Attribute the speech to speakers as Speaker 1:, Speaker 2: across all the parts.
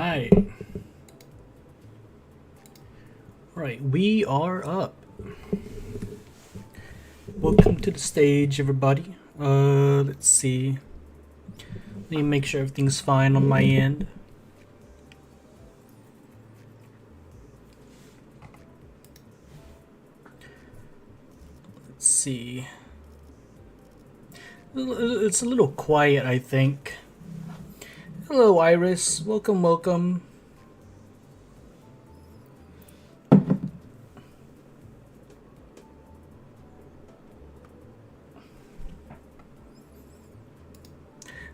Speaker 1: Alright. Alright, we are up. Welcome to the stage, everybody. Let's see. Let me make sure everything's fine on my end. Let's see. It's a little quiet, I think. Hello, Iris. Welcome, welcome.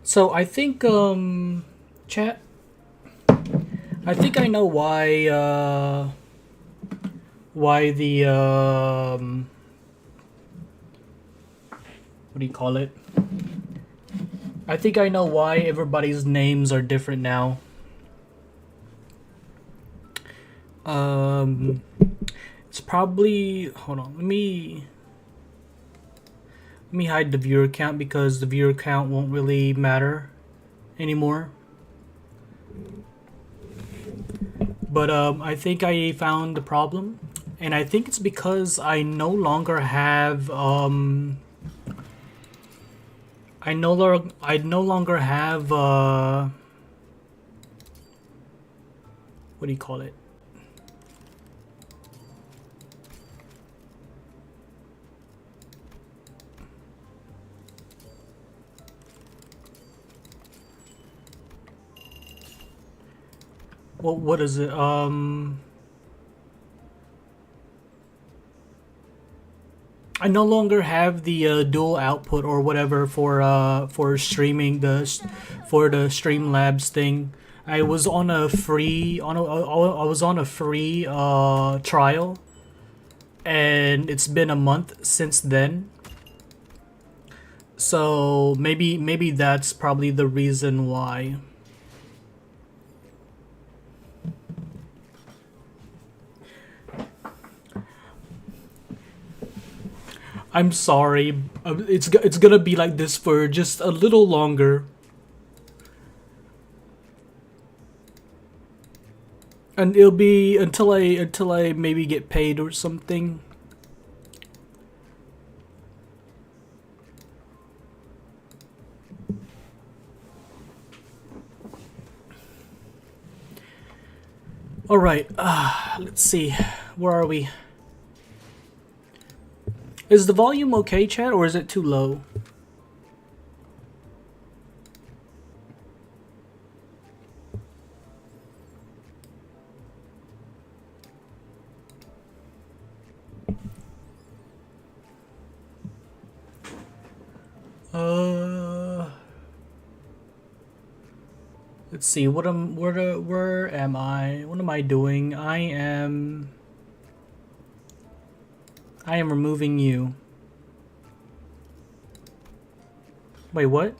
Speaker 1: So I think, chat, I think I know why the, what do you call it? I think I know why everybody's names are different now. It's probably, hold on, let me hide the viewer count because the viewer count won't really matter anymore. But I think I found the problem, and I think it's because I no longer have I no longer have what do you call it? Well, what is it? I no longer have the dual output or whatever for streaming for the Streamlabs thing. I was on a free trial, and it's been a month since then. So maybe that's probably the reason why. I'm sorry. It's gonna be like this for just a little longer. And it'll be until I maybe get paid or something. All right. Let's see. Where are we? Is the volume okay, chat, or is it too low? Let's see. Where am I? What am I doing? I am removing you. Wait, what?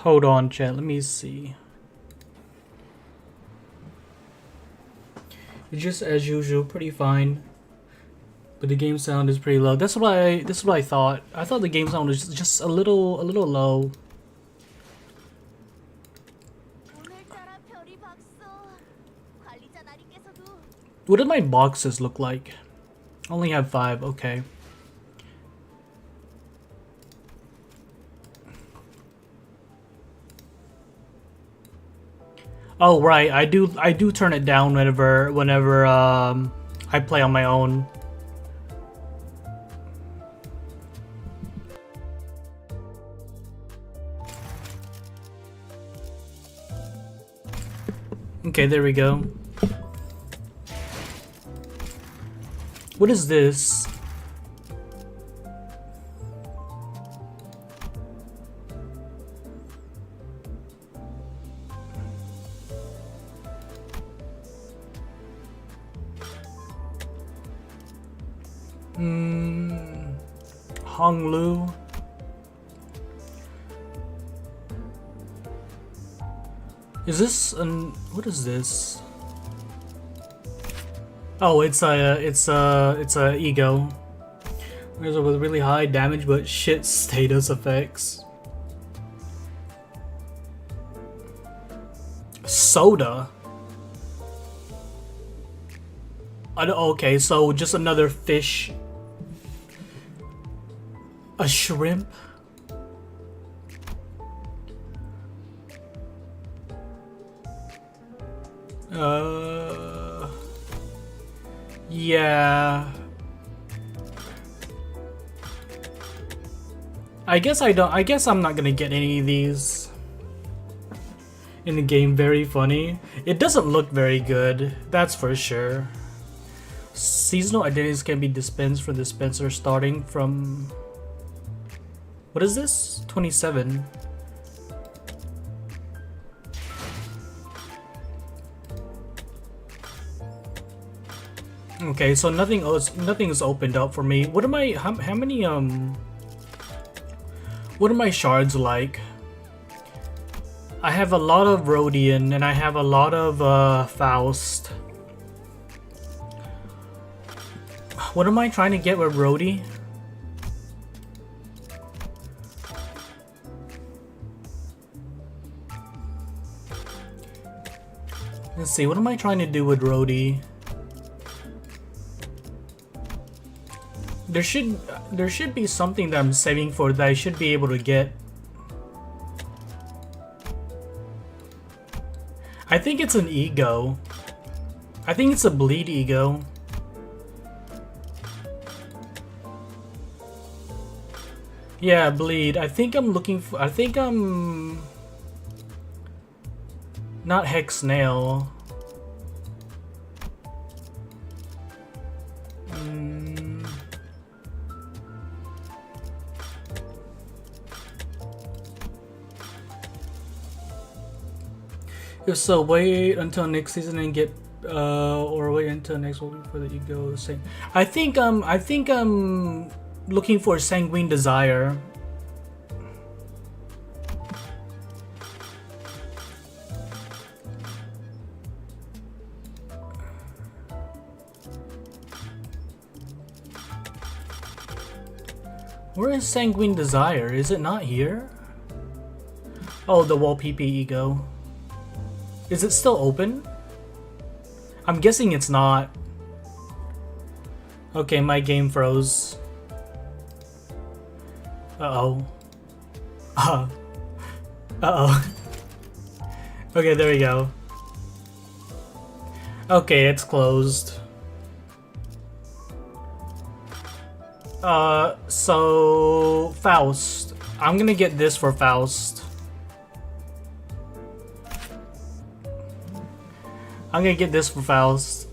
Speaker 1: Hold on, chat. Let me see. It's just as usual, pretty fine. But the game sound is pretty low. That's what I thought. I thought the game sound was just a little low. What do my boxes look like? I only have 5. Okay. Oh right, I do turn it down whenever I play on my own. Okay, there we go. What is this? Honglu. Is this what is this? Oh, it's a ego. There's with really high damage but shit status effects. Soda. Okay, so just another fish. A shrimp. Yeah. I guess I'm not gonna get any of these in the game. Very funny. It doesn't look very good, that's for sure. Seasonal identities can be dispensed from dispenser starting from... What is this? 27. Okay, so nothing is opened up for me. What am I? How many What are my shards like? I have a lot of Rhodian and I have a lot of Faust. What am I trying to get with Rhodi? Let's see, what am I trying to do with Rhodi? There should be something that I'm saving for that I should be able to get. I think it's an ego. I think it's a bleed ego. Yeah, bleed. I think I'm looking for... I think I'm... Not Hex Nail. If so, wait until next season and get... or wait until next week for the ego. Same. I think I'm looking for Sanguine Desire. Where is Sanguine Desire? Is it not here? Oh, the wall PP ego. Is it still open? I'm guessing it's not. Okay, my game froze. Uh-oh. Uh-oh. Okay, there we go. Okay, it's closed. So... Faust. I'm gonna get this for Faust. I'm gonna get this for Faust.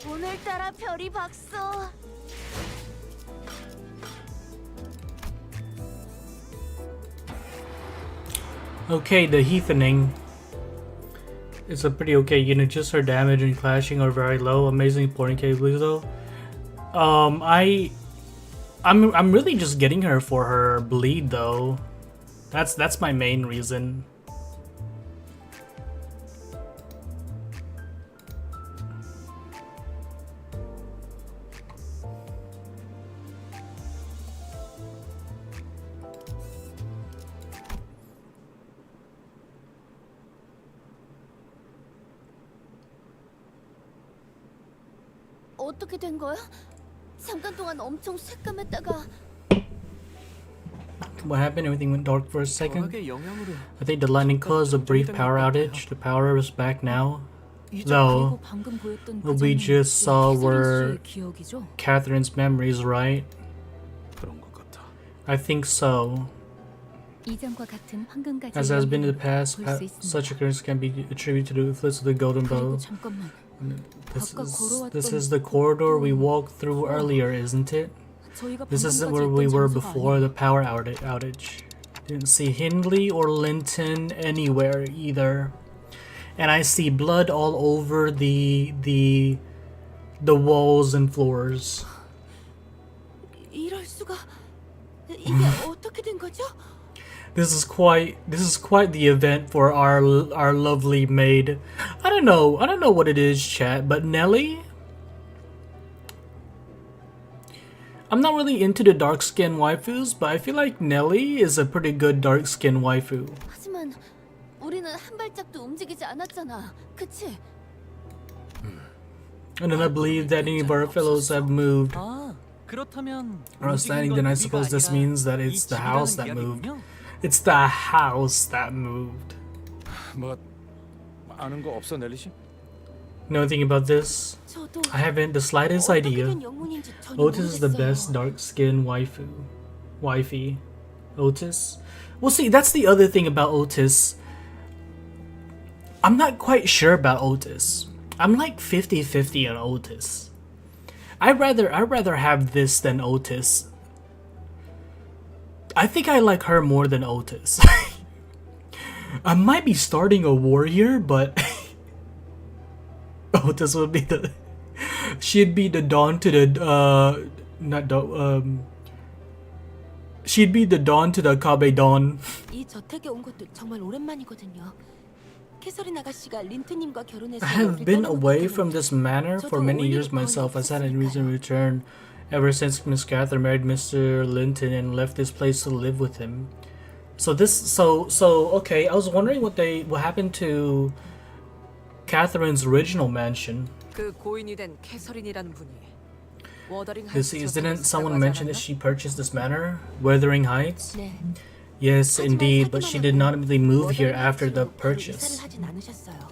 Speaker 2: 오늘따라 별이 박수.
Speaker 1: Okay, the heathening. It's a pretty okay unit. Just her damage and clashing are very low. Amazing porting capabilities though. I'm really just getting her for her bleed though. That's my main reason.
Speaker 2: 어떻게 된 거야? 잠깐 동안 엄청 새까맸다가.
Speaker 1: What happened? Everything went dark for a second. I think the lightning caused a brief power outage. The power is back now. Though, what we just saw were Catherine's memories, right? I think so. As has been in the past, such occurrence can be attributed to the influence of the golden bow. This is the corridor we walked through earlier, isn't it? This isn't where we were before the power outage. Didn't see Hindley or Linton anywhere either. And I see blood all over the walls and floors.
Speaker 2: 수가... 이게 어떻게 된 거죠?
Speaker 1: This is quite the event for our lovely maid. I don't know what it is, chat, but Nelly. I'm not really into the dark skin waifus, but I feel like Nelly is a pretty good dark skin waifu.
Speaker 2: 하지만 우리는 한 발짝도 움직이지 않았잖아. 그치?
Speaker 1: And then I believe that any of our fellows have moved.
Speaker 3: 그렇다면
Speaker 1: Are standing, then I suppose this means that it's the house that moved. It's the house that moved.
Speaker 4: 뭐 아는 거 없어 넬리 씨?
Speaker 1: Know anything about this?
Speaker 2: 저도
Speaker 1: I haven't the slightest
Speaker 2: 어떻게
Speaker 1: idea.
Speaker 2: 된 영문인지 전혀
Speaker 1: Otis is the
Speaker 2: 모르겠어요.
Speaker 1: best dark skin wifey. Otis? Well, see, that's the other thing about Otis. I'm not quite sure about Otis. I'm like 50-50 on Otis. I'd rather have this than Otis. I think I like her more than Otis. I might be starting a war here, but Otis would be the... She'd be the dawn to the not dawn, she'd be the dawn to the Kabe dawn.
Speaker 2: 이 저택에 온 것도 정말 오랜만이거든요. 캐서린 아가씨가 린트님과 결혼해서
Speaker 1: I have been away from this manor for many years myself. I hadn't reason to return ever since Miss Catherine married Mr. Linton and left this place to live with him. So okay, I was wondering what happened to Catherine's original mansion.
Speaker 5: 그 고인이 된 캐서린이라는 분이 워더링
Speaker 1: Didn't someone mention that she purchased this manor, Wuthering Heights?
Speaker 2: 네.
Speaker 1: Yes, indeed, but she did not immediately move here after the purchase.
Speaker 2: 이사를 하진 않으셨어요.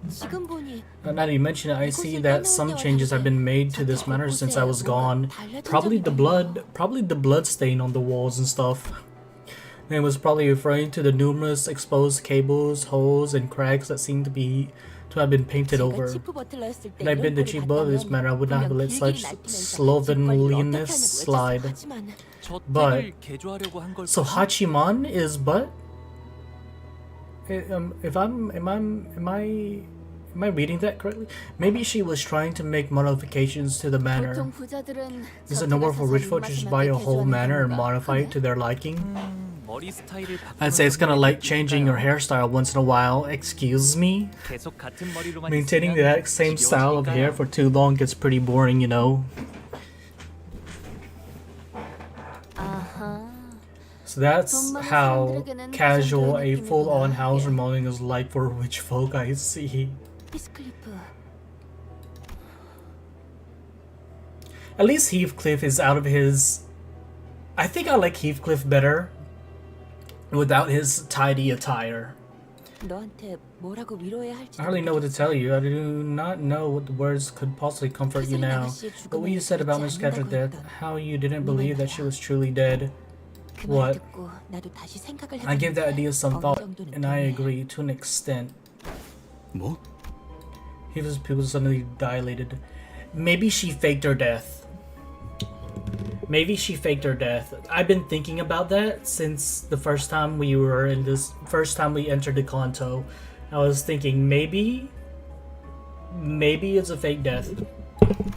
Speaker 2: 지금 보니
Speaker 1: Now that you mention it, I see that some changes have been made to this manor since I was gone. Probably the blood stain on the walls and stuff. And it was probably referring to the numerous exposed cables, holes, and cracks that seem to have been painted over.
Speaker 2: 치프 버틀러였을 때
Speaker 1: Had I been the chief butler of this manor, I would not have let such slovenliness slide. But so Hachiman is but if am I reading that correctly? Maybe she was trying to make modifications to the manor.
Speaker 2: 보통 부자들은
Speaker 1: Is it normal for rich folk to just buy a whole manor and modify it to their liking?
Speaker 3: 머리 스타일을
Speaker 1: I'd say it's kind of like changing your hairstyle once in a while. Excuse me?
Speaker 3: 계속 같은 머리로만
Speaker 1: Maintaining
Speaker 3: 있으면
Speaker 1: that same style of hair for too long gets pretty boring, you know?
Speaker 2: 아하.
Speaker 1: So that's how casual a full-on house remodeling is like for rich folk, I see.
Speaker 2: 피스클리프.
Speaker 1: At least Heathcliff is out of his... I think I like Heathcliff better without his tidy attire.
Speaker 2: 너한테 뭐라고 위로해야 할지.
Speaker 1: I hardly know what to tell you. I do not know what the words could possibly comfort you now. But what you said about Miss Catherine's death, how you didn't believe that she was truly dead. What? I gave that idea some thought, and I agree to an extent.
Speaker 4: 뭐?
Speaker 1: His pupils suddenly dilated. Maybe she faked her death. Maybe she faked her death. I've been thinking about that since the first time we entered the Canto. I was thinking maybe it's a fake death.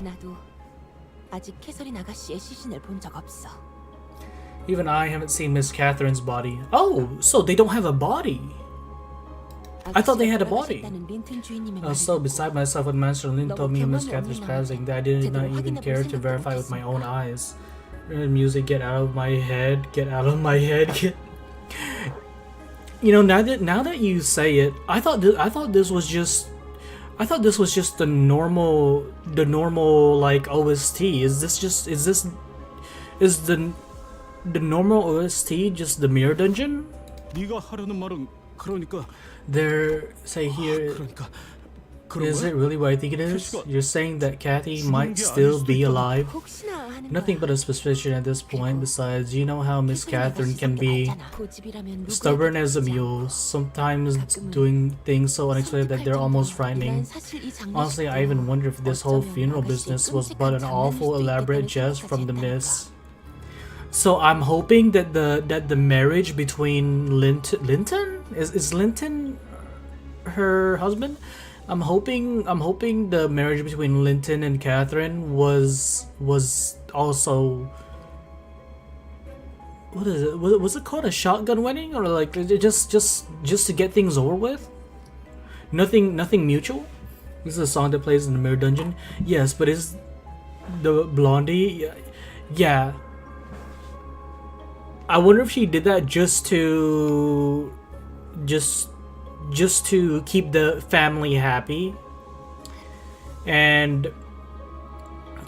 Speaker 2: 나도 아직 캐서린 아가씨의 시신을 본 적 없어.
Speaker 1: Even I haven't seen Miss Catherine's body. Oh, so they don't have a body. I thought they had a body. I was so beside myself when Master Lin told me Miss Catherine's passing that I did not even care to verify with my own eyes. Music, get out of my head, get out of my head. You know, now that you say it, I thought this was just the normal like OST. Is the normal OST just the mirror dungeon?
Speaker 4: 네가 하려는 말은 그러니까
Speaker 1: There, say here,
Speaker 4: 그러니까
Speaker 1: is it really what I think it is? You're saying that Kathy might still be alive?
Speaker 2: 혹시나 하는
Speaker 1: Nothing but a suspicion at this point. Besides, you know how Miss Catherine can be stubborn as a mule, sometimes doing things so unexpected that they're almost frightening. Honestly, I even wonder if this whole funeral business was but an awful elaborate jest from the Miss. So I'm hoping that the marriage between Linton is Linton her husband? I'm hoping the marriage between Linton and Catherine was also, what is it? Was it called a shotgun wedding, or like just to get things over with? Nothing mutual. This is a song that plays in the mirror dungeon. Yes, but is the Blondie? Yeah. I wonder if she did that just to keep the family happy, and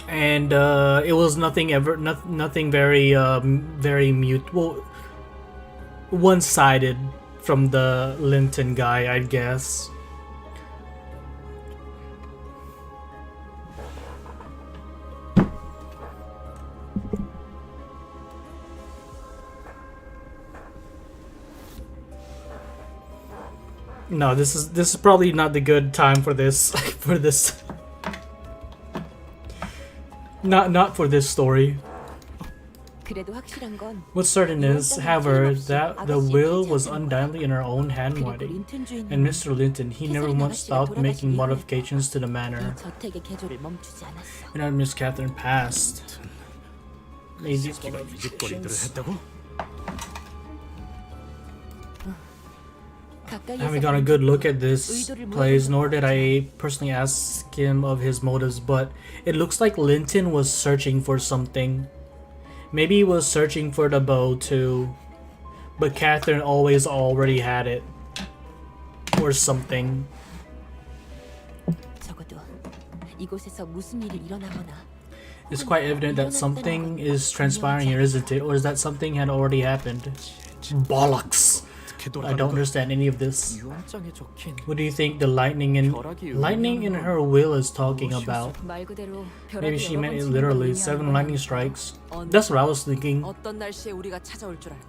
Speaker 1: it was nothing very mutual, one-sided from the Linton guy, I guess. No, this is probably not the good time for this for this. Not for this story.
Speaker 2: 그래도 확실한 건
Speaker 1: What's certain is, however, that the will was undoubtedly in her own
Speaker 2: 그리고
Speaker 1: handwriting,
Speaker 2: 린튼 주인은
Speaker 1: and Mr. Linton, he never once stopped making modifications to the
Speaker 2: 이
Speaker 1: manor.
Speaker 2: 저택의 개조를 멈추지 않았어.
Speaker 1: And when Miss Catherine passed, made these
Speaker 4: 새끼가 이 짓거리들을
Speaker 1: modifications.
Speaker 4: 했다고?
Speaker 1: I haven't got a good look at this place, nor did I personally ask him of his motives, but it looks like Linton was searching for something. Maybe he was searching for the bow too, but Catherine always already had it. Or something.
Speaker 2: 적어도 이곳에서 무슨 일이 일어나거나
Speaker 1: It's quite evident that something is transpiring here, isn't it? Or is that something had already happened? Bollocks! I don't understand any of this.
Speaker 4: 유언장에 적힌
Speaker 1: What do you think the lightning in her will is talking about?
Speaker 2: 말 그대로
Speaker 1: Maybe
Speaker 2: 벼락이
Speaker 1: she
Speaker 2: 여러
Speaker 1: meant
Speaker 2: 번
Speaker 1: it
Speaker 2: 치는
Speaker 1: literally,
Speaker 2: 걸
Speaker 1: 7
Speaker 2: 의미하는
Speaker 1: lightning
Speaker 2: 거니까.
Speaker 1: strikes. That's what I was thinking.
Speaker 5: 어떤 날씨에 우리가 찾아올 줄 알고.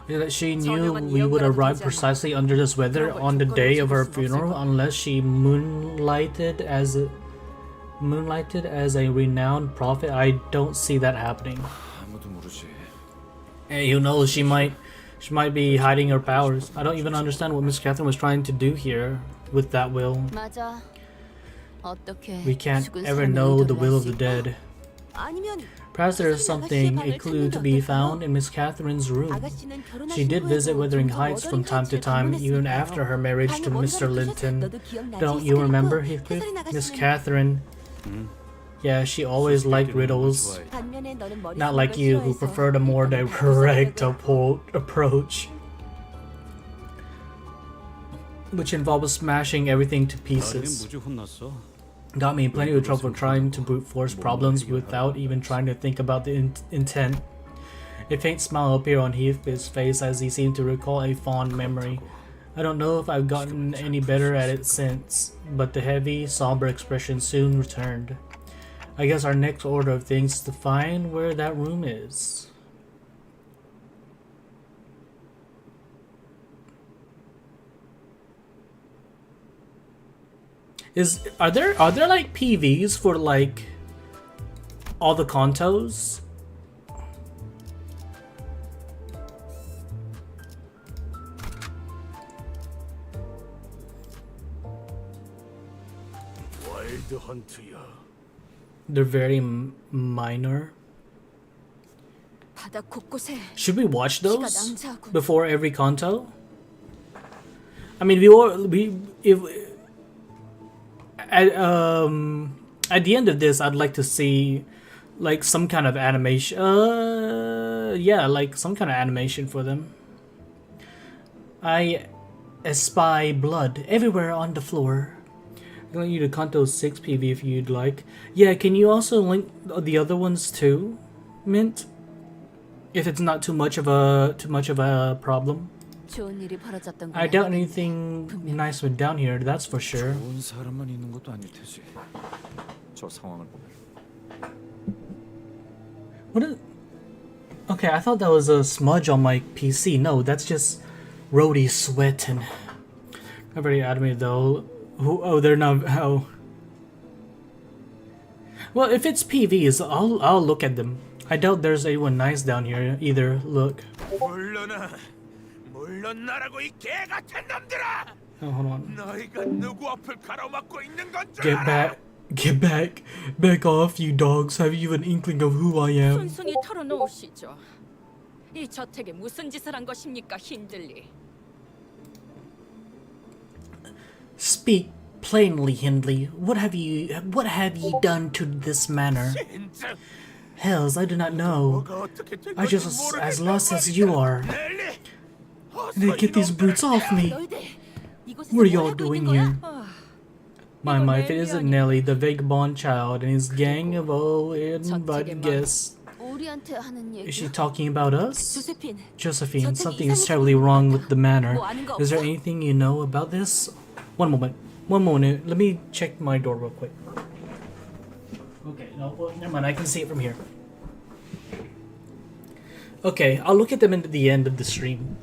Speaker 1: That she knew we would arrive precisely under this weather on the day of her funeral, unless she moonlighted as a renowned prophet. I don't see that happening.
Speaker 4: 아무도 모르지.
Speaker 1: Hey, who knows? She might be hiding her powers. I don't even understand what Miss Catherine was trying to do here with that will.
Speaker 2: 맞아. 어떻게
Speaker 1: We can't
Speaker 2: 죽은
Speaker 1: ever
Speaker 2: 사람의
Speaker 1: know the
Speaker 2: 의도를
Speaker 1: will
Speaker 2: 알
Speaker 1: of
Speaker 2: 수
Speaker 1: the
Speaker 2: 있고.
Speaker 1: dead.
Speaker 2: 아니면
Speaker 1: Perhaps there is something, a clue to be found in Miss Catherine's room.
Speaker 2: 아가씨는 결혼하신
Speaker 1: She did visit
Speaker 2: 후에도
Speaker 1: Wuthering
Speaker 2: 종종
Speaker 1: Heights from time to
Speaker 2: 워더링
Speaker 1: time,
Speaker 2: 하이츠를
Speaker 1: even
Speaker 2: 방문했으니까요.
Speaker 1: after her marriage to
Speaker 2: 방에
Speaker 1: Mr.
Speaker 2: 머리카락을
Speaker 1: Linton.
Speaker 2: 너도 기억나지?
Speaker 1: Don't you remember,
Speaker 2: 그리고
Speaker 1: Heathcliff?
Speaker 2: 캐서린
Speaker 1: Miss
Speaker 2: 아가씨는
Speaker 1: Catherine. Yeah, she always liked riddles.
Speaker 2: 반면에 너는 머리
Speaker 1: Not
Speaker 2: 쓰는
Speaker 1: like
Speaker 2: 걸
Speaker 1: you, who
Speaker 2: 싫어해서
Speaker 1: preferred a more
Speaker 2: 일단은
Speaker 1: direct
Speaker 2: 바꾸자고 했고.
Speaker 1: approach, which involves smashing everything to pieces.
Speaker 6: 무지 혼났어.
Speaker 1: Got me in plenty of trouble trying to brute force problems without even trying to think about the intent. A faint smile appeared on Heathcliff's face as he seemed to recall a fond memory. I don't know if I've gotten any better at it since, but the heavy, somber expression soon returned. I guess our next order of things is to find where that room is. Are there like PVs for like all the contos?
Speaker 6: 와일드 헌트야.
Speaker 1: They're very minor.
Speaker 2: 바다 곳곳에
Speaker 1: Should we watch
Speaker 2: 피가
Speaker 1: those
Speaker 2: 낭자하군.
Speaker 1: before every conto? I mean, at the end of this, I'd like to see like some kind of animation. Yeah, like some kind of animation for them. I espy blood everywhere on the floor. I'm going to use the Canto 6 PV if you'd like. Yeah, can you also link the other ones too, Mint? If it's not too much of a problem.
Speaker 2: 좋은 일이 벌어졌던 건
Speaker 1: I doubt
Speaker 2: 아니겠네.
Speaker 1: anything nice went down here, that's for sure.
Speaker 4: 좋은 사람만 있는 것도 아닐 테지. 저 상황을 보면.
Speaker 1: What is... Okay, I thought that was a smudge on my PC. No, that's just Rhodey sweating. I've already added me though. Oh, they're not... Oh. Well, if it's PVs, I'll look at them. I doubt there's anyone nice down here either. Look.
Speaker 6: 물론 나라고 이 개 같은 놈들아.
Speaker 1: Oh, hold on.
Speaker 6: 너희가 누구 앞을 가로막고 있는 건 줄
Speaker 1: Get
Speaker 6: 알아?
Speaker 1: back. Get back. Back off, you dogs. Have you an inkling of who I am?
Speaker 7: 순순히 털어놓으시죠. 이 저택에 무슨 짓을 한 것입니까, 힌들리?
Speaker 1: Speak plainly, Hindley. What have you done to this manor?
Speaker 6: 진짜
Speaker 1: Hells, I do not know.
Speaker 6: 뭐가 어떻게 된
Speaker 1: I
Speaker 6: 건지
Speaker 1: just as
Speaker 6: 모르겠단
Speaker 1: lost as
Speaker 6: 말이야.
Speaker 1: you are.
Speaker 6: 넬리, 어서
Speaker 1: They get these
Speaker 6: 이놈들을
Speaker 1: brutes off me.
Speaker 2: 너희들 이곳에서
Speaker 1: What are
Speaker 2: 뭘
Speaker 1: y'all
Speaker 2: 하고
Speaker 1: doing
Speaker 2: 있는 거야?
Speaker 1: here? My, if it isn't Nelly, the vagabond child, and his gang of uninvited guests.
Speaker 2: 우리한테 하는
Speaker 1: Is she
Speaker 2: 얘기야?
Speaker 1: talking about us?
Speaker 2: 조세핀,
Speaker 1: Josephine, something is terribly wrong with the manor. Is there anything you know about this? One moment. Let me check my door real quick. Okay, no, well, never mind. I can see it from here. Okay, I'll look at them at the end of the stream.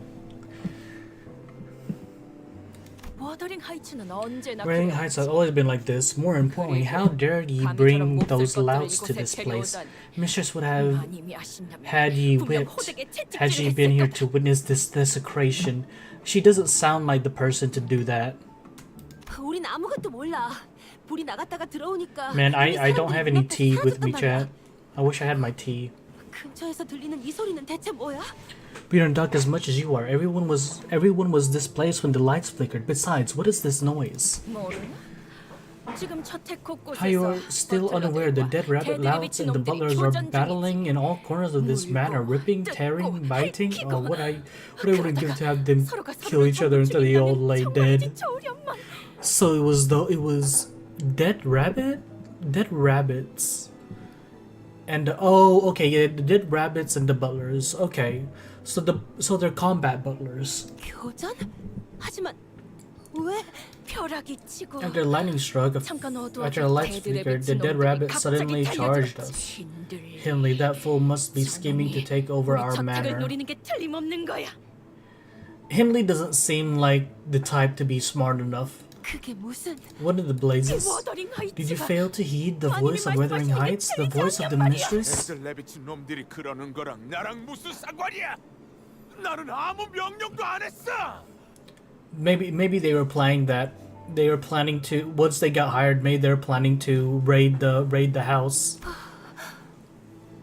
Speaker 7: 워더링 하이츠는 언제나
Speaker 1: Wearing heights have always been like this. More importantly, how dare ye bring those louts to this place? Mistress would have had ye whipped had she been here to witness this desecration. She doesn't sound like the person to do that.
Speaker 2: 우린 아무것도 몰라. 불이 나갔다가 들어오니까.
Speaker 1: Man, I don't have any tea with me, chat. I wish I had my tea.
Speaker 2: 근처에서 들리는 이 소리는 대체 뭐야?
Speaker 1: We are in dark as much as you are. Everyone was displaced when the lights flickered. Besides, what is this noise?
Speaker 7: 모르나? 지금 저택
Speaker 1: How you are
Speaker 7: 곳곳에서
Speaker 1: still unaware the dead rabbit louts and the butlers are battling in all corners of this manor, ripping, tearing, biting. Oh, what I wouldn't give to have them kill each other until they all lay dead. So it was dead rabbits, and oh, okay, yeah, the dead rabbits and the butlers. Okay, so they're combat butlers.
Speaker 2: 교전? 하지만 왜?
Speaker 7: 벼락이 치고
Speaker 1: After lightning struck,
Speaker 7: 잠깐
Speaker 1: after a light flickered, the dead rabbit suddenly charged us. Hindley, that fool must be scheming to take over our
Speaker 7: 저택을
Speaker 1: manor.
Speaker 7: 노리는 게 틀림없는 거야.
Speaker 1: Hindley doesn't seem like the type to be smart enough.
Speaker 2: 그게 무슨?
Speaker 1: What are the blazes?
Speaker 7: 워더링
Speaker 1: Did you
Speaker 7: 하이츠가
Speaker 1: fail to heed the voice of Wuthering Heights, the voice of the mistress?
Speaker 6: 애들 내비친 놈들이 그러는 거랑 나랑 무슨 상관이야? 나는 아무 명령도 안 했어.
Speaker 1: Maybe they were planning that. They were planning to, once they got hired, maybe they're planning to raid the house.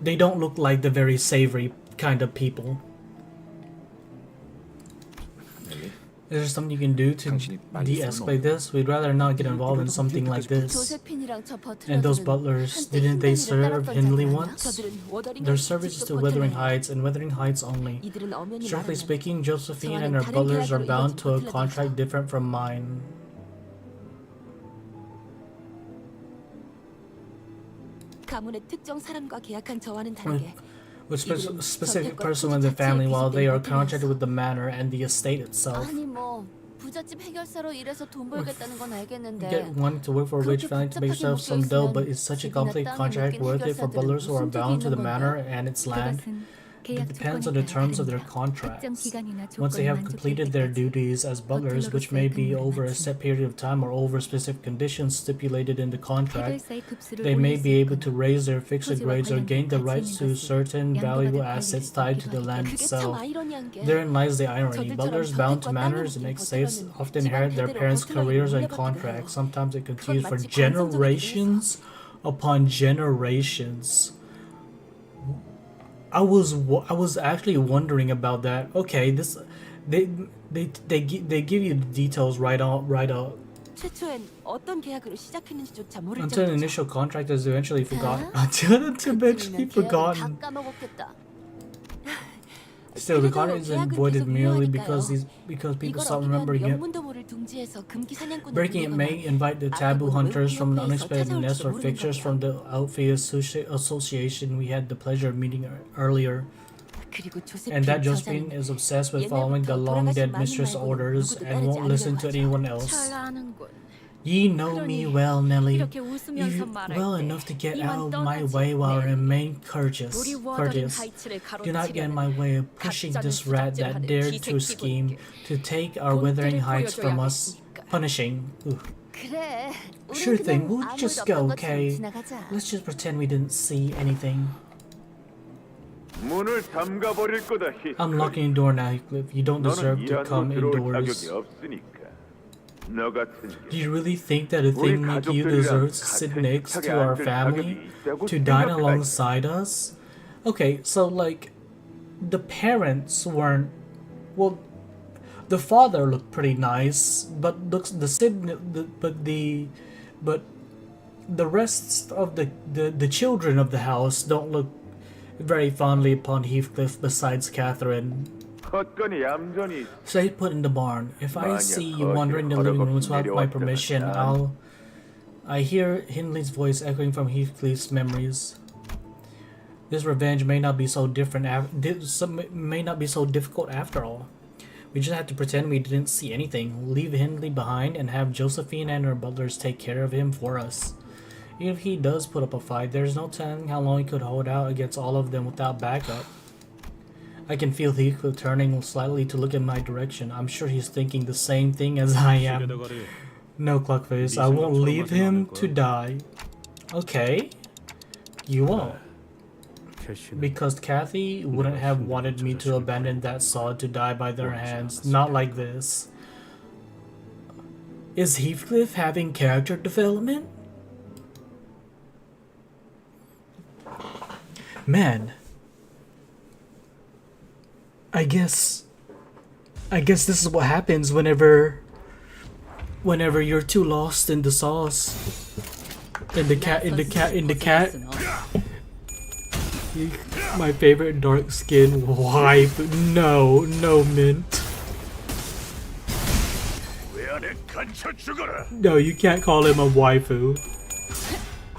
Speaker 1: They don't look like the very savory kind of people.
Speaker 4: 넬리,
Speaker 1: Is there something you can do to de-escalate this? We'd rather not get involved in something like this.
Speaker 2: 조세핀이랑 저
Speaker 1: And those
Speaker 2: 버틀러들은
Speaker 1: butlers,
Speaker 2: 한때
Speaker 1: didn't they
Speaker 2: 흰머리를
Speaker 1: serve
Speaker 2: 따랐던
Speaker 1: Hindley
Speaker 2: 자들이야.
Speaker 1: once?
Speaker 2: 저들은 워더링
Speaker 1: Their
Speaker 2: 하이츠
Speaker 1: services
Speaker 2: 직접
Speaker 1: to Wuthering
Speaker 2: 버틀러야.
Speaker 1: Heights and Wuthering Heights only.
Speaker 2: 이들은 엄연히
Speaker 1: Strictly
Speaker 2: 말하면
Speaker 1: speaking, Josephine and her butlers are bound to a contract different from mine.
Speaker 2: 가문의 특정 사람과 계약한 저와는 다르게
Speaker 1: With specific person in the family, while they are contracted with the manor and the estate itself.
Speaker 2: 아니 뭐 부잣집 해결사로 일해서 돈 벌겠다는 건 알겠는데
Speaker 1: Get wanting to work for a rich family to make yourself some dough, but is such a complicated contract worth it for butlers who are bound to the manor and its land? It depends on the terms of their contracts. Once they have completed their duties as butlers, which may be over a set period of time or over specific conditions stipulated in the contract, they may be able to raise their fixed grades or gain the rights to certain valuable assets tied to the land
Speaker 2: 그게 참
Speaker 1: itself.
Speaker 2: 아이러니한 게
Speaker 1: Therein lies the irony. Butlers bound to manors and estates often inherit their parents' careers and contracts. Sometimes it continues for generations upon generations. I was actually wondering about that. Okay, this they give you the details right up.
Speaker 2: 최초엔 어떤 계약으로 시작했는지조차 모를
Speaker 1: Until an
Speaker 2: 정도죠.
Speaker 1: initial contract is eventually forgotten. Until it's eventually forgotten.
Speaker 2: 다 까먹었겠다.
Speaker 1: Still, the contract isn't voided merely because people
Speaker 2: 이걸
Speaker 1: stop
Speaker 2: 어기면
Speaker 1: remembering it.
Speaker 2: 영문도모를 둥지해서 금기 사냥꾼을
Speaker 1: Breaking it may invite the taboo hunters from an unexpected nest or fixtures from the Outfit Association we had the pleasure of meeting earlier.
Speaker 2: 그리고
Speaker 1: And that
Speaker 2: 조세핀
Speaker 1: Josephine is obsessed with following the long-dead mistress' orders and won't listen to anyone else.
Speaker 7: 잘 아는군.
Speaker 1: Ye know me well, Nelly.
Speaker 7: 이렇게 웃으면서
Speaker 1: You
Speaker 7: 말할
Speaker 1: well
Speaker 7: 때
Speaker 1: enough to get
Speaker 7: 이만
Speaker 1: out of my
Speaker 7: 떠나지.
Speaker 1: way while
Speaker 7: 네.
Speaker 1: remain courteous.
Speaker 7: 우리 워더링
Speaker 1: Courteous.
Speaker 7: 하이츠를
Speaker 1: Do not get in
Speaker 7: 가로치려는
Speaker 1: my way of pushing
Speaker 7: 가짜는
Speaker 1: this rat that
Speaker 7: 수작질하는
Speaker 1: dared to
Speaker 7: 기색이고
Speaker 1: scheme
Speaker 7: 있게.
Speaker 1: to take our
Speaker 7: 본때를
Speaker 1: Wuthering Heights from us.
Speaker 7: 보여줘야겠으니까.
Speaker 1: Punishing. Ugh.
Speaker 2: 그래.
Speaker 1: Sure thing, we'll
Speaker 2: 아무
Speaker 1: just
Speaker 2: 일 없던
Speaker 1: go,
Speaker 2: 것처럼
Speaker 1: okay?
Speaker 2: 지나가자.
Speaker 1: Let's just pretend we didn't see anything.
Speaker 6: 문을 잠가 버릴 거다.
Speaker 1: I'm locking the door now, Heathcliff. You don't deserve to come indoors.
Speaker 6: 없으니까. 너 같은
Speaker 1: Do you really think that a thing like you deserves to sit next to our family, to dine alongside us? Okay, so like, the parents weren't. Well, the father looked pretty nice, but looks the but the rest of the children of the house don't look very fondly upon Heathcliff. Besides Catherine.
Speaker 6: 헛건이 얌전히
Speaker 1: Stay put in the barn. If I see you wandering the living room without my permission, I hear Hindley's voice echoing from Heathcliff's memories. This revenge may not be so different. May not be so difficult after all. We just have to pretend we didn't see anything. Leave Hindley behind and have Josephine and her butlers take care of him for us. Even if he does put up a fight, there's no telling how long he could hold out against all of them without backup. I can feel Heathcliff turning slightly to look in my direction. I'm sure he's thinking the same thing as I am. No, Cluckface, I won't leave him to die. Okay. You won't. Because Kathy wouldn't have wanted me to abandon that sod to die by their hands. Not like this. Is Heathcliff having character development? Man. I guess this is what happens whenever you're too lost in the sauce. In the cat. My favorite dark skin wife. No, Mint. No, you can't call him a waifu.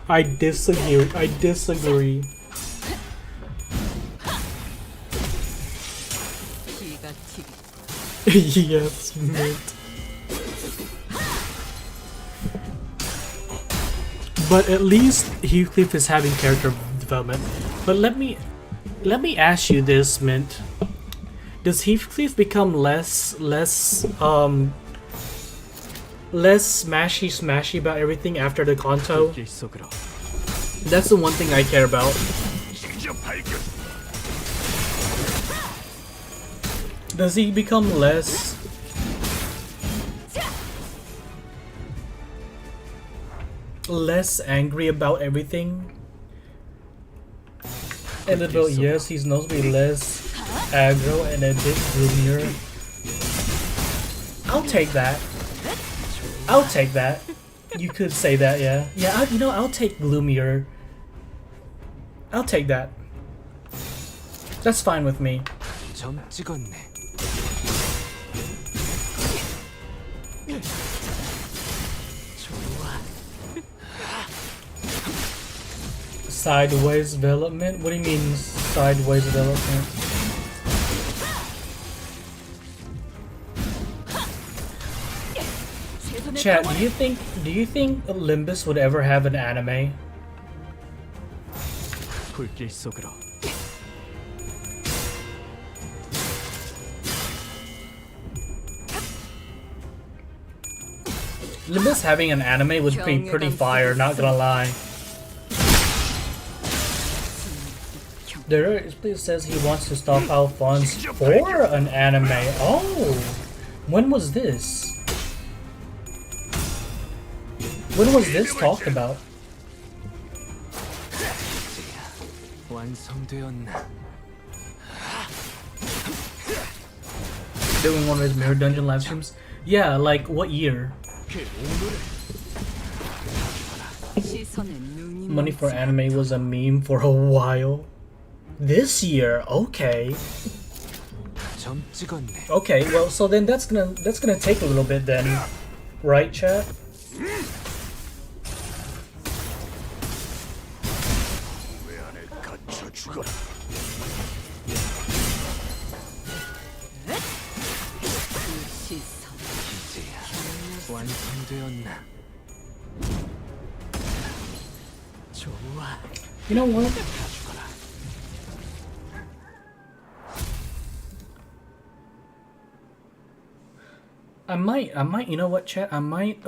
Speaker 1: I disagree. Yes, Mint. But at least Heathcliff is having character development. But let me ask you this, Mint. Does Heathcliff become less smashy about everything after the Canto? That's the one thing I care about. Does he become less angry about everything? And about, yes, he's known to be less aggro and a bit gloomier. I'll take that. You could say that, yeah. Yeah, I'll take gloomier. I'll take that. That's fine with me. Sideways development? What do you mean sideways development? Chat, do you think Limbus would ever have an anime? Limbus having an anime would be pretty fire, not gonna lie. There it says he wants to stockpile funds for an anime. Oh! When was this? When was this talked about? Doing one of his Mirror Dungeon live streams? Yeah, like what year? Money for anime was a meme for a while. This year, okay. Okay, well, so then that's gonna take a little bit then, right, chat? You know what? I might, you know what, chat? I might.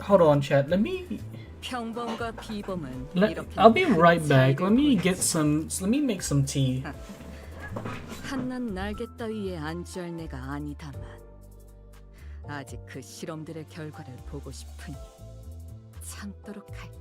Speaker 1: Hold on, chat. Let me
Speaker 7: 평범과 비범은 이렇게
Speaker 1: I'll be right back. Let me
Speaker 7: 차이를
Speaker 1: get some. Let me make some tea.
Speaker 7: 한낱 날개 따위에 안주할 내가 아니다만 아직 그 실험들의 결과를 보고 싶으니 참도록 할까.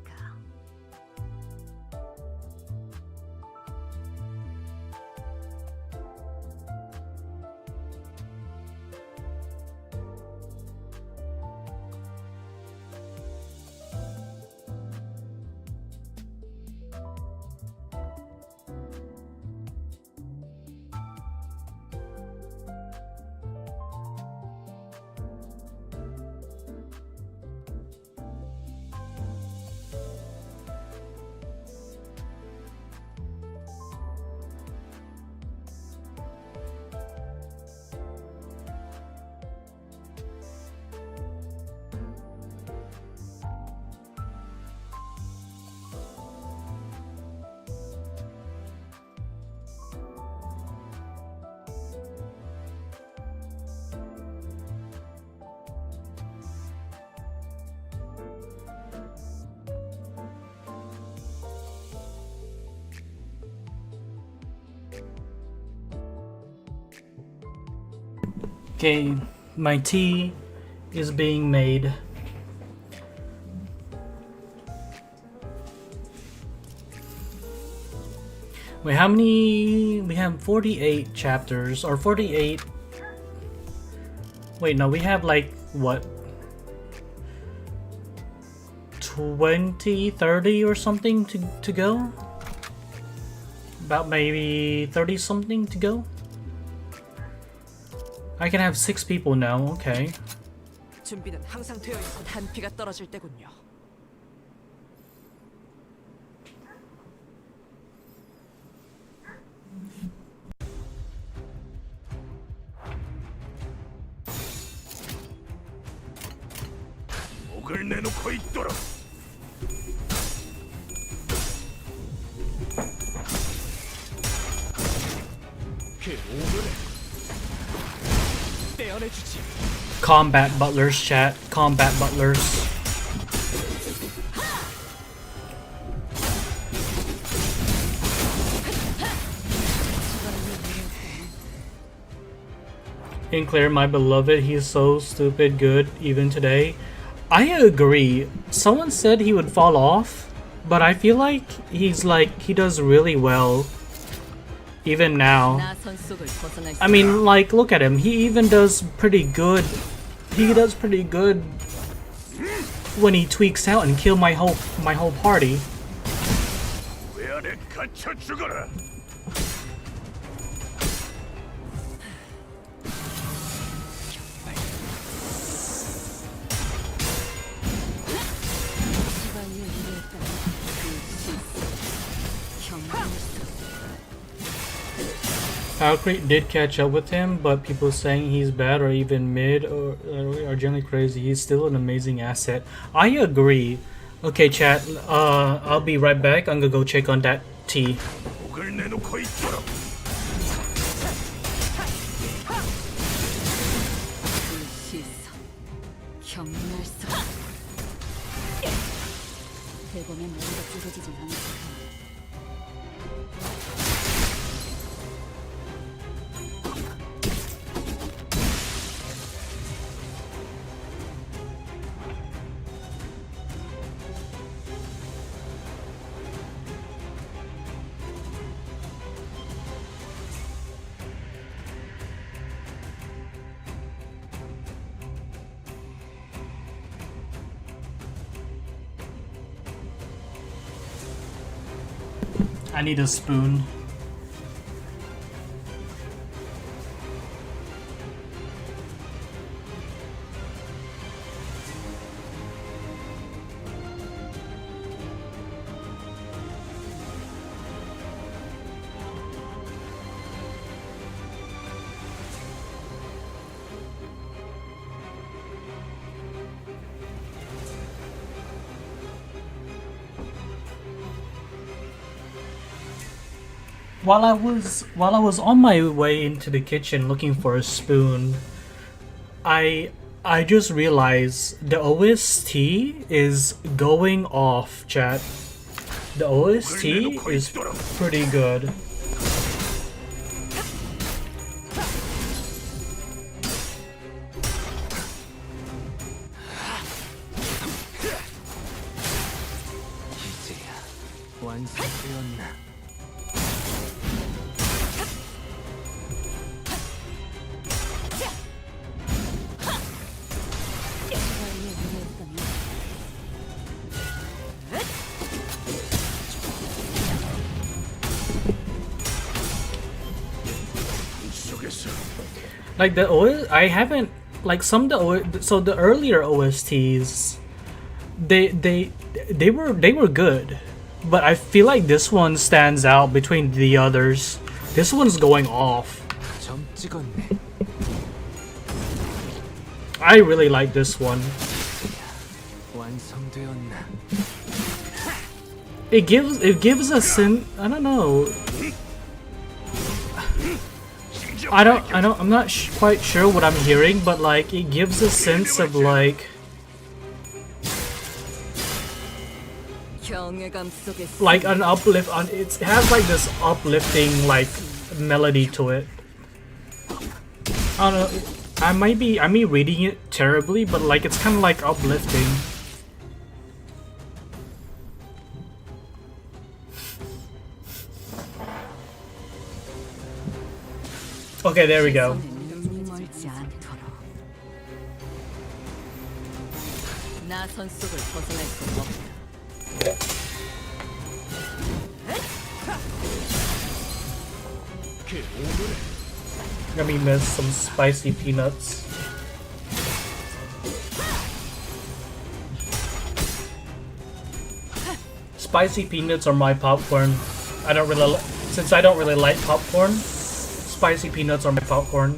Speaker 1: Okay, my tea is being made. Wait, how many? We have 48 chapters, or 48. Wait, no, we have like, what? 20, 30 or something to go? About maybe 30 something to go? I can have 6 people now, okay.
Speaker 5: 준비는 항상 되어 있어. 한피가 떨어질 때군요.
Speaker 6: 목을 내놓고 있도록.
Speaker 3: 그 오늘을 떼어내주지.
Speaker 1: Combat butlers, chat. Combat butlers. In Claire, my beloved, he's so stupid good even today. I agree. Someone said he would fall off, but I feel like he does really well even now.
Speaker 7: 나선 속을 벗어날 수
Speaker 1: I mean, like, look at him. He even does pretty good. He does pretty good when he tweaks out and kill my whole party.
Speaker 6: 왜 안에 갇혀 죽어라.
Speaker 1: Valkyrie did catch up with him, but people saying he's bad or even mid or are generally crazy. He's still an amazing asset. I agree. Okay, chat. I'll be right back. I'm gonna go check on that tea.
Speaker 6: 목을 내놓고 있도록.
Speaker 7: 시선 경멸성 대범의 머리가 찢어지진 않을 거야.
Speaker 1: I need a spoon. While I was on my way into the kitchen looking for a spoon, I I just realized the OST is going off, chat. The OST is pretty good.
Speaker 3: 이제야 완성되었나?
Speaker 1: Like the I haven't like some of the so the earlier OSTs, they were good, but I feel like this one stands out between the others. This one's going off.
Speaker 3: 점 찍었네.
Speaker 1: I really like this one.
Speaker 3: 완성되었나?
Speaker 1: It gives a sense. I don't know. I'm not quite sure what I'm hearing, but like it gives a sense of like an uplift on it has like this uplifting like melody to it. I don't know. I might be reading it terribly, but like it's kind of like uplifting. Okay, there we go. Let me miss some spicy peanuts. Spicy peanuts are my popcorn. Since I don't really like popcorn. Spicy peanuts are my popcorn.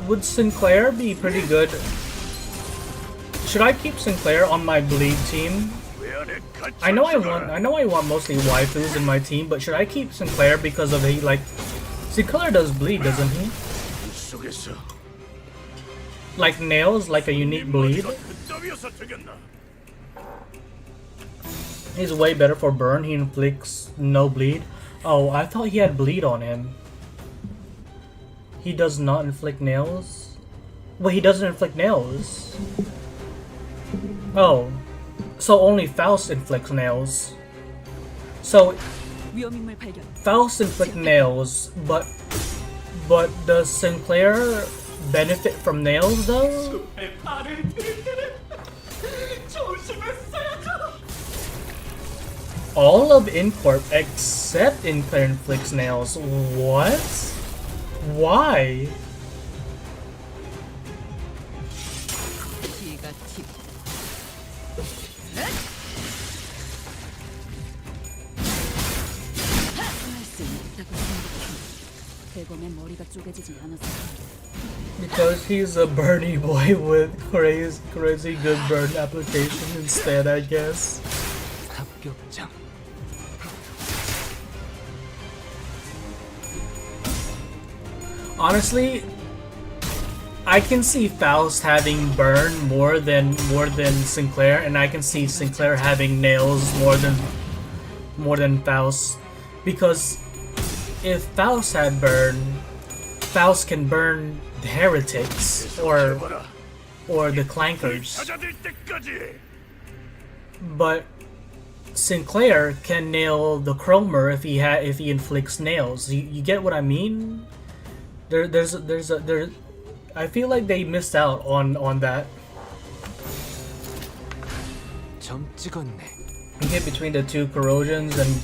Speaker 1: Would Sinclair be pretty good? Should I keep Sinclair on my bleed team? I know I want mostly waifus in my team, but should I keep Sinclair because of Sinclair does bleed, doesn't he? Like nails, like a unique bleed. He's way better for burn. He inflicts no bleed. Oh, I thought he had bleed on him. He does not inflict nails? Well, he doesn't inflict nails. Oh. So only Faust inflicts nails. So Faust inflicts nails, but does Sinclair benefit from nails though? All of Incorp except Sinclair inflicts nails. What? Why? Because he's a Bernie boy with crazy good burn application instead, I guess.
Speaker 3: 합격장.
Speaker 1: Honestly, I can see Faust having burn more than Sinclair, and I can see Sinclair having nails more than Faust, because if Faust had burn, Faust can burn the heretics or the clankers, but Sinclair can nail the chromer if he inflicts nails. You get what I mean? I feel like they missed out on that.
Speaker 3: 점 찍었네.
Speaker 1: You get between the two corrosions and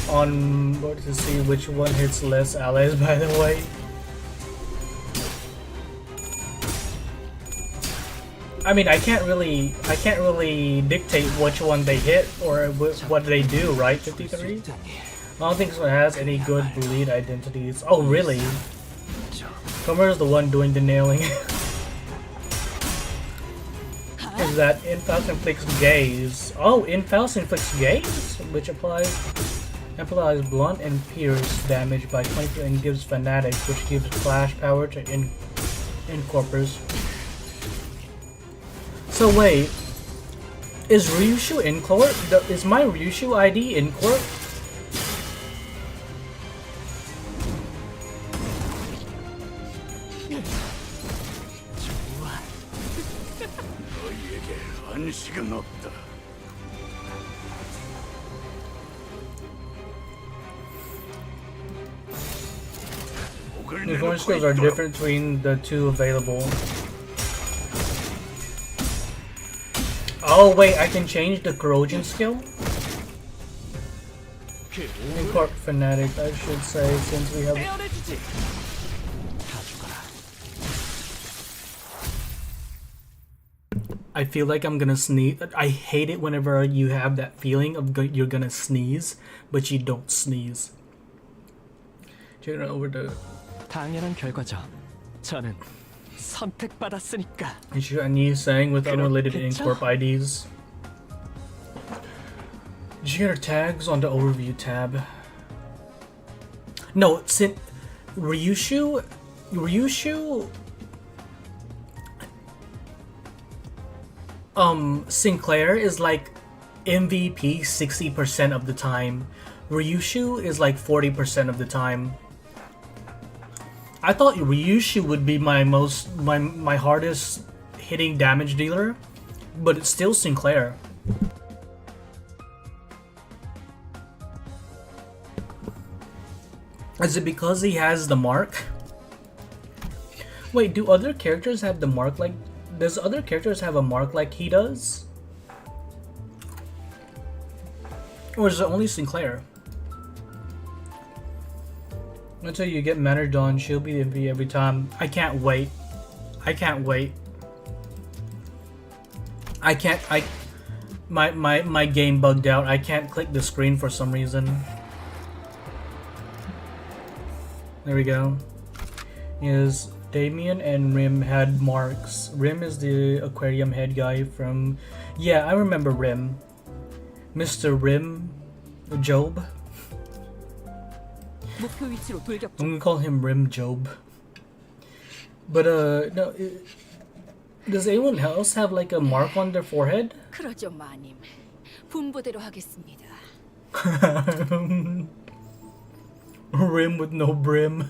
Speaker 1: on what to see which one hits less allies, by the way. I mean, I can't really dictate which one they hit or what they do, right? 53.
Speaker 3: 수수자니.
Speaker 1: I don't think it has any good bleed identities. Oh, really? Comer is the one doing the nailing. Is that Infaust inflicts gaze? Oh, Infaust inflicts gaze, which applies blunt and pierce damage by 20 and gives fanatic, which gives flash power to incorpors. So wait, is Ryushu Incorp? Is my Ryushu ID Incorp? The performance skills are different between the two available. Oh wait, I can change the corrosion skill? Incorp fanatic, I should say, since we have... I feel like I'm gonna sneeze. I hate it whenever you have that feeling of you're gonna sneeze, but you don't sneeze. Check it over the...
Speaker 3: 당연한 결과죠. 저는 선택받았으니까.
Speaker 1: Issue a new saying with unrelated Incorp IDs. Did you get her tags on the overview tab? No, since Ryushu Sinclair is like MVP 60% of the time. Ryushu is like 40% of the time. I thought Ryushu would be my hardest hitting damage dealer, but it's still Sinclair. Is it because he has the mark? Wait, do other characters have the mark like... Does other characters have a mark like he does? Or is it only Sinclair? Until you get mannered on, she'll be the MVP every time. I can't wait. I can't wait. My game bugged out. I can't click the screen for some reason. There we go. Is Damien and Rim had marks. Rim is the aquarium head guy from... Yeah, I remember Rim. Mr. Rim Job. I'm gonna call him Rim Job. But no, does anyone else have like a mark on their forehead?
Speaker 7: 그러죠, 마님. 분부대로 하겠습니다.
Speaker 1: Rim with no brim.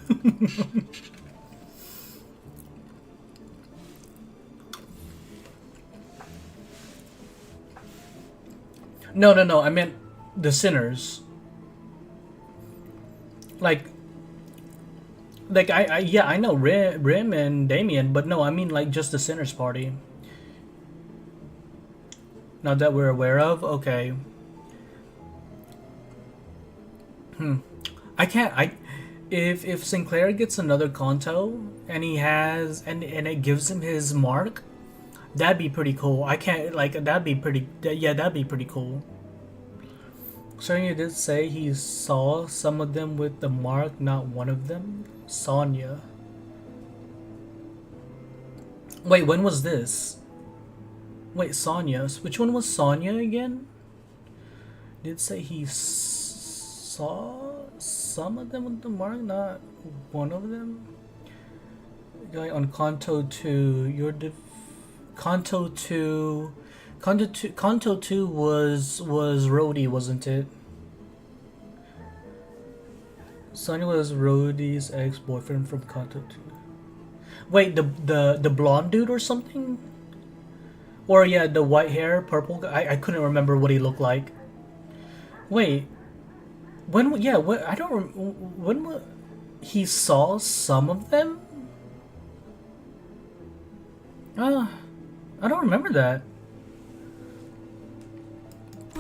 Speaker 1: No, I meant the sinners. Like yeah, I know Rim and Damien, but no, I mean like just the sinners party. Now that we're aware of, okay. If Sinclair gets another Kanto and he has and it gives him his mark, that'd be pretty cool. That'd be pretty cool. So you did say he saw some of them with the mark, not one of them? Sonya. Wait, when was this? Wait, Sonya. Which one was Sonya again? Did say he saw some of them with the mark, not one of them? Guy on Kanto 2. Kanto 2 was Rhodey, wasn't it? Sonya was Rhodey's ex-boyfriend from Kanto 2. Wait, the blonde dude or something? Or yeah, the white hair, purple guy. I couldn't remember what he looked like. Wait, when? Yeah, what? I don't. When? He saw some of them. I don't remember that.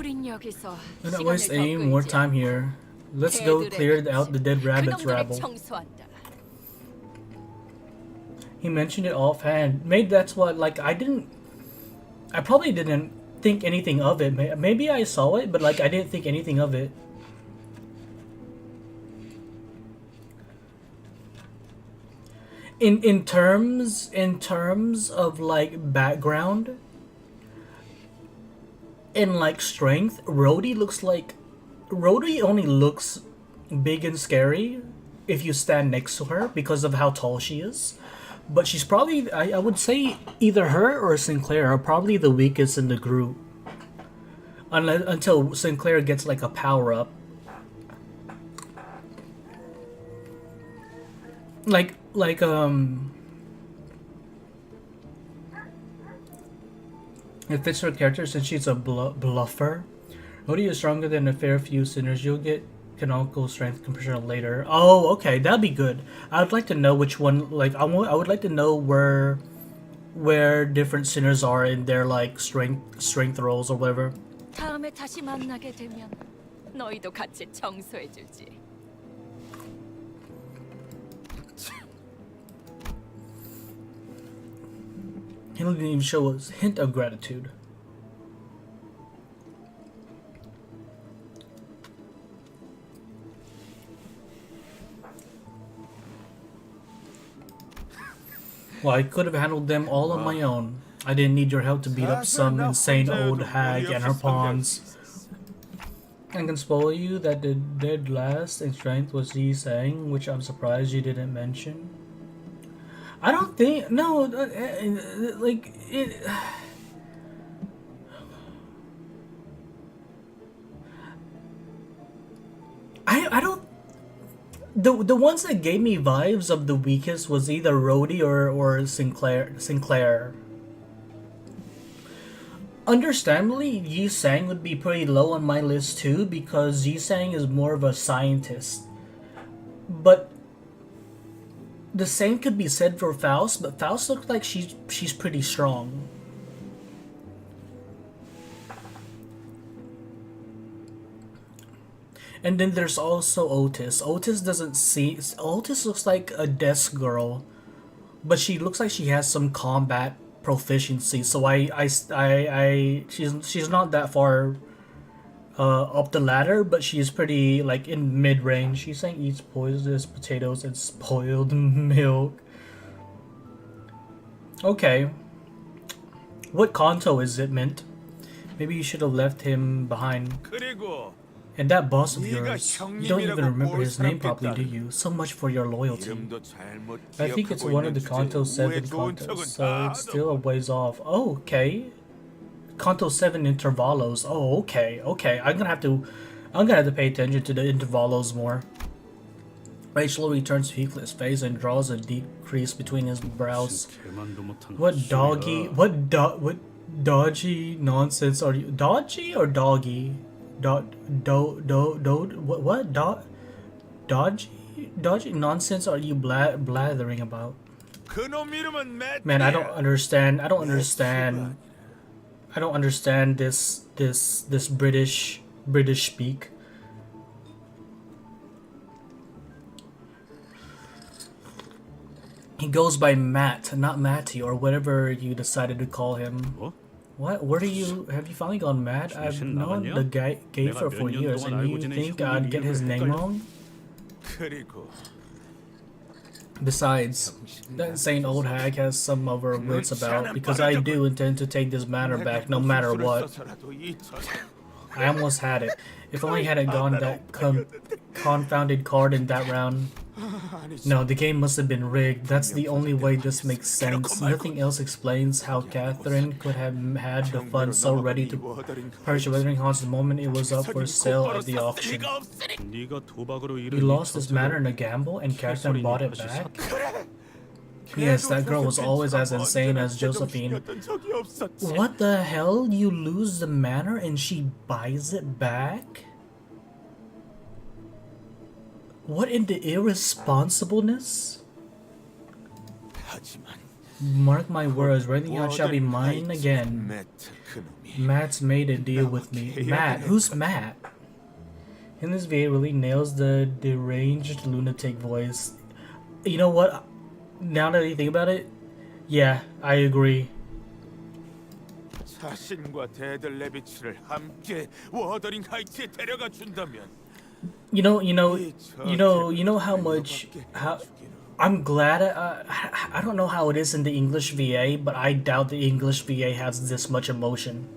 Speaker 1: And I waste any more time here. Let's go clear out the dead rabbits rabble. He mentioned it offhand. Maybe that's what, like, I didn't I probably didn't think anything of it. Maybe I saw it, but like I didn't think anything of it. In terms of like background and like strength, Rhodey only looks big and scary if you stand next to her because of how tall she is. But she's probably, I would say either her or Sinclair are probably the weakest in the group. Until Sinclair gets like a power up. Like it fits her character since she's a bluffer. Rhodey is stronger than a fair few sinners. You'll get canonical strength comparison later. Oh, okay, that'd be good. I would like to know which one. Like, I would like to know where different sinners are in their like strength rolls or whatever.
Speaker 7: 다음에 다시 만나게 되면 너희도 같이 청소해주지.
Speaker 1: He didn't even show a hint of gratitude. Well, I could have handled them all on my own. I didn't need your help to beat up some insane old hag and her pawns. I can spoil you that the dead last in strength was Yi Sang, which I'm surprised you didn't mention. I don't think like it. I don't. The ones that gave me vibes of the weakest was either Rhodey or Sinclair. Understandably, Yi Sang would be pretty low on my list too because Yi Sang is more of a scientist. But the same could be said for Faust, but Faust looks like she's pretty strong. And then there's also Otis. Otis looks like a desk girl, but she looks like she has some combat proficiency. So she's not that far up the ladder, but she's pretty like in mid range. She's saying eats poisonous potatoes and spoiled milk. Okay, what Kanto is it, Mint? Maybe you should have left him behind.
Speaker 6: 그리고
Speaker 1: And that boss of yours, you don't even remember
Speaker 6: 형님이라고
Speaker 1: his name
Speaker 6: 볼
Speaker 1: properly, do
Speaker 6: 사람
Speaker 1: you? So much for your loyalty.
Speaker 6: 이름도 잘못
Speaker 1: I think it's
Speaker 6: 기억하고
Speaker 1: one of the
Speaker 6: 있는
Speaker 1: Canto
Speaker 6: 주제에
Speaker 1: 7
Speaker 6: 좋은
Speaker 1: contos,
Speaker 6: 척은
Speaker 1: so
Speaker 6: 다
Speaker 1: it's still a ways off. Oh, okay. Canto 7 intervalos. Oh, okay, okay. I'm gonna have to pay attention to the intervalos more. Rachel returns to Heathcliff's face and draws a deep crease between his brows. What dodgy nonsense are you? Dodgy or doggy? Dodgy nonsense are you blathering about?
Speaker 6: 그놈 이름은 매트야.
Speaker 1: Man, I don't understand this British speak. He goes by Matt, not Matty, or whatever you decided to call him. What? Where do you... Have you finally gone mad? I've known the guy gay for 4 years, and you think I'd get his name wrong?
Speaker 6: 그리고
Speaker 1: Besides, that insane old hag has some of her wits about, because I do intend to take this matter back no matter what. I almost had it. If only I hadn't gone that confounded card in that round. No, the game must have been rigged. That's the only way this makes sense. Nothing else explains how Catherine could have had the funds so ready to purchase Wuthering Heights the moment it was up for sale at the auction. You lost this matter in a gamble and Catherine bought it back? Yes, that girl was always as insane as Josephine. What the hell? You lose the manor and she buys it back? What in the irresponsibleness? Mark my words, Writhing Out shall be mine again. Matt's made a deal with me. Matt? Who's Matt? In this video, really nails the deranged lunatic voice. You know what? Now that I think about it, yeah, I agree.
Speaker 6: 자신과 데들 레비츠를 함께 워더링 하이트에 데려가 준다면
Speaker 1: you know how much how I'm glad I don't know how it is in the English VA, but I doubt the English VA has this much emotion.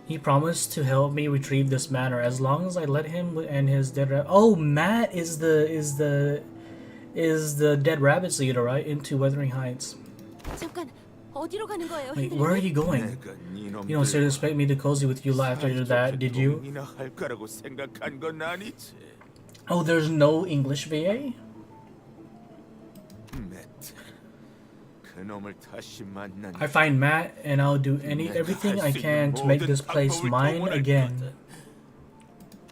Speaker 1: He promised to help me retrieve this manor as long as I let him and his Oh, Matt is the Dead Rabbits leader, right? Into Wuthering Heights.
Speaker 2: 잠깐, 어디로 가는 거예요,
Speaker 1: Wait, where are you going?
Speaker 6: 내가
Speaker 1: You don't seriously expect me to cozy with you after that, did you?
Speaker 6: 이나 할 거라고 생각한 건 아니지.
Speaker 1: Oh, there's no English VA?
Speaker 6: 매트, 그놈을 다시 만난.
Speaker 1: I find Matt and I'll do everything I can to make this place mine again.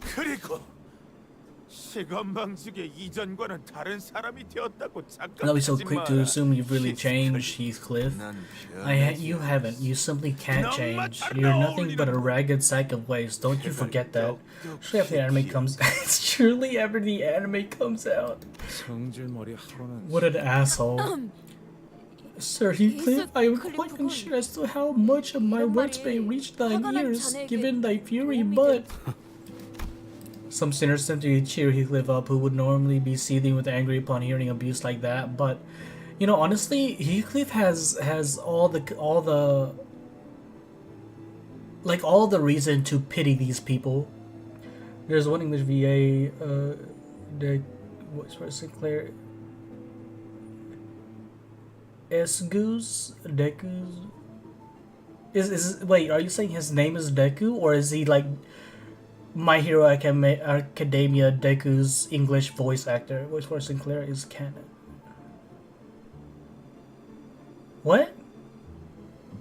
Speaker 6: 그리고 시간 방식의 이전과는 다른 사람이 되었다고
Speaker 1: Don't be so
Speaker 6: 착각하지
Speaker 1: quick to
Speaker 6: 마라.
Speaker 1: assume you've really changed, Heathcliff.
Speaker 6: 난
Speaker 1: You haven't. You simply can't change. You're nothing but a ragged sack of waste. Don't you forget that. Surely after the anime comes, surely after the anime comes out.
Speaker 4: 성질머리 하루는
Speaker 1: What an asshole. Sir Heathcliff, I am quite unsure as to how much of my words may reach thine ears, given thy fury, but... Some sinners tend to cheer Heathcliff up, who would normally be seething with anger upon hearing abuse like that. But, you know, honestly, Heathcliff has all the reason to pity these people. There's one English VA, what's for Sinclair? Deku? Wait, are you saying his name is Deku, or is he like My Hero Academia Deku's English voice actor, which for Sinclair is canon? What?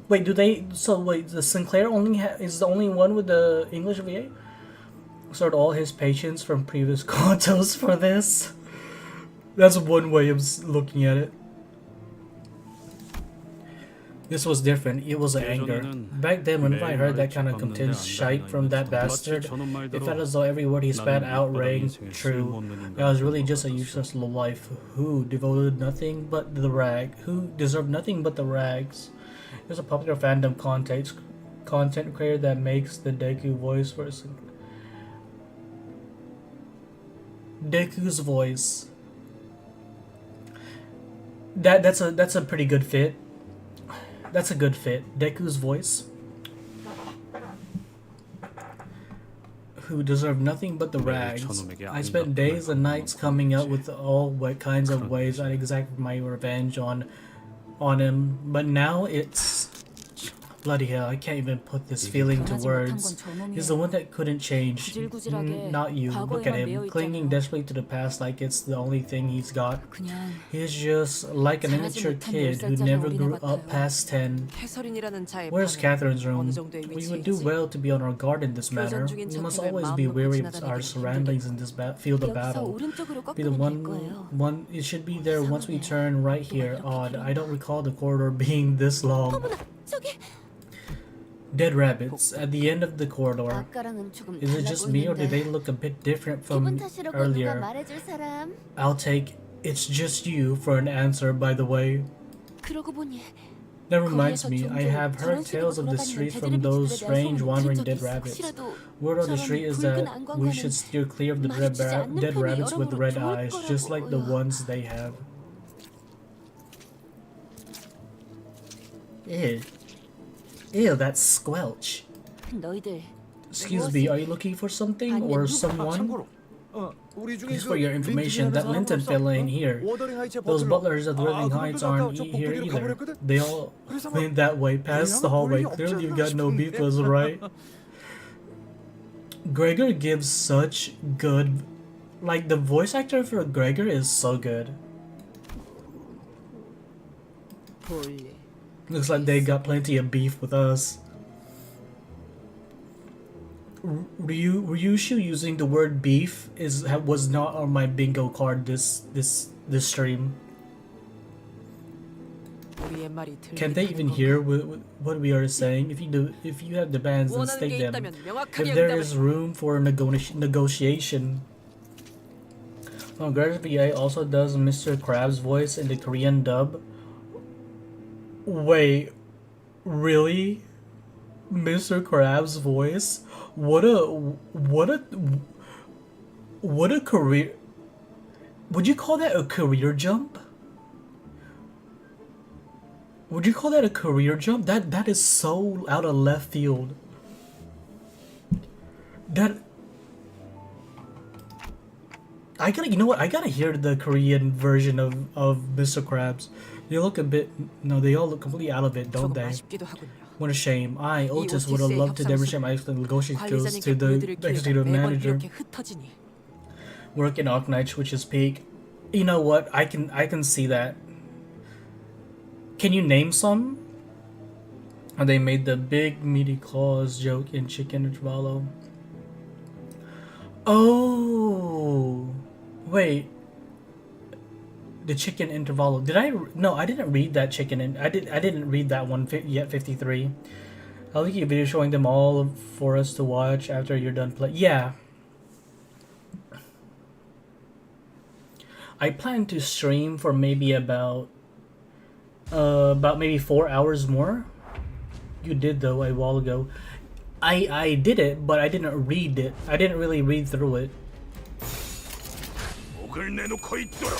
Speaker 1: Wait, the Sinclair is the only one with the English VA? Sort all his patients from previous contos for this? That's one way of looking at it. This was different. It was anger. Back then, whenever I heard that kind of content shite from that bastard, it felt as though every word he spat out rang true. I was really just a useless lowlife who deserved nothing but the rags. There's a popular fandom content creator that makes the Deku voice for Deku's voice. That's a pretty good fit. That's a good fit. Deku's voice. Who deserved nothing but the rags. I spent days and nights coming up with all kinds of ways I'd exact my revenge on him. But now it's... Bloody hell, I can't even put this feeling to words. He's the one that couldn't change. Not you. Look at him, clinging desperately to the past like it's the only thing he's got. He's just like an immature kid who never grew up past 10. Where's Catherine's room? We would do well to be on our guard in this matter. We must always be wary of our surroundings in this field of battle. Be the one. It should be there once we turn right here. Odd, I don't recall the corridor being this long. Dead rabbits at the end of the corridor. Is it just me, or do they look a bit different from earlier? I'll take "it's just you" for an answer, by the way. That reminds me, I have heard tales of the street from those strange wandering dead rabbits. Word on the street is that we should steer clear of the dead rabbits with red eyes, just like the ones they have. Ew. Ew, that's squelch. Excuse me, are you looking for something or someone? Just for your information, that Linton fella ain't here. Those butlers at the Wuthering Heights aren't here either. They all went that way, past the hallway. Clearly you got no beef with us, right? Gregor gives such good... Like, the voice actor for Gregor is so good. Looks like they got plenty of beef with us. Ryushu using the word beef was not on my bingo card this stream. Can they even hear what we are saying? If you have demands, then state them. If there is room for negotiation. Oh, Gregor VA also does Mr. Krabs' voice in the Korean dub. Wait, Really? Mr. Krabs' voice? What a career. Would you call that a career jump? Would you call that a career jump? That is so out of left field. That I gotta, you know what? I gotta hear the Korean version of Mr. Krabs. They look a bit, no, they all look completely out of it, don't
Speaker 5: 조금
Speaker 1: they?
Speaker 5: 아쉽기도 하군요.
Speaker 1: What a shame. I, Otis, would have
Speaker 5: 오티스의
Speaker 1: loved to demonstrate my negotiation skills to the
Speaker 5: 보여드릴 기회가
Speaker 1: executive
Speaker 5: 매번
Speaker 1: manager.
Speaker 5: 이렇게 흩어지니
Speaker 1: Work in Arknight, which is peak. You know what? I can see that. Can you name some? And they made the big meaty claws joke in Chicken Intervallo. Oh, wait. The Chicken Intervallo. Did I? No, I didn't read that chicken. I didn't read that one yet. 53. I'll link you a video showing them all for us to watch after you're done play. Yeah. I plan to stream for maybe about maybe 4 hours more. You did though a while ago. I did it, but I didn't read it. I didn't really read through it.
Speaker 6: 목을 내놓고 있도록.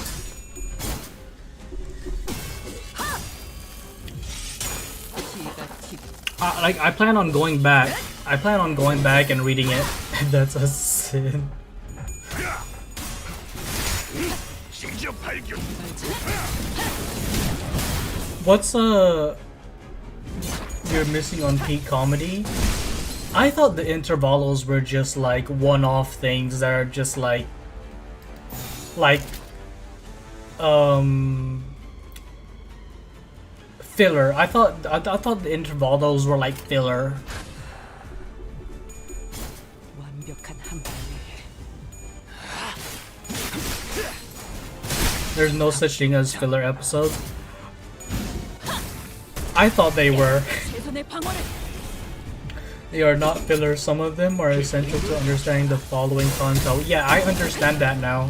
Speaker 1: Like I plan on going back. I plan on going back and reading it. That's a sin.
Speaker 6: 심지어 발견.
Speaker 1: What's you're missing on peak comedy? I thought the intervalos were just like one-off things that are just like filler. I thought the intervalos were like filler.
Speaker 5: 완벽한 한 방에
Speaker 1: There's no such thing as filler episodes. I thought they were.
Speaker 7: 최선의 방어를.
Speaker 1: They are not filler. Some of them are essential to understanding the following content. Yeah, I understand that now.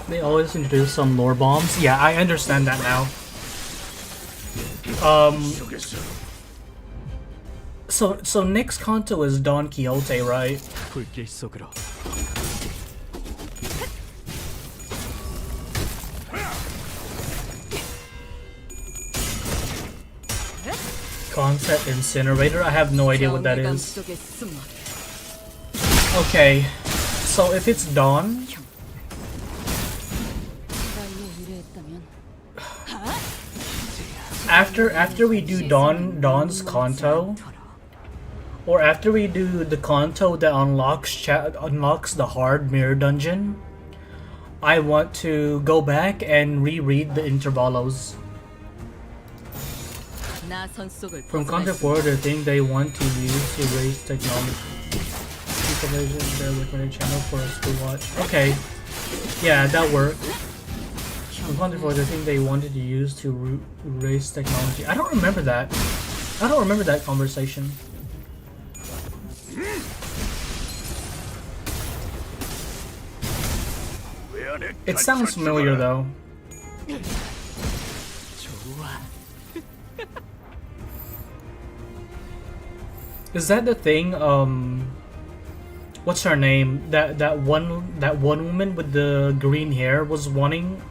Speaker 1: They always introduce some lore bombs. Yeah, I understand that now. So next Kanto is Don Quixote, right?
Speaker 3: 불길 속으로
Speaker 1: Concept Incinerator? I have no idea what that
Speaker 7: 경계감
Speaker 1: is.
Speaker 7: 속에 숨어.
Speaker 1: Okay, so if it's Dawn,
Speaker 7: 빨리 의뢰했다면
Speaker 1: after we do Dawn's Kanto, or after we do the Kanto that unlocks the hard mirror dungeon, I want to go back and reread the intervalos.
Speaker 7: 나선 속을
Speaker 1: From
Speaker 7: 벗어날
Speaker 1: Canto
Speaker 7: 수
Speaker 1: VI, the thing they want to use to raise technology. Supervision, their recommended channel for us to watch. Okay, yeah, that worked. From Canto VI, the thing they wanted to use to raise technology. I don't remember that. I don't remember that conversation. It sounds familiar though. Is that the thing? What's her name? That one woman with the green hair was wanting.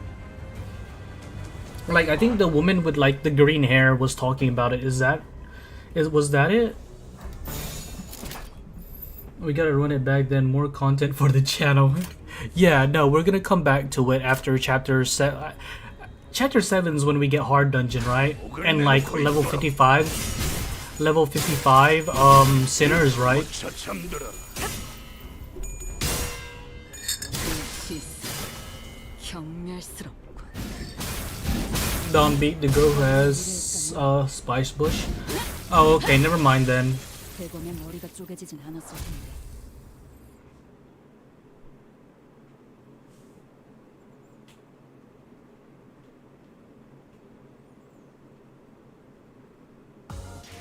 Speaker 1: Like I think the woman with like the green hair was talking about it. Was that it? We gotta run it back then. More content for the channel. Yeah, no, we're gonna come back to it after chapter 7. Chapter 7 is when we get hard dungeon, right? And like level 55. Level 55, sinners, right?
Speaker 7: 경멸스럽군.
Speaker 1: Don't beat the girl who has spice bush. Oh, okay, never mind then.
Speaker 7: 대검의 머리가 쪼개지진 않았을 텐데.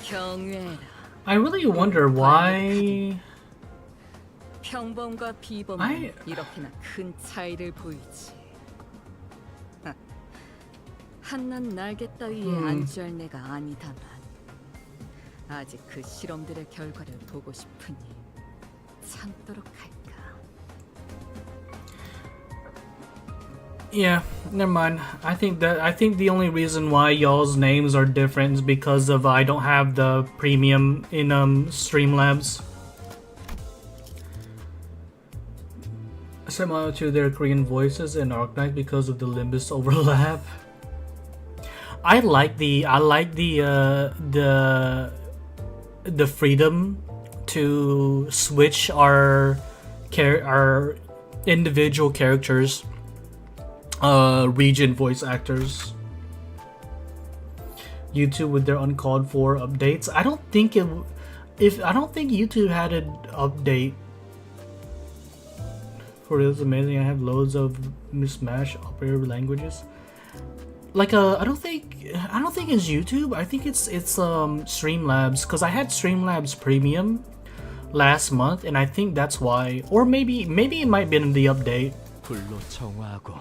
Speaker 7: 경외라.
Speaker 1: I really wonder why.
Speaker 7: 평범과 비범은
Speaker 1: I-
Speaker 7: 이렇게나 큰 차이를 보이지. 한낱 날개 따위에 안주할 내가 아니다만 아직 그 실험들의 결과를 보고 싶으니 참도록 할까.
Speaker 1: Yeah, never mind. I think the only reason why y'all's names are different is because of I don't have the premium in Streamlabs. Similar to their Korean voices in Arknight because of the Limbus overlap. I like the freedom to switch our individual characters region voice actors. YouTube with their uncalled for updates. I don't think YouTube had an update for this. Amazing. I have loads of mismatched operator languages. Like I don't think it's YouTube. I think it's Streamlabs, because I had Streamlabs Premium last month, and I think that's why. Or maybe it might be in the update.
Speaker 3: 불로 정화하고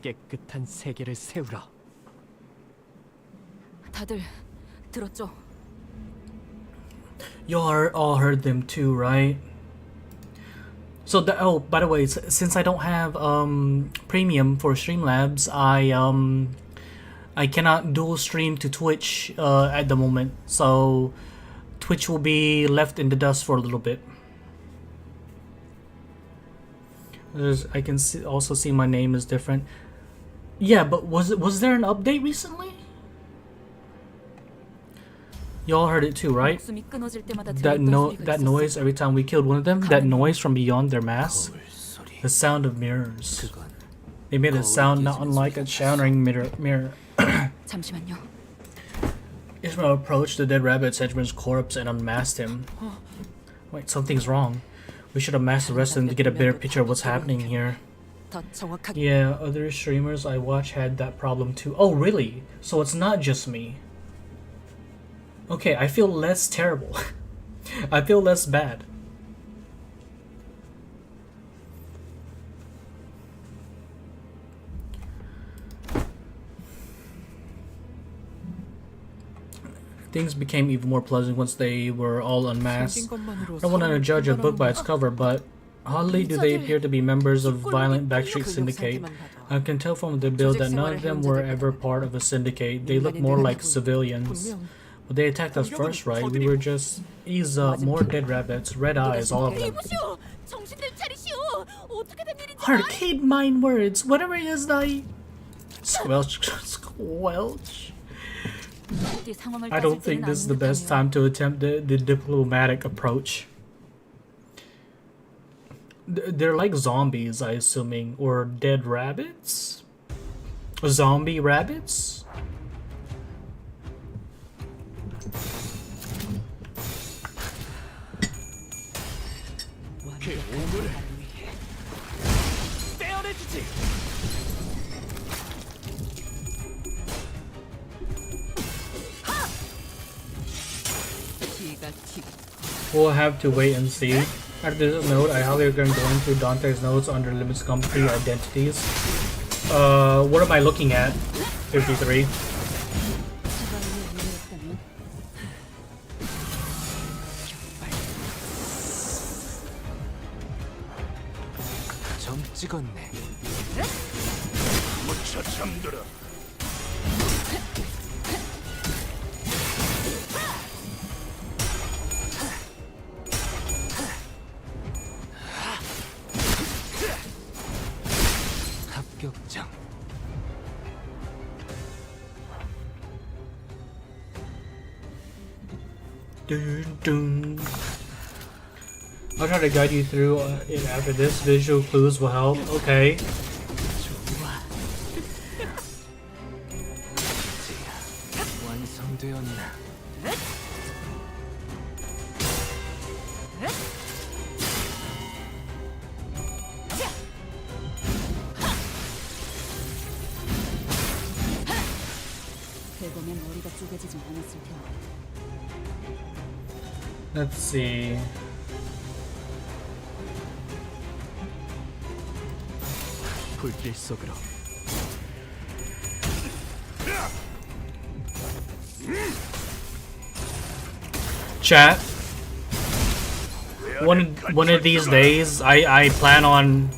Speaker 3: 깨끗한 세계를 세우라.
Speaker 2: 다들 들었죠?
Speaker 1: You all heard them too, right? So oh, by the way, since I don't have premium for Streamlabs, I cannot dual stream to Twitch at the moment. So Twitch will be left in the dust for a little bit. I can also see my name is different. Yeah, but was there an update recently? Y'all heard it too, right?
Speaker 2: 목숨이 끊어질 때마다
Speaker 1: That
Speaker 2: 들렸던 소리가
Speaker 1: that
Speaker 2: 있었어.
Speaker 1: noise every time we killed one of them. That noise from beyond their mask. The sound of mirrors. They made a sound not unlike a shattering mirror.
Speaker 2: 잠시만요.
Speaker 1: Ishmael approached the dead rabbit Sedgman's corpse and unmasked him. Wait, something's wrong. We should unmask the rest of them to get a better picture of what's happening here.
Speaker 2: 더 정확하게.
Speaker 1: Yeah, other streamers I watch had that problem too. Oh, really? So it's not just me. Okay, I feel less terrible. I feel less bad. Things became even more pleasant once they were all unmasked. I don't want to judge a book by its cover, but hardly do they appear to be members of violent Backstreet Syndicate. I can tell from the build that none of them were ever part of a syndicate. They look more like civilians. But they attacked us first, right? We were just ease up, more dead rabbits, red eyes, all of them.
Speaker 2: 이보시오! 정신을 차리시오! 어떻게 된 일인지
Speaker 1: Arcade mind words, whatever it is, I squelch.
Speaker 2: 부디 상황을
Speaker 1: I don't think this is the best time to attempt the diplomatic approach. They're like zombies, I assuming, or dead rabbits? Zombie rabbits?
Speaker 3: 그 오물을 떼어내주지.
Speaker 1: We'll have to wait and see. After this note, I highly recommend going through Dante's notes under LIMBUS COMPANY identities. What am I looking at? 53.
Speaker 3: 점 찍었네.
Speaker 6: 무쳐 잠들어.
Speaker 3: 합격장.
Speaker 1: Dun, dun. I'll try to guide you through it after this. Visual clues will help. Okay.
Speaker 3: 완성되었나?
Speaker 2: 대범의 머리가 쪼개지진 않았을 텐데.
Speaker 1: Let's see.
Speaker 3: 불길 속으로.
Speaker 1: Chat. One of these days, I plan on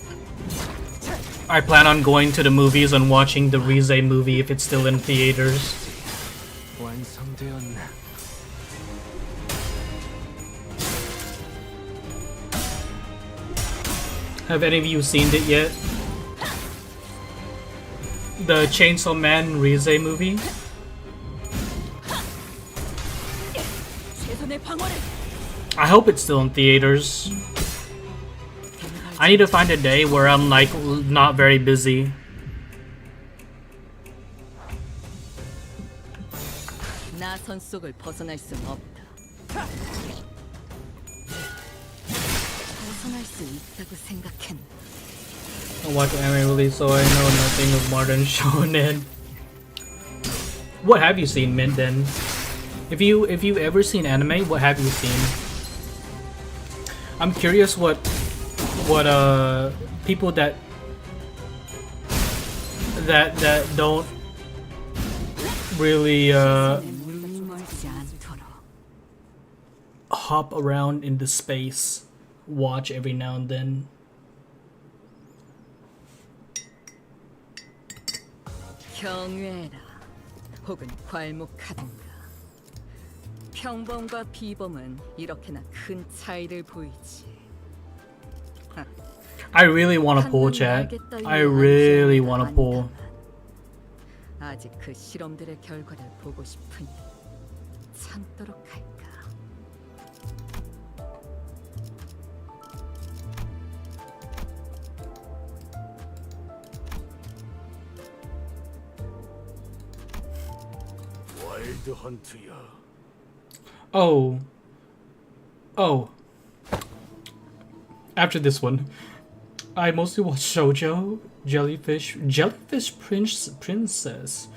Speaker 1: going to the movies and watching the Rize movie if it's still in theaters.
Speaker 3: 완성되었나?
Speaker 1: Have any of you seen it yet? The Chainsaw Man Rize movie?
Speaker 2: 최선의 방어를.
Speaker 1: I hope it's still in theaters. I need to find a day where I'm like not very busy.
Speaker 7: 나선 속을 벗어날 순 없다. 벗어날 수 있다고 생각했나?
Speaker 1: I watch anime really, so I know nothing of modern shonen. What have you seen, Mint? Then, if you ever seen anime, what have you seen? I'm curious what people that don't really
Speaker 7: 멀지 않도록.
Speaker 1: hop around into space watch every now and then.
Speaker 7: 경외라 혹은 괄목하든가. 평범과 비범은 이렇게나 큰 차이를 보이지.
Speaker 1: I really want to pull, chat. I really want to pull.
Speaker 7: 아직 그 실험들의 결과를 보고 싶으니 참도록 할까.
Speaker 6: 와일드 헌트야.
Speaker 1: Oh. After this one, I mostly watch shoujo, Jellyfish Princess,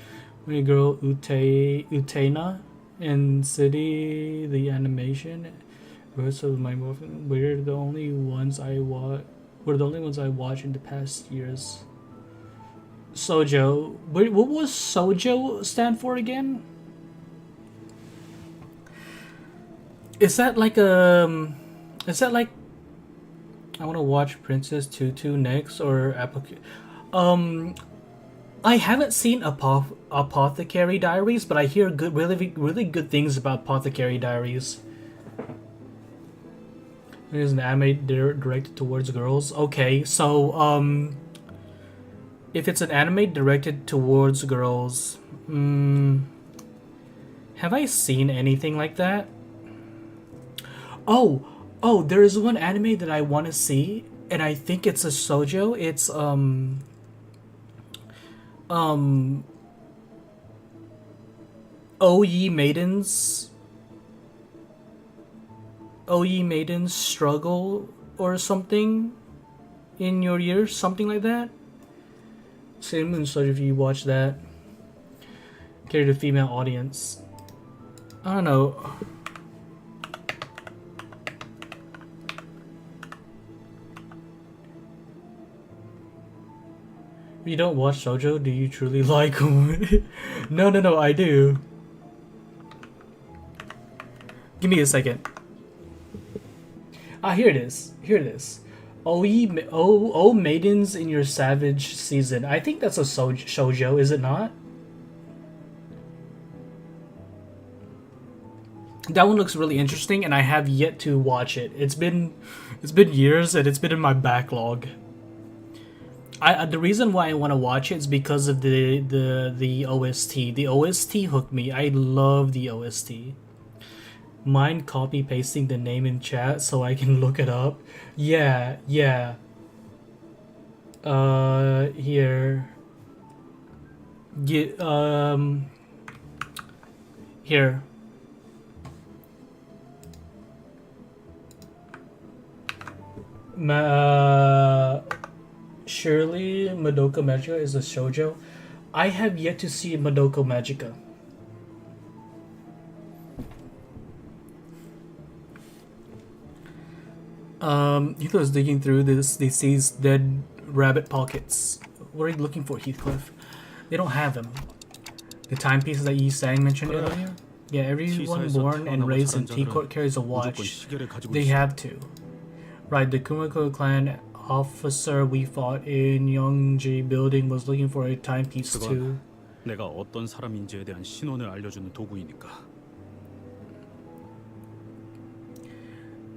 Speaker 1: when girl Utena, and City, the animation. Rest of my movie, we're the only ones I watch. We're the only ones I watched in the past years. Sojo. What was Sojo stand for again? Is that like I want to watch Princess Tutu next or I haven't seen Apothecary Diaries, but I hear really good things about Apothecary Diaries. There's an anime directed towards girls. Okay, so if it's an anime directed towards girls, have I seen anything like that? Oh, there is one anime that I want to see, and I think it's a shoujo. It's O Ye Maidens Struggle or something in your years, something like that. Same in Shoujo if you watch that. Cater to female audience. I don't know. You don't watch shoujo? Do you truly like them? No, I do. Give me a second. Ah, here it is. Oh maidens in your savage season. I think that's a shoujo, is it not? That one looks really interesting, and I have yet to watch it. It's been years, and it's been in my backlog. The reason why I want to watch it is because of the OST. The OST hooked me. I love the OST. Mind copy pasting the name in chat so I can look it up? Yeah. Here. Here. Surely Madoka Magica is a shoujo. I have yet to see Madoka Magica. Heathcliff's digging through this. He sees dead rabbit pockets. What are you looking for, Heathcliff? They don't have him. The timepieces that Yi Sang mentioned earlier? Yeah, everyone born and raised in T-Court carries a watch. They have to. Right, the Kumiko clan officer we fought in Youngji building was looking for a timepiece too.
Speaker 8: 내가 어떤 사람인지에 대한 신원을 알려주는 도구이니까.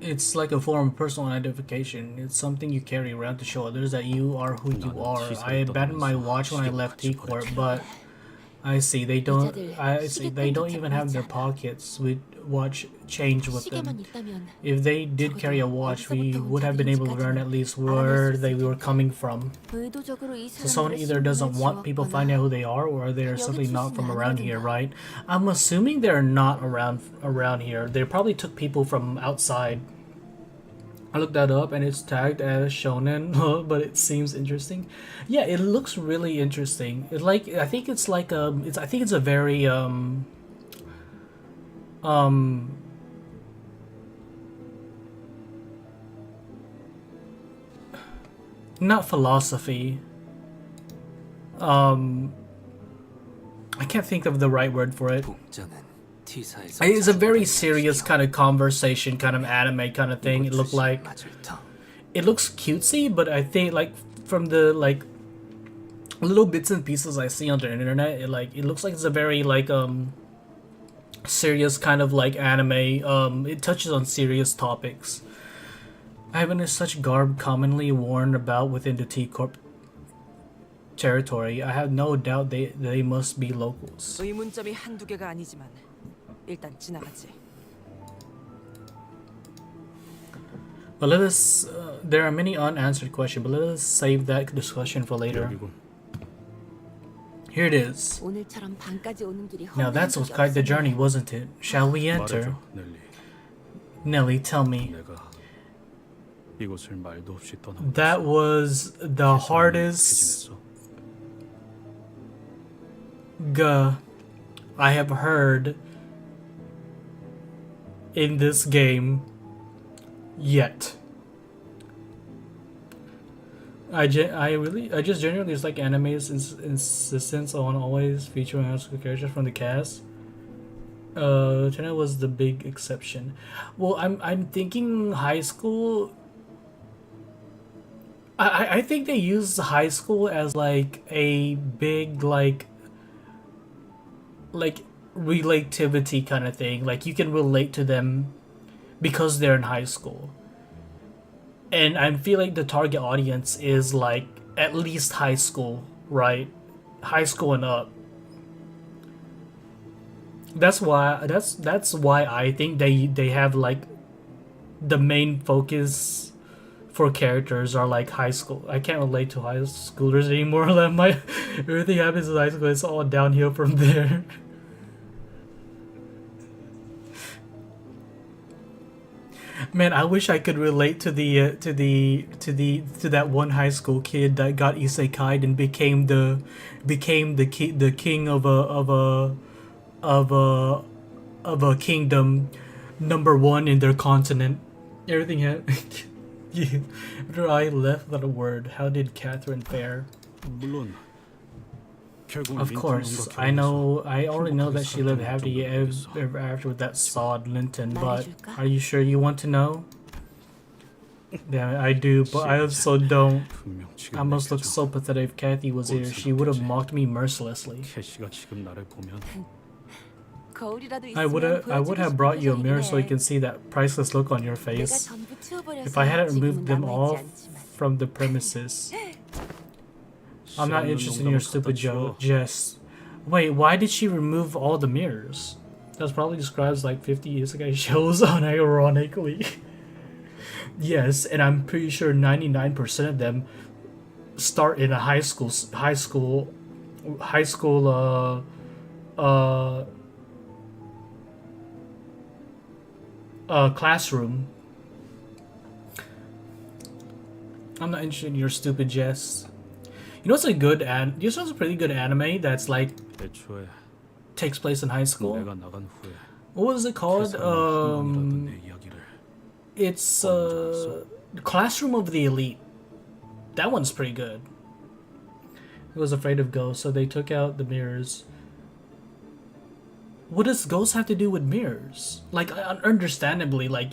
Speaker 1: It's like a form of personal identification. It's something you carry around to show others that you are who you are. I abandoned my watch when I left T-Court, but I see they don't. I see they don't even have their pockets with watch change with them.
Speaker 2: 시계만 있다면
Speaker 1: If they did carry a watch, we would have been able to learn at least where they were coming from.
Speaker 2: 의도적으로 이
Speaker 1: So someone
Speaker 2: 사람들의
Speaker 1: either doesn't
Speaker 2: 신분을
Speaker 1: want people finding out who they are, or they're simply not from around here, right? I'm assuming they're not around here. They probably took people from outside. I looked that up and it's tagged as shonen, but it seems interesting. Yeah, it looks really interesting. It I think it's like I think it's a very not philosophy. I can't think of the right word for it. It's a very serious kind of conversation, kind of anime kind of thing. It looks cutesy, but I think like from the like little bits and pieces I see on the internet, it looks like it's a very like serious kind of like anime. It touches on serious topics. I haven't such garb commonly worn about within the T-Corp territory. I have no doubt they must be locals.
Speaker 5: 의문점이 한두 개가 아니지만 일단 지나가지.
Speaker 1: But let us. There are many unanswered questions, but let us save that discussion for later.
Speaker 8: 여기군.
Speaker 1: Here it is.
Speaker 2: 오늘처럼 밤까지 오는 길이
Speaker 1: Now that was quite the journey, wasn't it? Shall we enter?
Speaker 8: 말해줘, 넬리.
Speaker 1: Nelly, tell me.
Speaker 8: 내가 이곳을 말도 없이 떠난
Speaker 1: That was the hardest I have heard in this game yet. I just genuinely just like anime's insistence on always featuring high school characters from the cast. China was the big exception. Well, I'm thinking high school. I think they use high school as like a big like relativity kind of thing. Like you can relate to them because they're in high school. And I feel like the target audience is like at least high school, right? High school and up. That's why I think they have like the main focus for characters are like high school. I can't relate to high schoolers anymore. Everything happens in high school. It's all downhill from there. Man, I wish I could relate to that one high school kid that got isekai'd and became the king of a kingdom, #1 in their continent. Everything had. Yeah. After I left without a word, how did Catherine fare?
Speaker 8: 물론
Speaker 1: Of course, I know. I already know that she lived happily ever after with that sod Linton. But are you sure you want to know? Yeah, I do, but I also don't. I must look so pathetic. If Kathy was here, she would have mocked me mercilessly.
Speaker 8: 캐시가 지금 나를 보면
Speaker 2: 거울이라도
Speaker 1: I would
Speaker 2: 있으면
Speaker 1: have brought you a mirror so you can see that priceless look on your
Speaker 2: 내가
Speaker 1: face.
Speaker 2: 전부 치워버려서
Speaker 1: If I hadn't
Speaker 2: 지금은
Speaker 1: removed them all
Speaker 2: 남아있지 않지만.
Speaker 1: from the premises. I'm not interested in your stupid jest. Wait, why did she remove all the mirrors? That probably describes like 50 isekai shows unironically. Yes, and I'm pretty sure 99% of them start in a high school classroom. I'm not interested in your stupid jest. You know what's a good you know what's a pretty good anime that's like
Speaker 8: 애초에
Speaker 1: takes place in high school?
Speaker 8: 내가 나간 후에
Speaker 1: What was it called?
Speaker 8: 세상은 내 이야기를
Speaker 1: It's Classroom of the Elite. That one's pretty good. It was afraid of ghosts, so they took out the mirrors. What does ghosts have to do with mirrors? Like, understandably, like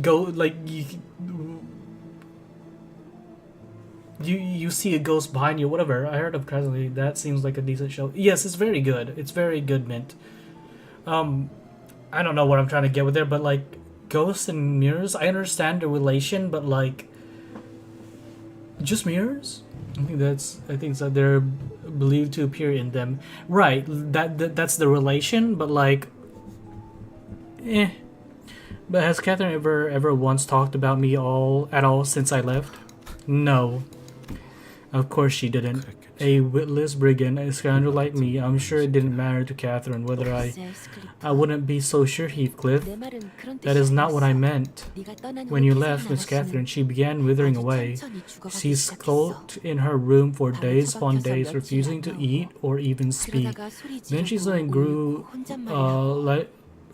Speaker 1: go like you see a ghost behind you, whatever. I heard of Crescently. That seems like a decent show. Yes, it's very good. It's very good, Mint. I don't know what I'm trying to get with there, but like ghosts and mirrors, I understand the relation, but like just mirrors? I think it's that they're believed to appear in them. Right, that's the relation, but like But has Catherine ever once talked about me at all since I left? No. Of course she didn't. A witless brigand, a scoundrel like me, I'm sure it didn't matter to Catherine whether I wouldn't be so sure, Heathcliff. That is not what I meant. When you left, Miss Catherine, she began withering away. She skulked in her room for days upon days, refusing to eat or even speak. Then she suddenly grew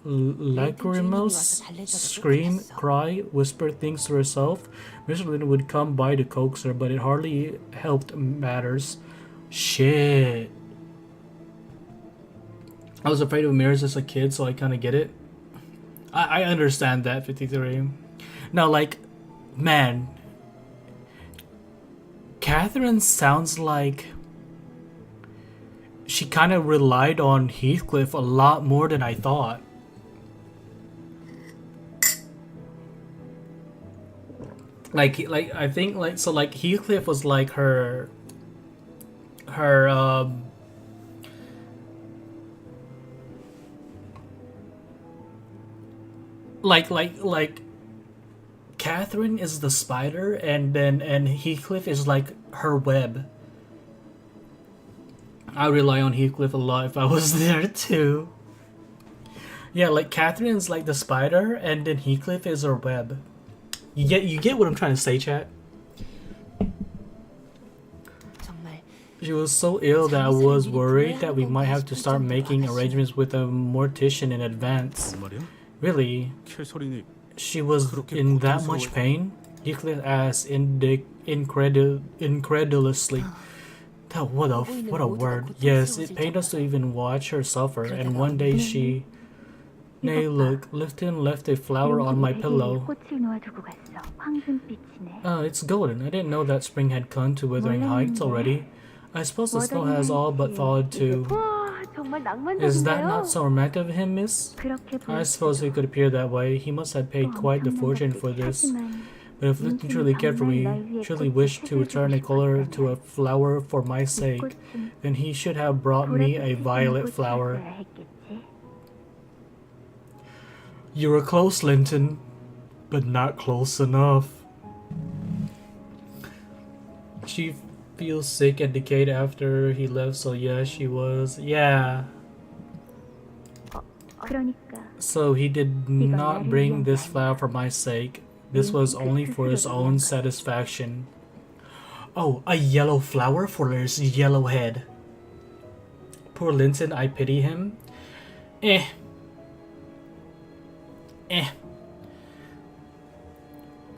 Speaker 1: lachrymose, scream, cry, whisper things to herself. Mr. Lynn would come by to coax her, but it hardly helped matters. Shit. I was afraid of mirrors as a kid, so I kind of get it. I understand that, 53. Now, like, man, Catherine sounds like she kind of relied on Heathcliff a lot more than I thought. Like I think like so like Heathcliff was like her like Catherine is the spider and Heathcliff is like her web. I rely on Heathcliff a lot if I was there too. Yeah, like Catherine's like the spider and then Heathcliff is her web. You get what I'm trying to say, chat? She was so ill that I was worried that we might have to start making arrangements with a mortician in advance. Really? She was in that much pain? Heathcliff asked incredulously. What a word. Yes, it pained us to even watch her suffer, and one day she... Nay, look, Lifton left a flower on my pillow. It's golden. I didn't know that spring had come to Wuthering Heights already. I suppose the snow has all but thawed too. Is that not so romantic of him, miss? I suppose it could appear that way. He must have paid quite the fortune for this. But if Lifton truly cared for me, truly wished to return a color to a flower for my sake, then he should have brought me a violet flower. You were close, Linton, but not close enough. She feels sick and decayed after he left, so yeah, she was. Yeah. So he did not bring this flower for my sake. This was only for his own satisfaction. Oh, a yellow flower for his yellow head. Poor Linton, I pity him.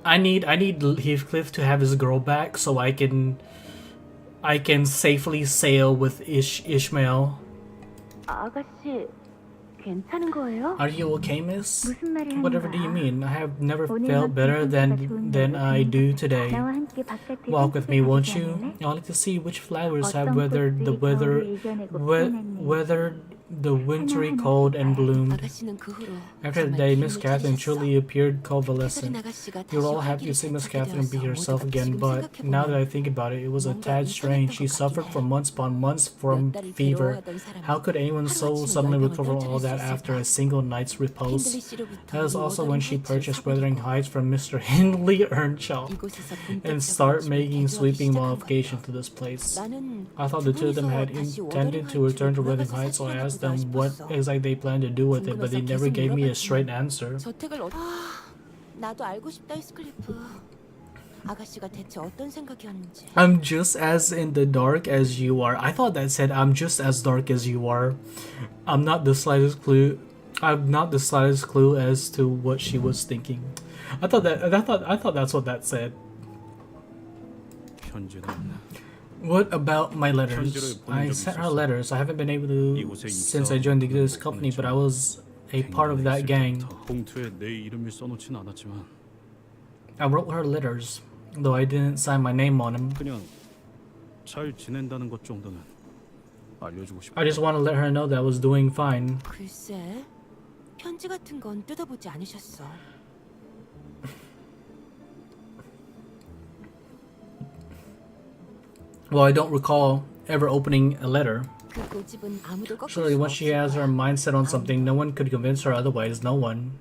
Speaker 1: I need Heathcliff to have his girl back so I can safely sail with Ishmael. Are you okay, miss? Whatever do you mean? I have never felt better than I do today. Walk with me, won't you? I like to see which flowers have weathered the wintry cold and bloomed. After the day, Miss Catherine truly appeared convalescent. We were all happy to see Miss Catherine be herself again, but now that I think about it, it was a tad strange. She suffered for months upon months from fever. How could anyone so suddenly recover all that after a single night's repose? That was also when she purchased Wuthering Heights from Mr. Hindley Earnshaw and started making sweeping modifications to this place. I thought the two of them had intended to return to Wuthering Heights, so I asked them what exactly they planned to do with it, but they never gave me a straight answer. I'm just as in the dark as you are. I thought that said I'm just as dark as you are. I'm not the slightest clue as to what she was thinking. I thought that's what that said. What about my letters?
Speaker 8: 편지를 보낸
Speaker 1: I
Speaker 8: 적이
Speaker 1: sent her
Speaker 8: 있었어.
Speaker 1: letters. I haven't been able to
Speaker 8: 이곳에
Speaker 1: since I joined this company, but I was a part of that gang.
Speaker 8: 봉투에 내 이름을 써놓진 않았지만
Speaker 1: I wrote her letters, though I didn't sign my name on them.
Speaker 8: 그냥 잘 지낸다는 것 정도는 알려주고 싶어.
Speaker 1: I just want to let her know that I was doing fine.
Speaker 2: 글쎄, 편지 같은 건 뜯어보지 않으셨어.
Speaker 1: Well, I don't recall ever opening a letter.
Speaker 2: 그 고집은 아무도 꺾을
Speaker 1: Surely
Speaker 2: 수
Speaker 1: once she has
Speaker 2: 없을
Speaker 1: her
Speaker 2: 거야.
Speaker 1: mind set on something, no one could convince her otherwise. No one.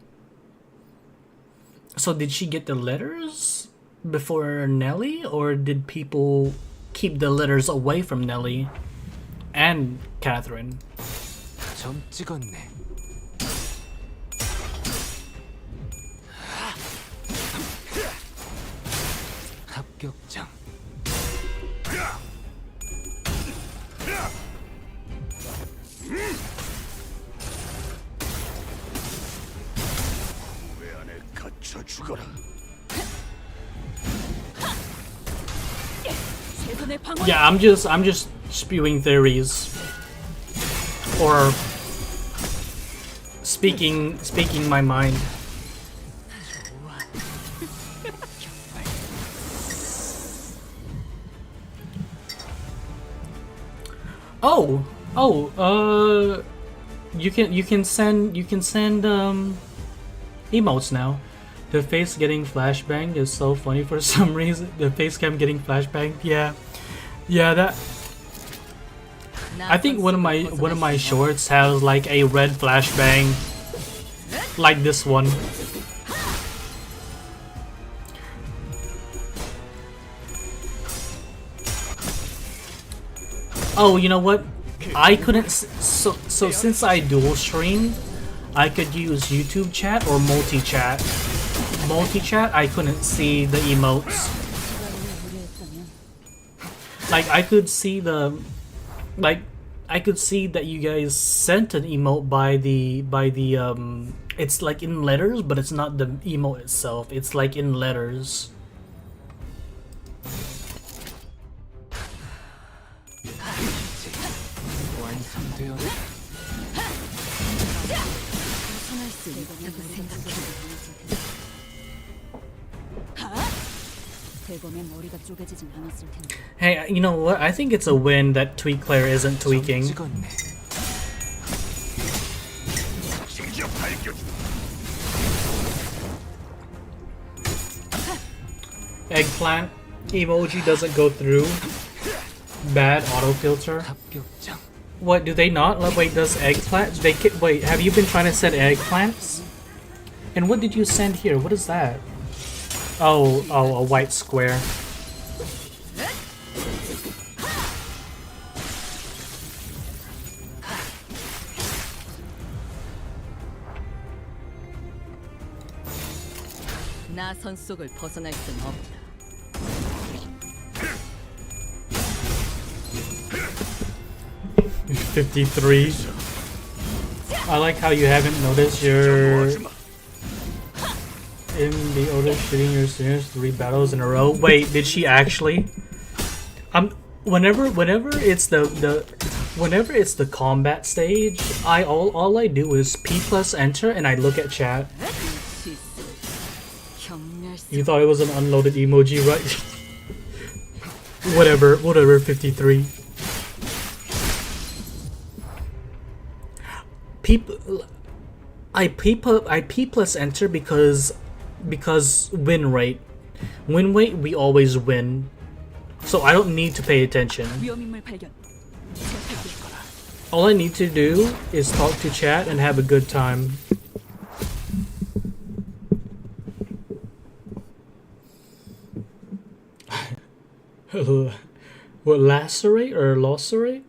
Speaker 1: So did she get the letters before Nelly, or did people keep the letters away from Nelly and Catherine?
Speaker 3: 점 찍었네. 합격장.
Speaker 6: 왜 안에 갇혀 죽어라.
Speaker 2: 최선의 방어.
Speaker 1: Yeah, I'm just spewing theories or speaking my mind. You can send emotes now. The face getting flashbanged is so funny for some reason. The face cam getting flashbanged, yeah, that. I think one of my shorts has like a red flashbang, like this one. Oh, you know what? I couldn't. So since I dual streamed, I could use YouTube chat or multi-chat. Multi-chat, I couldn't see the emotes. Like I could see I could see that you guys sent an emote by the it's like in letters, but it's not the emote itself. It's like in letters.
Speaker 3: 완성되었네.
Speaker 7: 벗어날 수 있다고 생각해. 대범의 머리가 쪼개지진 않았을 텐데.
Speaker 1: Hey, you know what? I think it's a win that Tweak Claire isn't tweaking.
Speaker 3: 점 찍었네.
Speaker 6: 직접 밝혀주.
Speaker 1: Eggplant emoji doesn't go through. Bad autofilter.
Speaker 3: 합격장.
Speaker 1: What, do they not? Like, wait, does eggplant? Wait, have you been trying to send eggplants? And what did you send here? What is that? Oh, a white square.
Speaker 7: 나선 속을 벗어날 순 없다.
Speaker 1: 53. I like how you haven't noticed you're in the order of shooting your seniors 3 battles in a row. Wait, did she actually? Whenever it's the combat stage, all I do is P plus enter and I look at chat. You thought it was an unloaded emoji, right? whatever, 53. I P plus enter because win rate. Win rate, we always win. So I don't need to pay attention.
Speaker 7: 위험인물 발견.
Speaker 1: All I need to do is talk to chat and have a good time. What, lacerate or lacerate?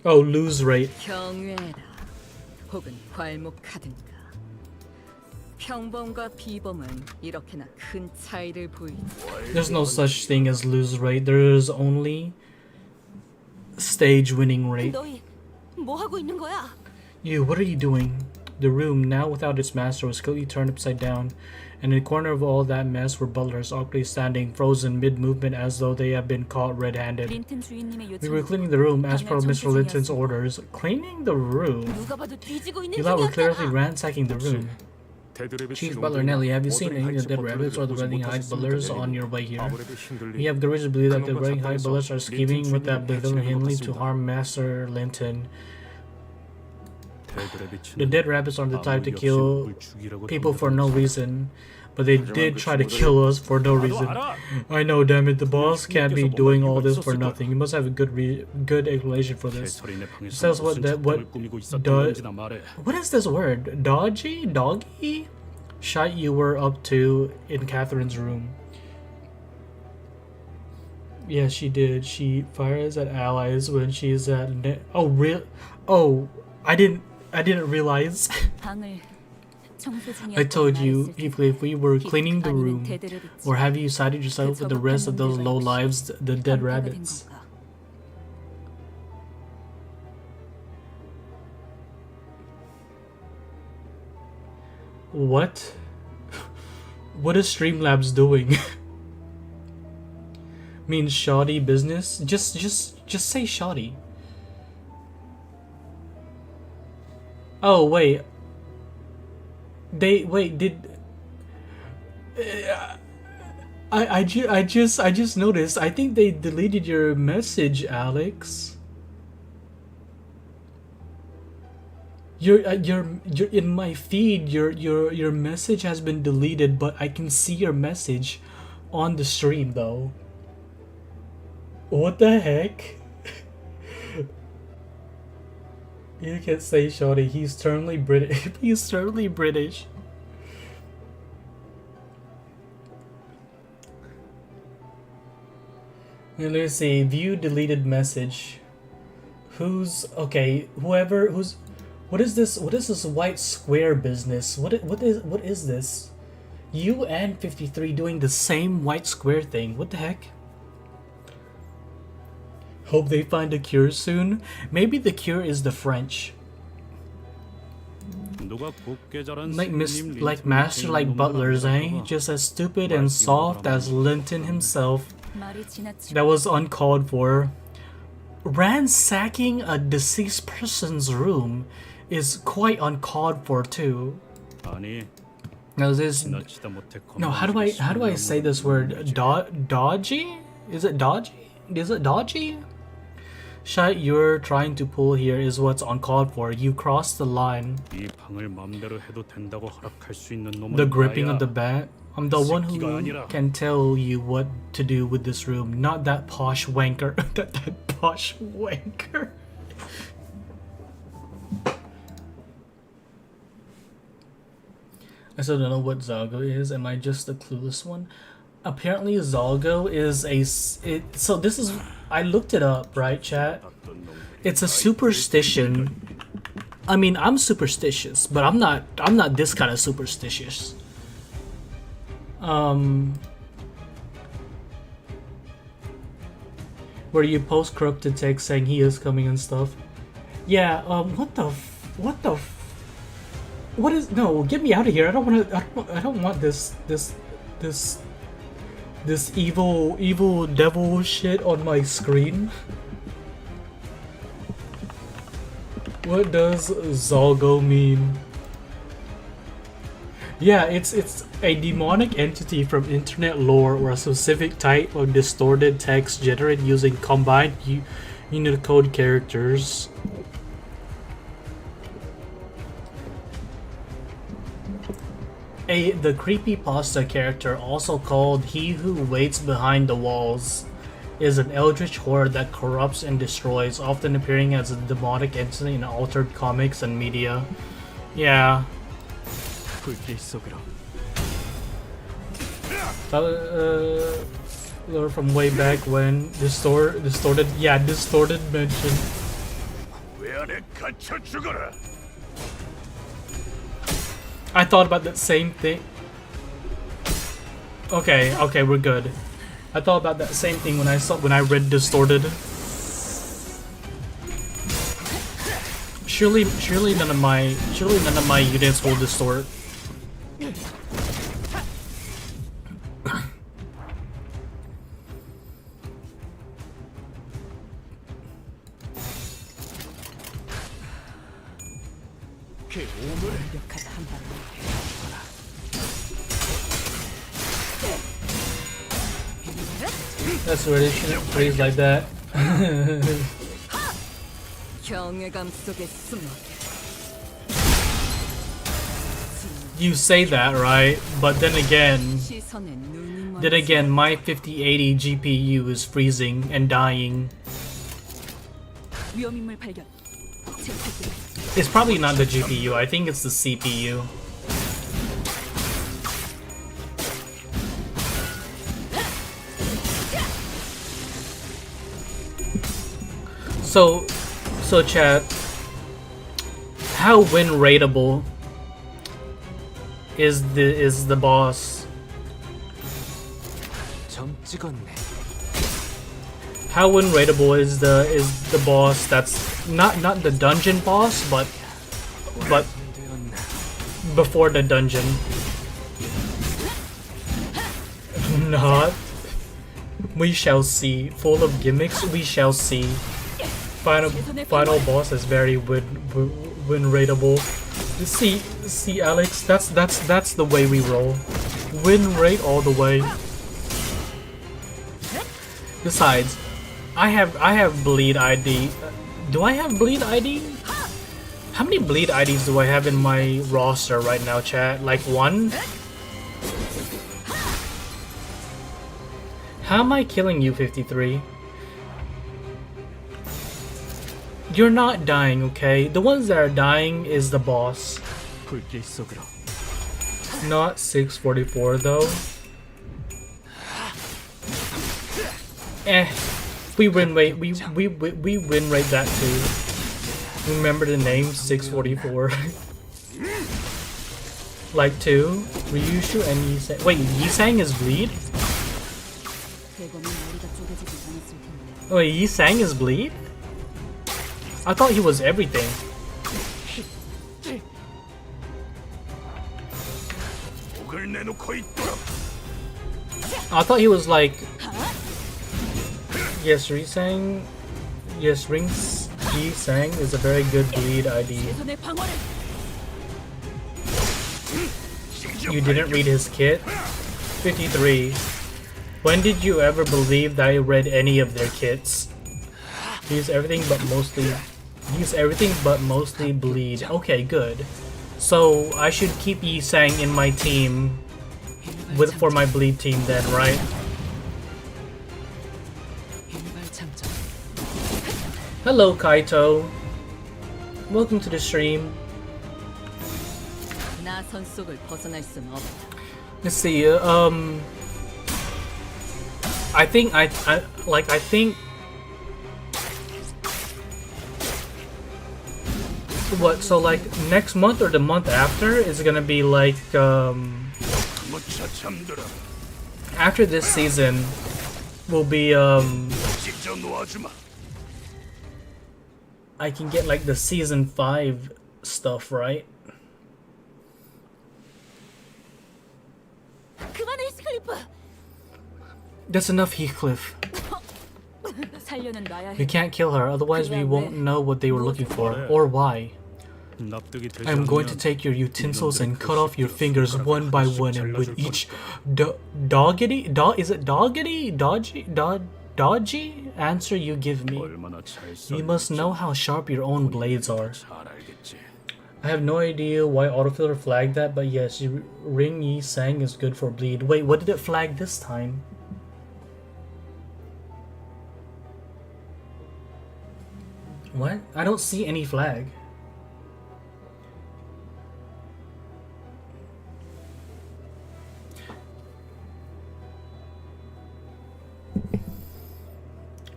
Speaker 1: Oh, lose rate.
Speaker 7: 경외라. 혹은 괄목하든가. 평범과 비범은 이렇게나 큰 차이를 보이지.
Speaker 1: There's no such thing as lose rate. There's only stage winning rate.
Speaker 2: 너희 뭐 하고 있는 거야?
Speaker 1: You, what are you doing? The room, now without its master, was completely turned upside down, and in the corner of all that mess were butlers awkwardly standing, frozen mid-movement as though they had been caught red-handed.
Speaker 2: 린튼 주인님의
Speaker 1: We were
Speaker 2: 요청.
Speaker 1: cleaning the room as per Mr. Linton's orders. Cleaning the room?
Speaker 2: 누가 봐도 뒤지고 있는
Speaker 1: You thought we're clearly
Speaker 2: 중이었잖아.
Speaker 1: ransacking the room. Chief Butler Nelly, have you seen any of the dead rabbits or the running hide butlers on your way here? We have good reason to believe that the running hide butlers are scheming with that villain Henley to harm Master Linton. The dead rabbits aren't the type to kill people for no reason, but they did try to kill us for no reason. I know, damn it, the boss can't be doing all this for nothing. You must have a good explanation for this. Tell us what is this word? Doggy? Shite you were up to in Catherine's room. Yeah, she did. She fires at allies when she's at oh real. Oh, I didn't realize.
Speaker 2: 방을 청소 중이었다고
Speaker 1: I told you,
Speaker 2: 말했을
Speaker 1: if we were cleaning the
Speaker 2: 아니면
Speaker 1: room,
Speaker 2: 대대를 붙지.
Speaker 1: or have you sided yourself with the rest of those low lives, the dead
Speaker 2: 깜빡이 된
Speaker 1: rabbits?
Speaker 2: 건가?
Speaker 1: What? What is Streamlabs doing? Means shoddy business? Just say shoddy. Oh wait. I just noticed. I think they deleted your message, Alex. You're in my feed. Your message has been deleted, but I can see your message on the stream though. What the heck? You can say shoddy. He's terminally British. He's terminally British. And let's see. View deleted message. Who's okay? Whoever who's. What is this? What is this white square business? What is this? You and 53 doing the same white square thing. What the heck? Hope they find a cure soon. Maybe the cure is the French. Like master like butlers, eh? Just as stupid and soft as Linton himself.
Speaker 2: 말이 지나치고
Speaker 1: That was uncalled for. Ransacking a deceased person's room is quite uncalled for too. Now this no, how do I say this word? Dodgy? Is it dodgy? Is it dodgy? Shite you're trying to pull here is what's uncalled for. You crossed the line. The gripping of the bat. I'm the one who can tell you what to do with this room, not that posh wanker. that posh wanker. I still don't know what Zalgo is. Am I just a clueless one? Apparently Zalgo is so this is, I looked it up, right, chat? It's a superstition. I mean, I'm superstitious, but I'm not this kind of superstitious. Where you post corrupted text saying he is coming and stuff. Yeah, what is, no, get me out of here. I don't want this evil devil shit on my screen. What does Zalgo mean? Yeah, it's a demonic entity from internet lore or a specific type of distorted text generated using combined Unicode characters. The creepypasta character, also called He Who Waits Behind the Walls, is an eldritch horde that corrupts and destroys, often appearing as a demonic entity in altered comics and media. Yeah. Lore from way back when. Distorted mention. I thought about that same thing. Okay, we're good. I thought about that same thing when I read Distorted. Surely none of my units will distort.
Speaker 7: 완벽한 한 발을
Speaker 1: That's where they shouldn't phrase like that.
Speaker 7: 경외감 속에 숨어.
Speaker 1: You say that, right? But then again,
Speaker 7: 시선에 눈이 멀어.
Speaker 1: my 5080 GPU is freezing and dying.
Speaker 7: 위험인물 발견. 체크해.
Speaker 1: It's probably not the GPU, I think it's the CPU. So chat, how win rateable is the boss?
Speaker 3: 점 찍었네.
Speaker 1: How win rateable is the boss that's not the dungeon boss, but
Speaker 3: 완성되었나?
Speaker 1: before the dungeon. Not. We shall see. Full of gimmicks. We shall see. Final boss is very win rateable. See, Alex. That's the way we roll. Win rate all the way. Besides, I have bleed ID. Do I have bleed ID? How many bleed IDs do I have in my roster right now, chat? Like one? How am I killing you, 53? You're not dying, okay? The ones that are dying is the boss.
Speaker 8: 불길 속으로.
Speaker 1: Not 644 though. We win rate that too. Remember the name 644. Like 2, Ryushu and Yisang. Wait, Yisang is bleed? Wait, Yisang is bleed? I thought he was everything. I thought he was like... Yes, Risang... Yes, Rings Yisang is a very good bleed ID. You didn't read his kit? 53. When did you ever believe that I read any of their kits? Use everything but mostly bleed. Okay, good. So I should keep Yisang in my team for my bleed team then, right? Hello, Kaito. Welcome to the stream.
Speaker 7: 나선 속을 벗어날 순 없다.
Speaker 1: Let's see. I think what, so like next month or the month after is gonna be like after this season will be I can get like the season 5 stuff, right?
Speaker 2: 그만해, 스클리프.
Speaker 1: That's enough, Heathcliff.
Speaker 7: 살려는 놔야
Speaker 1: You
Speaker 7: 해.
Speaker 1: can't kill her, otherwise we won't know what they were looking for or why.
Speaker 8: 납득이 되지
Speaker 1: I'm going to
Speaker 8: 않으면
Speaker 1: take your utensils and cut off your fingers one by one, and with each dodgy answer you give me,
Speaker 8: 얼마나 잘
Speaker 1: you must know how sharp your own blades are.
Speaker 8: 잘 알겠지.
Speaker 1: I have no idea why autofiller flagged that, but yes, Ring Yi Sang is good for bleed. Wait, what did it flag this time? What? I don't see any flag.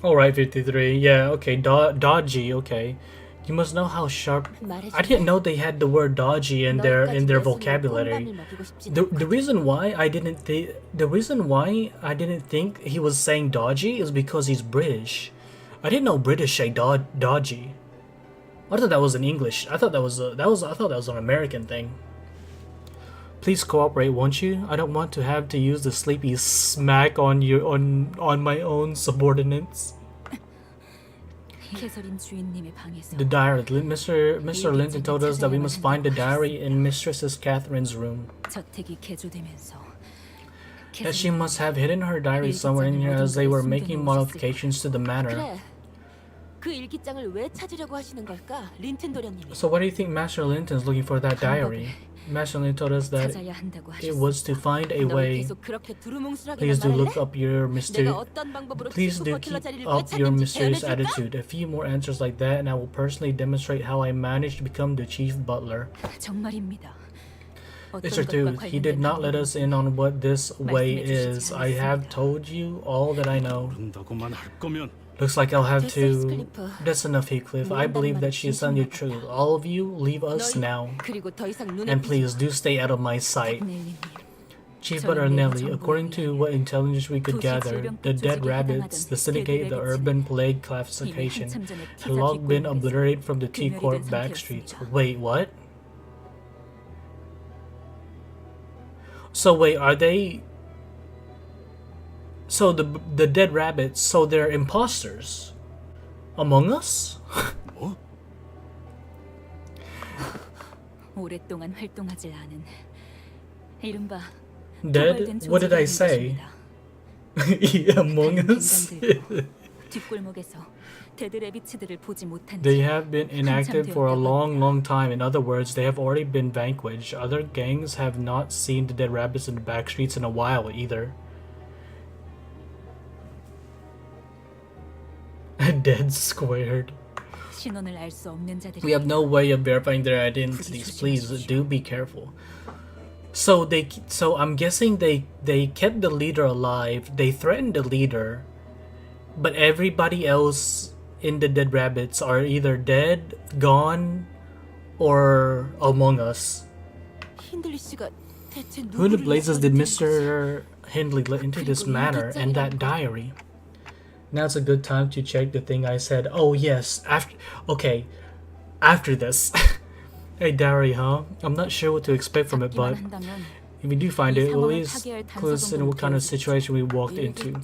Speaker 1: Alright, 53. Yeah, okay. Dodgy, okay. You must know how sharp... I didn't know they had the word dodgy in their vocabulary. The reason why I didn't think he was saying dodgy is because he's British. I didn't know British say dodgy. I thought that was an English. I thought that was an American thing. Please cooperate, won't you? I don't want to have to use the sleepy smack on my own subordinates.
Speaker 2: 캐서린 주인님의 방에서
Speaker 1: The diary. Mr. Linton told us that we must find the diary in Mistress Catherine's room.
Speaker 2: 저택이 개조되면서
Speaker 1: That she must have hidden her diary somewhere in here as they were making modifications to the manor.
Speaker 2: 그래. 그 일기장을 왜 찾으려고 하시는 걸까? 린튼 도련님이.
Speaker 1: So why do you think Master Linton's looking for that diary? Master Linton told us that
Speaker 2: 찾아야 한다고
Speaker 1: it
Speaker 2: 하셨어.
Speaker 1: was to find a
Speaker 2: 너
Speaker 1: way.
Speaker 2: 계속 그렇게 두루뭉술하게만
Speaker 1: Please do look
Speaker 2: 말할래?
Speaker 1: up your mystery.
Speaker 2: 내가 어떤 방법으로
Speaker 1: Please
Speaker 2: 치프
Speaker 1: do
Speaker 2: 버틀러
Speaker 1: keep
Speaker 2: 자리를
Speaker 1: up your
Speaker 2: 되찾는지
Speaker 1: mysterious
Speaker 2: 대연해줄까?
Speaker 1: attitude. A few more answers like that, and I will personally demonstrate how I managed to become the chief butler.
Speaker 2: 정말입니다.
Speaker 1: It's
Speaker 2: 어떤
Speaker 1: true.
Speaker 2: 것과
Speaker 1: He did not let us in on what this way
Speaker 2: 말씀해 주시지
Speaker 1: is. I have
Speaker 2: 않았습니다.
Speaker 1: told you all that I know.
Speaker 8: 모른다고만 할 거면
Speaker 1: Looks like I'll have
Speaker 2: 됐어,
Speaker 1: to.
Speaker 2: 스클리프.
Speaker 1: That's enough, Heathcliff. I believe that she is telling you the truth. All of you, leave us
Speaker 2: 너희,
Speaker 1: now.
Speaker 2: 그리고 더 이상 눈에
Speaker 1: And
Speaker 2: 띄지
Speaker 1: please
Speaker 2: 마.
Speaker 1: do stay out of my sight.
Speaker 2: 넬리님,
Speaker 1: Chief
Speaker 2: 저는
Speaker 1: Butler
Speaker 2: 내부
Speaker 1: Nelly,
Speaker 2: 정보에
Speaker 1: according to what intelligence we could
Speaker 2: 도시
Speaker 1: gather,
Speaker 2: 질병
Speaker 1: the dead
Speaker 2: 조직에
Speaker 1: rabbits, the
Speaker 2: 해당하던
Speaker 1: syndicate, the
Speaker 2: 그
Speaker 1: urban plague
Speaker 2: 이미
Speaker 1: classification,
Speaker 2: 한참 전에
Speaker 1: had
Speaker 2: 피자
Speaker 1: long been
Speaker 2: 뒷골목에서
Speaker 1: obliterated from the T
Speaker 2: 괴멸이
Speaker 1: Court
Speaker 2: 된
Speaker 1: back streets.
Speaker 2: 상태였습니다.
Speaker 1: Wait, what? So wait, are they? So the dead rabbits, so they're imposters among us?
Speaker 8: 뭐?
Speaker 2: 오랫동안 활동하지 않은 이른바
Speaker 1: Dead? What did I say? Among us?
Speaker 2: 뒷골목에서 데드 레비츠들을 보지 못한
Speaker 1: They
Speaker 2: 지
Speaker 1: have been inactive for a long time. In other words, they have already been vanquished. Other gangs have not seen the dead rabbits in the back streets in a while either. Dead squared.
Speaker 2: 신원을 알 수 없는 자들이
Speaker 1: We have no way of verifying their identities. Please do be careful. So I'm guessing they kept the leader alive. They threatened the leader, but everybody else in the dead rabbits are either dead, gone, or among us.
Speaker 2: 힌들리 씨가 대체
Speaker 1: Who in the
Speaker 2: 누구를
Speaker 1: blazes did
Speaker 2: 위해서
Speaker 1: Mr. Hindley let into this manor and that diary? Now's a good time to check the thing I said. Oh yes, after this. Hey diary, huh? I'm not sure what to expect from it, but if we do find it, we'll at least clue us in what kind of situation we walked into.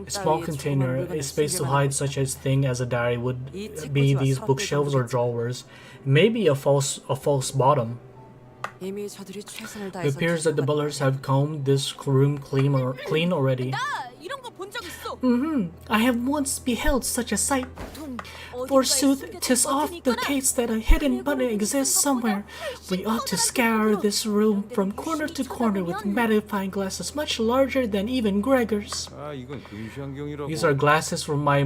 Speaker 1: A small container, a space to hide such a thing as a diary would be these bookshelves or drawers. Maybe a false bottom.
Speaker 5: 이미 저들이 최선을
Speaker 1: It
Speaker 5: 다해서
Speaker 1: appears that the butlers have combed this room clean already.
Speaker 2: 이런 거 본 적 있어.
Speaker 1: I have once beheld such a sight. Forsooth, 'tis oft the case that a hidden button exists somewhere. We ought to scour this room from corner to corner with magnifying glasses much larger than even Gregor's.
Speaker 4: 아, 이건 금시안경이라고.
Speaker 1: These are glasses for my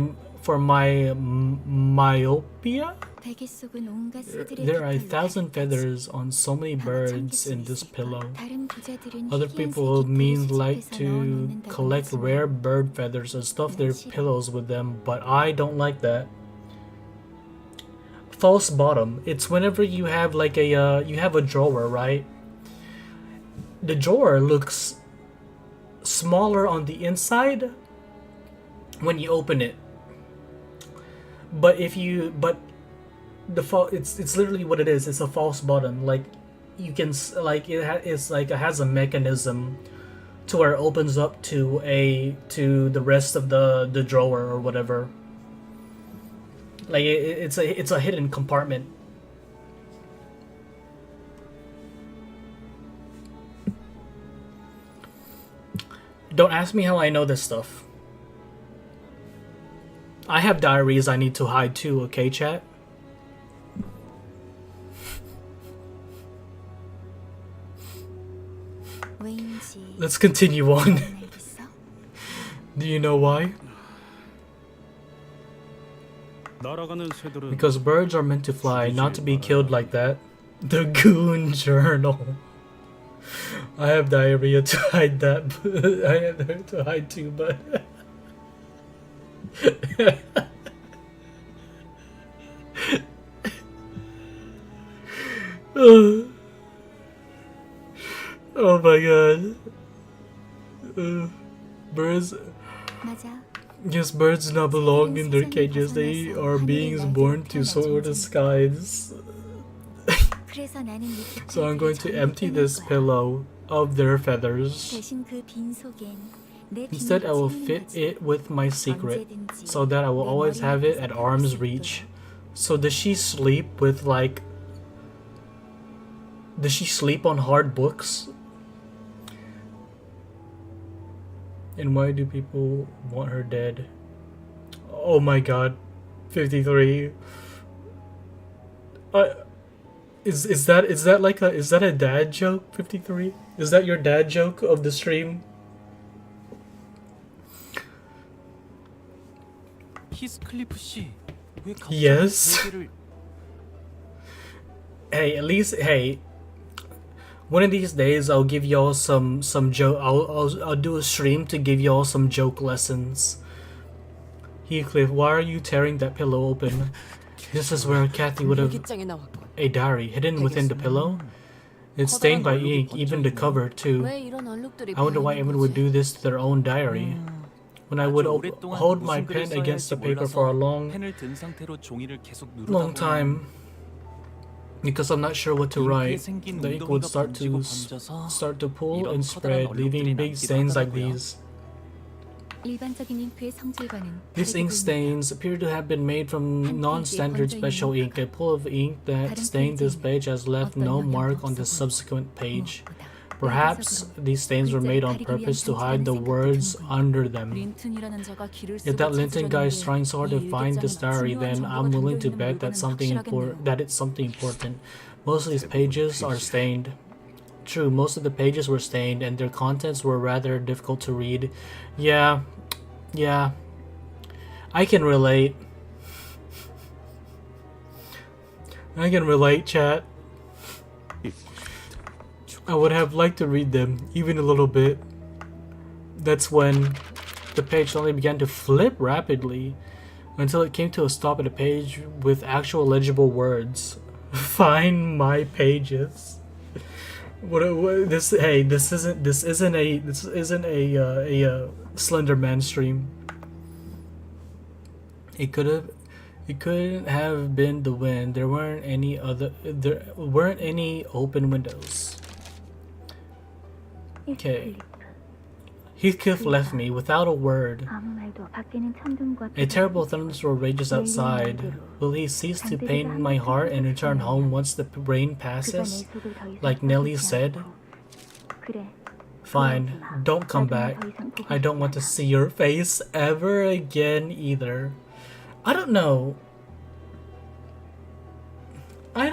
Speaker 1: myopia.
Speaker 2: 베개 속은 온갖 새들의
Speaker 1: There are
Speaker 2: 깃털로
Speaker 1: 1,000 feathers on so many birds in this pillow.
Speaker 2: 다른 부자들은
Speaker 1: Other
Speaker 2: 희귀한
Speaker 1: people
Speaker 2: 새
Speaker 1: mean
Speaker 2: 깃털을
Speaker 1: like
Speaker 2: 수집해서
Speaker 1: to
Speaker 2: 넣어놓는다고
Speaker 1: collect
Speaker 2: 하지만
Speaker 1: rare bird feathers and stuff their pillows with them, but I don't like that. False bottom. It's whenever you have like you have a drawer, right? The drawer looks smaller on the inside when you open it. But it's literally what it is. It's a false bottom. Like you can it has a mechanism to where it opens up to the rest of the drawer or whatever. Like it's a hidden compartment. Don't ask me how I know this stuff. I have diaries I need to hide too, okay, chat?
Speaker 2: 왠지
Speaker 1: Let's continue on.
Speaker 2: 알겠어?
Speaker 1: Do you know why?
Speaker 8: 날아가는 새들은
Speaker 1: Because birds are meant to fly, not to be killed like that. The Goon Journal. I have diarrhea to hide that. I have diarrhea to hide too, but. Oh my god. Birds.
Speaker 2: 맞아.
Speaker 1: Yes, birds do not belong in their cages. They are beings born to soar the skies.
Speaker 9: 그래서 나는 이
Speaker 1: So I'm
Speaker 9: 깃털들을
Speaker 1: going to
Speaker 9: 전부
Speaker 1: empty
Speaker 9: 빼낼
Speaker 1: this
Speaker 9: 거야.
Speaker 1: pillow of their feathers.
Speaker 9: 대신 그 빈 속엔 내
Speaker 1: Instead, I will
Speaker 9: 비밀을
Speaker 1: fit
Speaker 9: 채우는
Speaker 1: it with my secret,
Speaker 9: 언제든지
Speaker 1: so that I will
Speaker 9: 내
Speaker 1: always
Speaker 9: 머리
Speaker 1: have it
Speaker 9: 밑에서
Speaker 1: at
Speaker 9: 닿을
Speaker 1: arm's
Speaker 9: 수
Speaker 1: reach.
Speaker 9: 있도록.
Speaker 1: So does she sleep with like? Does she sleep on hard books? And why do people want her dead? Oh my god, 53. Is that like a dad joke? 53. Is that your dad joke of the stream?
Speaker 3: 히스클리프 씨, 왜 갑자기
Speaker 1: Yes.
Speaker 3: 얘기를
Speaker 1: Hey, at least hey. One of these days, I'll give y'all some joke. I'll do a stream to give y'all some joke lessons. Heathcliff, why are you tearing that pillow open? This is where Kathy would have
Speaker 5: 일기장에 나왔군.
Speaker 1: a diary hidden within the pillow. It's stained by ink, even the cover too.
Speaker 2: 왜 이런 얼룩들이
Speaker 1: I wonder why
Speaker 2: 보이는
Speaker 1: everyone would
Speaker 2: 거지?
Speaker 1: do this to their own diary. When I would hold my pen against the paper for a long
Speaker 10: 펜을 든 상태로 종이를 계속 누르다
Speaker 1: long
Speaker 10: 보면
Speaker 1: time, because I'm not sure what to
Speaker 10: 잉크에
Speaker 1: write,
Speaker 10: 생긴
Speaker 1: the ink would
Speaker 10: 웅덩이가
Speaker 1: start
Speaker 10: 번지고
Speaker 1: to
Speaker 10: 번져서
Speaker 1: pull
Speaker 10: 이런
Speaker 1: and
Speaker 10: 커다란
Speaker 1: spread, leaving
Speaker 10: 얼룩들이
Speaker 1: big
Speaker 10: 남기도
Speaker 1: stains like
Speaker 10: 하더라고요.
Speaker 1: these.
Speaker 9: 일반적인 잉크의 성질과는
Speaker 1: These
Speaker 9: 다르게
Speaker 1: ink
Speaker 9: 보입니다.
Speaker 1: stains appear to have been made from non-standard special ink. A pool of ink that stained this page has left no mark on the subsequent page. Perhaps these stains were made on purpose to hide the words under them.
Speaker 2: 린튼이라는 자가 길을
Speaker 1: If that
Speaker 2: 쓰고
Speaker 1: Linton guy is
Speaker 2: 찾으려는
Speaker 1: trying so hard to
Speaker 2: 이
Speaker 1: find this
Speaker 2: 일기장에는
Speaker 1: diary,
Speaker 2: 중요한
Speaker 1: then
Speaker 2: 정보가
Speaker 1: I'm willing to
Speaker 2: 담겨
Speaker 1: bet
Speaker 2: 있는
Speaker 1: that
Speaker 2: 물건은 확실하겠네요.
Speaker 1: it's something important. Most of these pages are stained. True, most of the pages were stained, and their contents were rather difficult to read. Yeah, I can relate. I can relate, chat. I would have liked to read them, even a little bit. That's when the page suddenly began to flip rapidly until it came to a stop at a page with actual legible words. Find my pages. This isn't a Slender Man stream. It couldn't have been the wind. There weren't any open windows. Okay. Heathcliff left me without a word.
Speaker 9: 아무 말도 밖에는 천둥과
Speaker 1: A terrible thunderstorm rages outside. Will he cease to pain my heart and return home once the rain passes? Like Nellie said?
Speaker 9: 그래.
Speaker 1: Fine, don't come back. I don't want to see your face ever again either. I don't know. I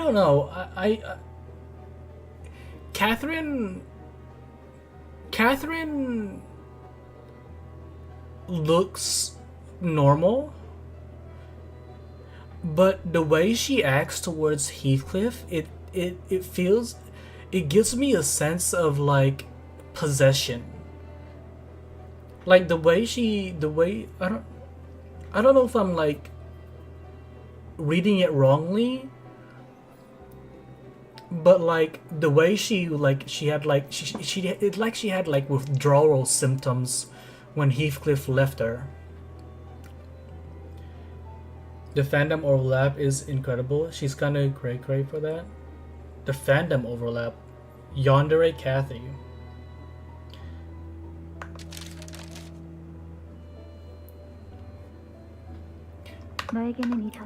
Speaker 1: Catherine looks normal, but the way she acts towards Heathcliff, it feels, it gives me a sense of like possession. Like the way I don't know if I'm like reading it wrongly, but like the way she had withdrawal symptoms when Heathcliff left her. The fandom overlap is incredible. She's kind of cray for that. The fandom overlap. Yandere Kathy.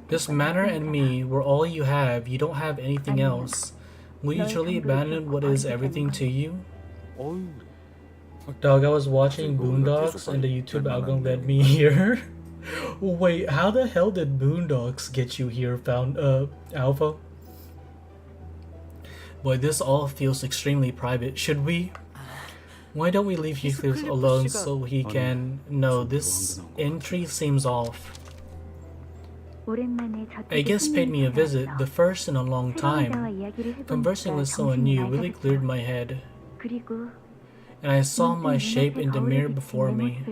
Speaker 1: This manor and me were all you have. You don't have anything else. Will you truly abandon what is everything to you?
Speaker 4: 어휴,
Speaker 1: Dog, I was watching Boondocks and the YouTube algorithm led me here. Wait, how the hell did Boondocks get you here, Alpha? Boy, this all feels extremely private. Should we? Why don't we leave Heathcliff alone so he can... No, this entry seems off. A guest paid me a visit, the first in a long time. Conversing with someone new really cleared my head, and I saw my shape in the mirror before me.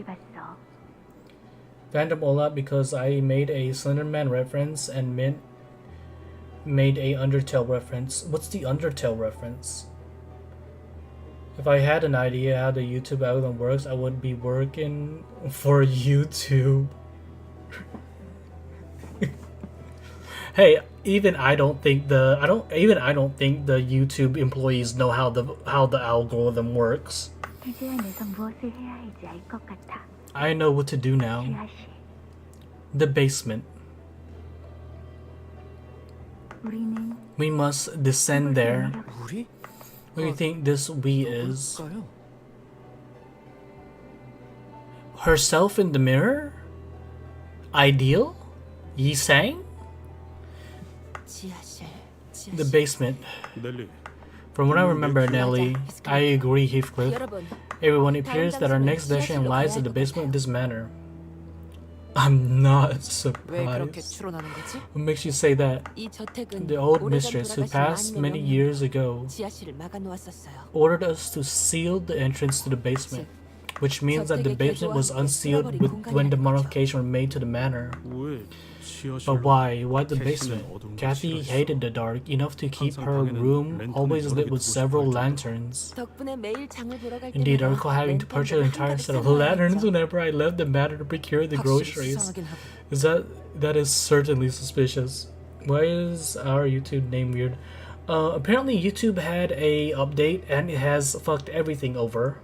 Speaker 1: Fandom Ola because I made a Slenderman reference and Mint made a Undertale reference. What's the Undertale reference? If I had an idea how the YouTube algorithm works, I would be working for YouTube. Hey, even I don't think the YouTube employees know how the algorithm works.
Speaker 9: 이제 내가 무엇을 해야 할지 알 것 같아.
Speaker 1: I know what to do now.
Speaker 9: 지하실.
Speaker 1: The basement.
Speaker 9: 우리는
Speaker 1: We must descend there.
Speaker 3: 우리?
Speaker 1: What do you think this we is?
Speaker 3: 뭘까요?
Speaker 1: Herself in the mirror? Ideal? Yi sang?
Speaker 2: 지하실.
Speaker 1: The basement.
Speaker 8: 넬리,
Speaker 1: From what I remember, Nelly, I agree, Heathcliff.
Speaker 2: 여러분,
Speaker 1: Everyone, it appears that our next destination lies in the basement of this manor. I'm not
Speaker 5: 왜 그렇게
Speaker 1: surprised.
Speaker 5: 추론하는 거지?
Speaker 1: What makes you say that?
Speaker 2: 이 저택은
Speaker 1: The old
Speaker 2: 오래전
Speaker 1: mistress who
Speaker 2: 돌아가신
Speaker 1: passed
Speaker 2: 많은
Speaker 1: many
Speaker 2: 명령으로
Speaker 1: years ago
Speaker 2: 지하실을 막아 놓았었어요.
Speaker 1: ordered us to seal the entrance to the basement, which means that the basement was unsealed when the modifications were made to the manor.
Speaker 8: 왜 지하실?
Speaker 1: But why? Why the basement? Kathy hated the dark enough to keep her room always lit with several lanterns.
Speaker 2: 덕분에 매일 장을 보러 갈
Speaker 1: Indeed, I
Speaker 2: 때마다
Speaker 1: recall having to purchase an entire set of lanterns whenever I left the manor to procure the groceries.
Speaker 5: 수상하긴 하고.
Speaker 1: That is certainly suspicious. Why is our YouTube name weird? Apparently YouTube had a update and it has fucked everything over.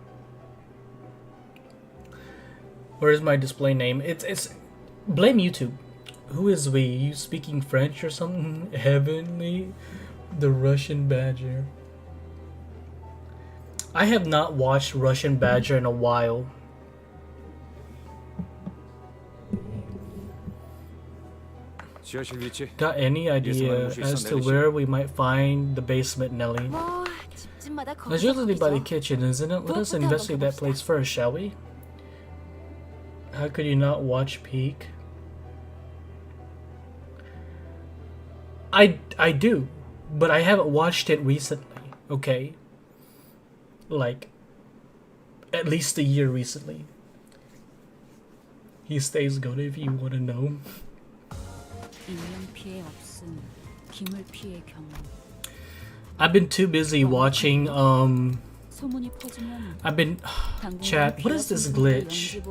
Speaker 1: Where is my display name? It's blame YouTube. Who is we? You speaking French or something? Heavenly, the Russian Badger. I have not watched Russian Badger in a while.
Speaker 4: 지하실 위치.
Speaker 1: Got any idea as to where we might find the basement, Nelly?
Speaker 2: 뭐 집집마다
Speaker 1: It's usually by the
Speaker 2: 거기서
Speaker 1: kitchen, isn't it? Let us investigate that place first, shall we? How could you not watch Peak? I do, but I haven't watched it recently, okay? Like, at least a year recently. He stays good if you want to know.
Speaker 7: 인명 피해 없음, 기물 피해 경험.
Speaker 1: I've been too busy watching,
Speaker 7: 소문이 퍼지면
Speaker 1: I've been... Chat, what is this glitch?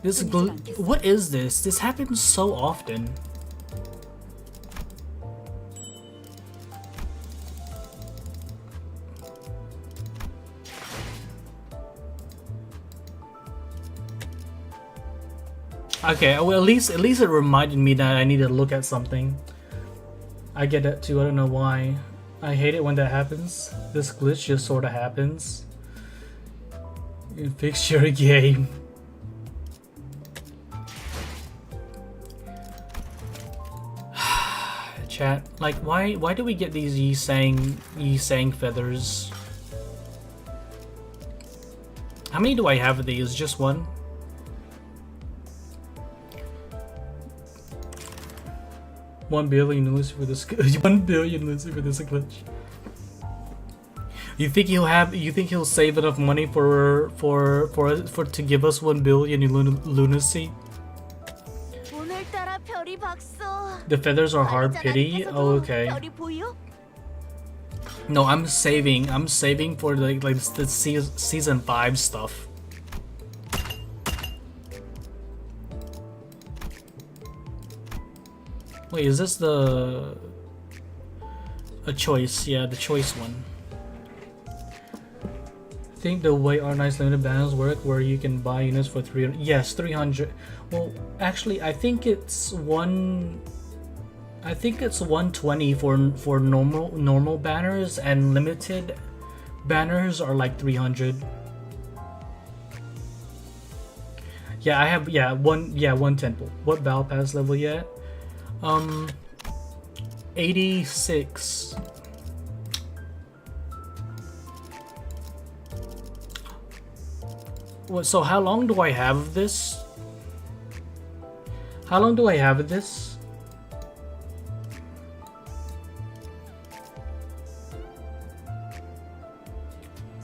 Speaker 7: this
Speaker 1: What is this? This happens so often. Okay, well at least it reminded me that I need to look at something. I get that too, I don't know why. I hate it when that happens. This glitch just sorta happens. You fix your game. Chat, like why do we get these Yi Sang feathers? How many do I have of these? Just one? $1 billion Lucifer this 1 billion Lucifer this glitch. You think he'll save enough money for to give us 1 billion in lunacy?
Speaker 2: 오늘따라 별이 박소.
Speaker 1: The feathers are hard pity. Oh, okay.
Speaker 2: 별이 보여?
Speaker 1: No, I'm saving for like the season 5 stuff. Wait, is this a choice? Yeah, the choice one. I think the way our nice limited banners work, where you can buy units for 300. Yes, 300. Well, actually, I think it's 120 for normal banners, and limited banners are like 300. Yeah, I have 1 temple. What battle pass level yet? 86. What, so how long do I have of this? How long do I have of this?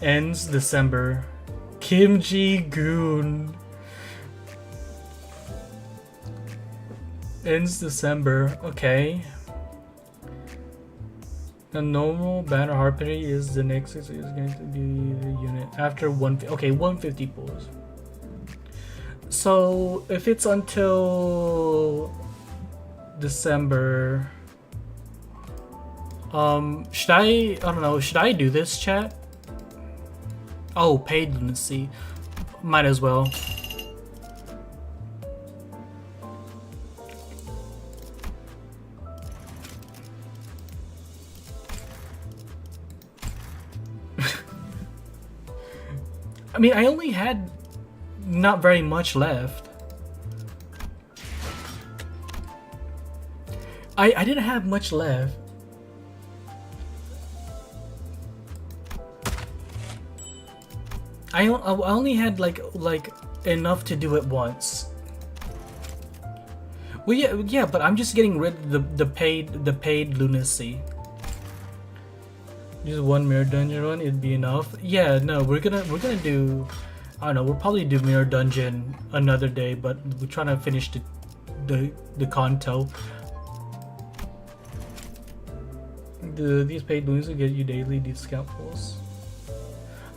Speaker 1: Ends December. Kim Ji-goon. Ends December. Okay. A normal banner harpy is the next is going to be the unit after 150 pulls. So if it's until December, should I don't know, should I do this, chat? Oh, paid lunacy. Might as well. I mean, I only had not very much left. I didn't have much left. I only had like enough to do it once. Well, yeah, but I'm just getting rid of the paid lunacy. Just one mirror dungeon run, it'd be enough. Yeah, no, we're gonna do, I don't know, we'll probably do mirror dungeon another day, but we're trying to finish the Canto. These paid boons will get you daily discount pulls.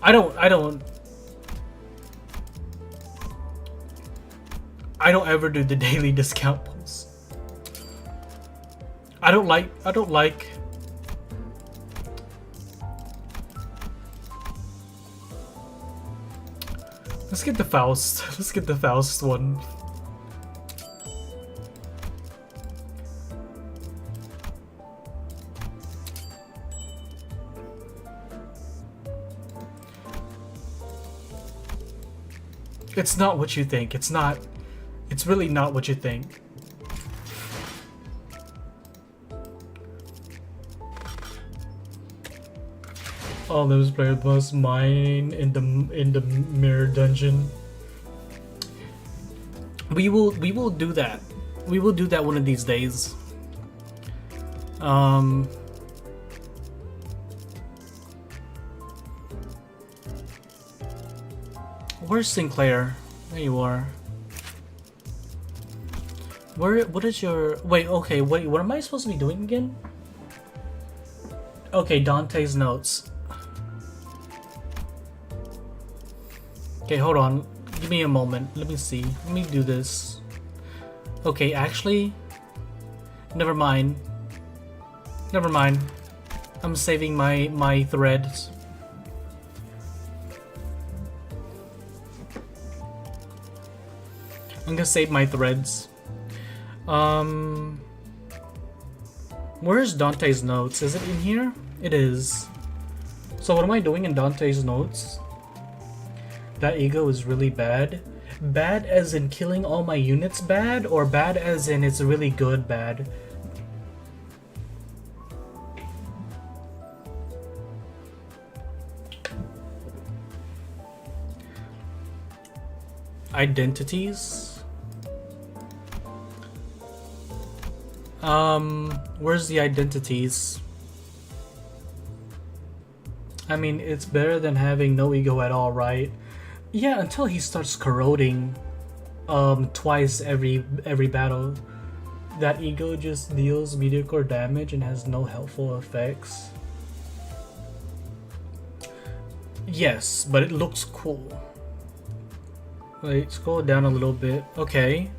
Speaker 1: I don't ever do the daily discount pulls. I don't like Let's get the Faust. Let's get the Faust one. It's not what you think. It's not. It's really not what you think. All those players must mine in the mirror dungeon. We will do that. We will do that one of these days. Where's Sinclair? There you are. What is your... Wait, okay, wait, what am I supposed to be doing again? Okay, Dante's notes. Okay, hold on. Give me a moment. Let me see. Let me do this. Okay, actually... Never mind. Never mind. I'm saving my threads. I'm gonna save my threads. Where's Dante's notes? Is it in here? It is. So what am I doing in Dante's notes? That ego is really bad. Bad as in killing all my units bad, or bad as in it's really good bad? Identities? Where's the identities? I mean, it's better than having no ego at all, right? Yeah, until he starts corroding twice every battle. That ego just deals mediocre damage and has no helpful effects. Yes, but it looks cool. Wait, scroll down a little bit. Okay.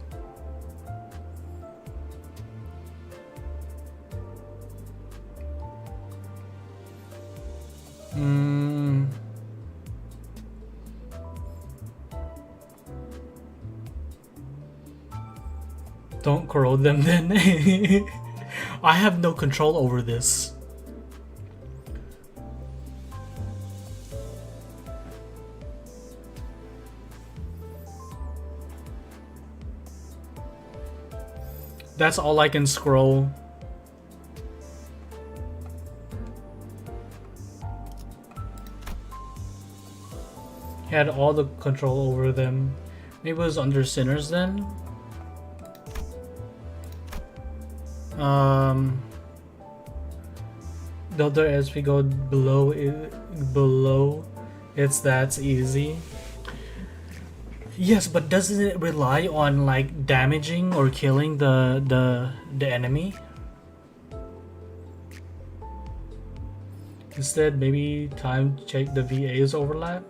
Speaker 1: Don't corrode them then. I have no control over this. That's all I can scroll. He had all the control over them. Maybe it was under Sinners then? The other as we go below it's that's easy. Yes, but doesn't it rely on like damaging or killing the enemy? Instead, maybe time to check the VA's overlap.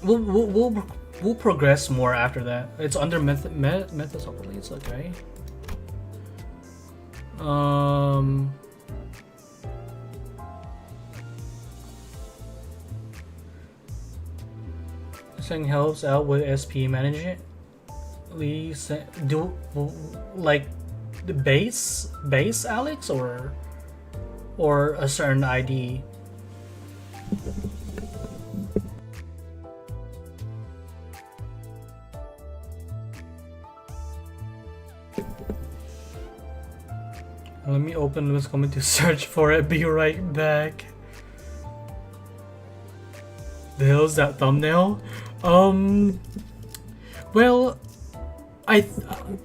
Speaker 1: We'll progress more after that. It's under methods overlays, okay. This thing helps out with SP management. Do like the base Alex or a certain ID. Let me open LIMBUS COMPANY to search for it. Be right back. The hell's that thumbnail? Well, I thought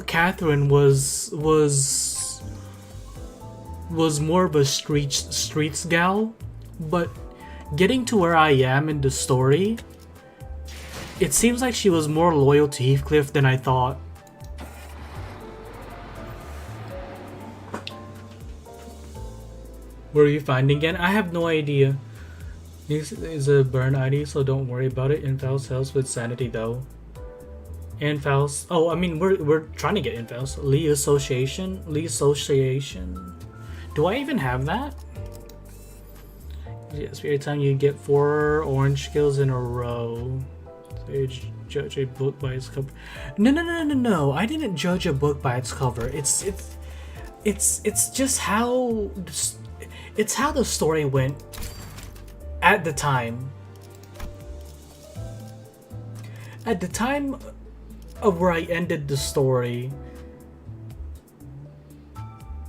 Speaker 1: Catherine was more of a streets gal, but getting to where I am in the story, it seems like she was more loyal to Heathcliff than I thought. Where are you finding again? I have no idea. This is a burn ID, so don't worry about it. Infaust helps with sanity though. Infaust. Oh, I mean we're trying to get Infaust. Lee Association. Do I even have that? Yes, every time you get 4 orange skills in a row. So judge a book by its cover. No. I didn't judge a book by its cover. It's just how it's how the story went at the time. At the time of where I ended the story.